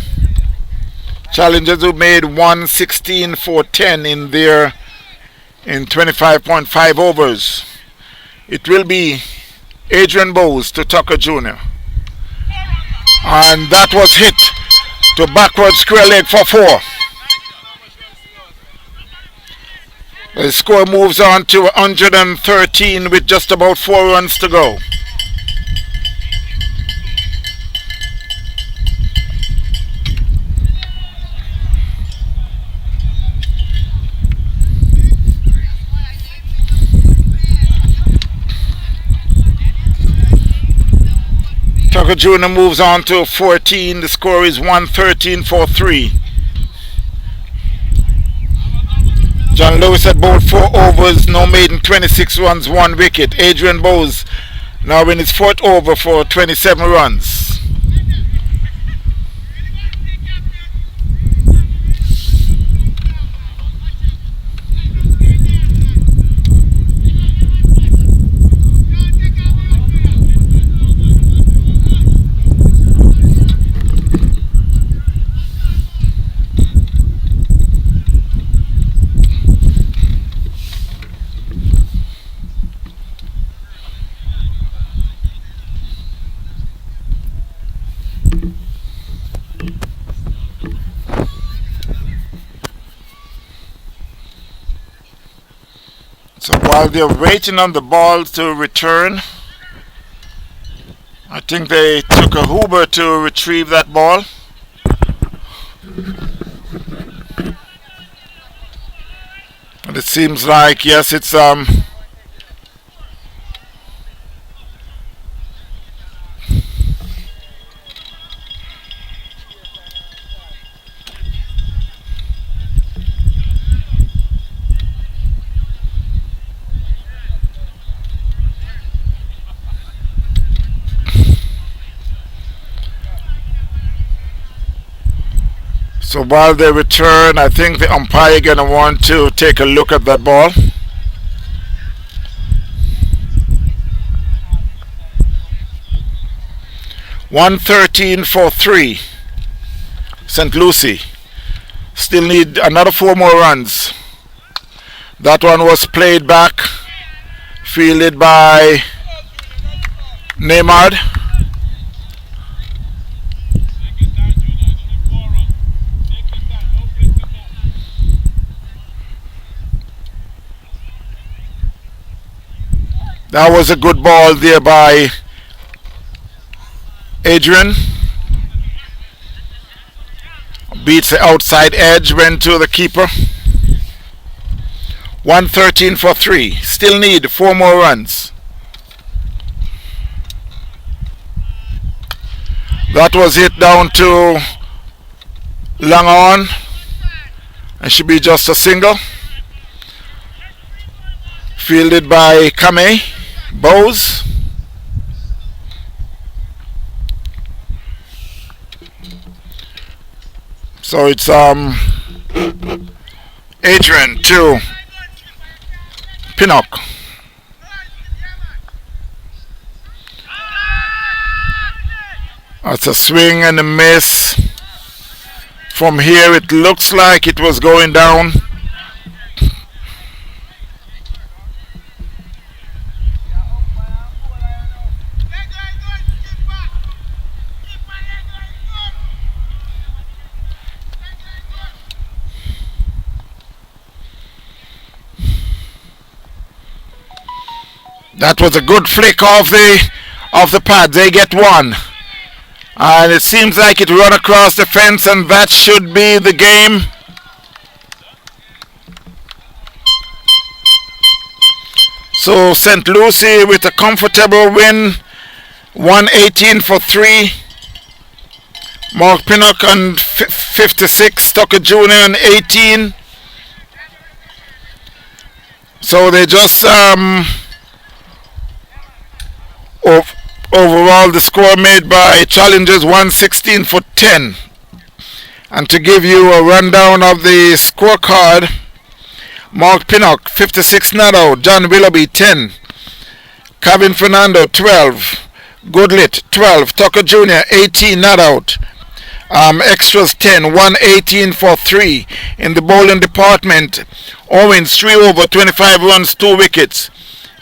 [SPEAKER 1] Challengers who made 116 for 10 in 25.5 overs. It will be Adrian Bowes to Tucker Jr. And that was hit to backward square leg for 4. The score moves on to 113 with just about 4 runs to go. Tucker Jr. moves on to 14. The score is 113 for 3. John Lewis had bowled 4 overs, no maiden, 26 runs, 1 wicket. Adrian Bowes now in his 4th over for 27 runs. So while they're waiting on the ball to return, I think they took a Uber to retrieve that ball. And it seems like, yes, it's so while they return, I think the umpire gonna want to take a look at that ball. $113 for 3. St Lucie still need another 4 more runs. That one was played back, fielded by Neymar. That was a good ball there by Adrian. Beats the outside edge, went to the keeper. 113 for 3. Still need 4 more runs. That was hit down to long on. It should be just a single. Fielded by Kame Bowes. So it's Adrian to Pinnock. That's a swing and a miss. From here it looks like it was going down. That was a good flick of the pad. They get one. And it seems like it run across the fence, and that should be the game. So St Lucie with a comfortable win, 118 for 3. Mark Pinnock on 56, Tucker Jr. on 18. So they just overall the score made by Challengers 116 for 10. And to give you a rundown of the scorecard, Mark Pinnock 56 not out, John Willoughby 10, Kevin Fernando 12, Goodlit 12, Tucker Jr. 18 not out, extras 10, 118 for 3. In the bowling department, Owens 3 over 25 runs, 2 wickets.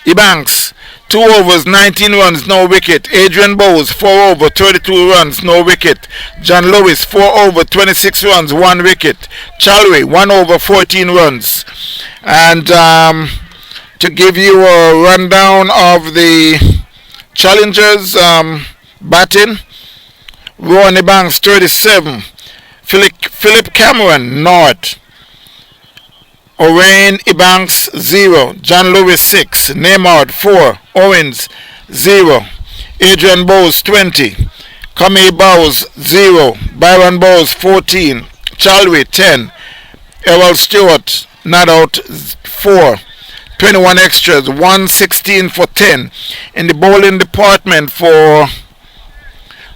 [SPEAKER 1] Ebanks 2 overs, 19 runs, no wicket. Adrian Bowes 4 over 32 runs, no wicket. John Lewis 4 over 26 runs, 1 wicket. Chalwe 1 over 14 runs. And to give you a rundown of the Challengers batting, Rowan Ebanks 37, Philip Cameron North, Orain Ebanks 0, John Lewis 6, Neymar 4, Owens 0, Adrian Bowes 20, Kamei Bowes 0, Byron Bowes 14, Chalwe 10, Errol Stewart not out 4, 21 extras, 116 for 10. In the bowling department for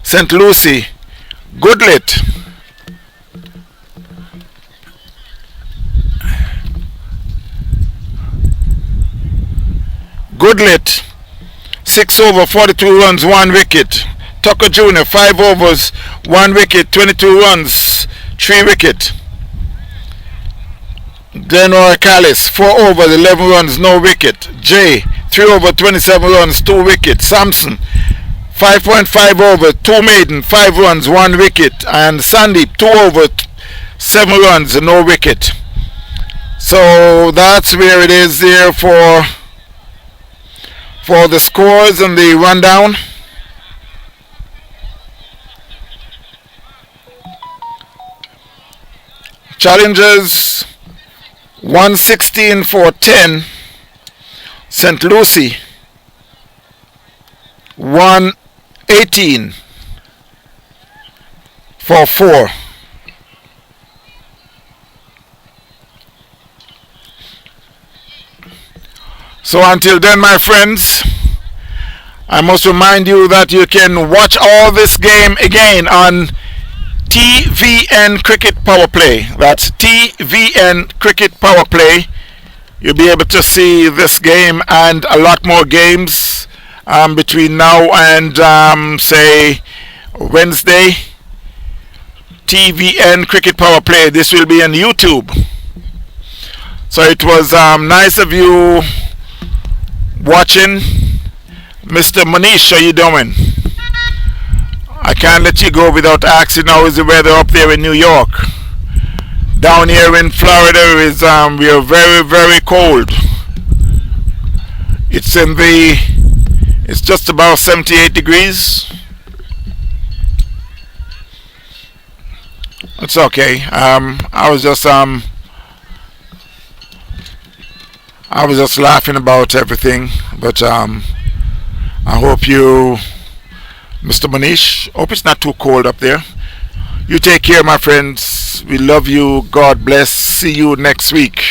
[SPEAKER 1] St Lucie, Goodlit Goodlit 6 over 42 runs, 1 wicket. Tucker Jr. 5 overs, 1 wicket, 22 runs, 3 wicket. Glenora Callis 4 overs, 11 runs, no wicket. Jay 3 over 27 runs, 2 wicket. Samson 5.5 over, 2 maiden, 5 runs, 1 wicket. And Sandeep 2 over, 7 runs, no wicket. So that's where it is there for the scores and the rundown. Challengers 116 for 10. St Lucie 118 for 4. So until then, my friends, I must remind you that you can watch all this game again on TVN Cricket Power Play. That's TVN Cricket Power Play. You'll be able to see this game and a lot more games between now and say Wednesday. TVN Cricket Power Play. This will be on YouTube. So it was nice of you watching. Mr. Manish, how you doing? I can't let you go without asking how is the weather up there in New York. Down here in Florida is we are very, very cold. It's just about 78 degrees. It's okay. I was just laughing about everything, but I hope you, Mr. Manish, hope it's not too cold up there. You take care, my friends. We love you. God bless. See you next week.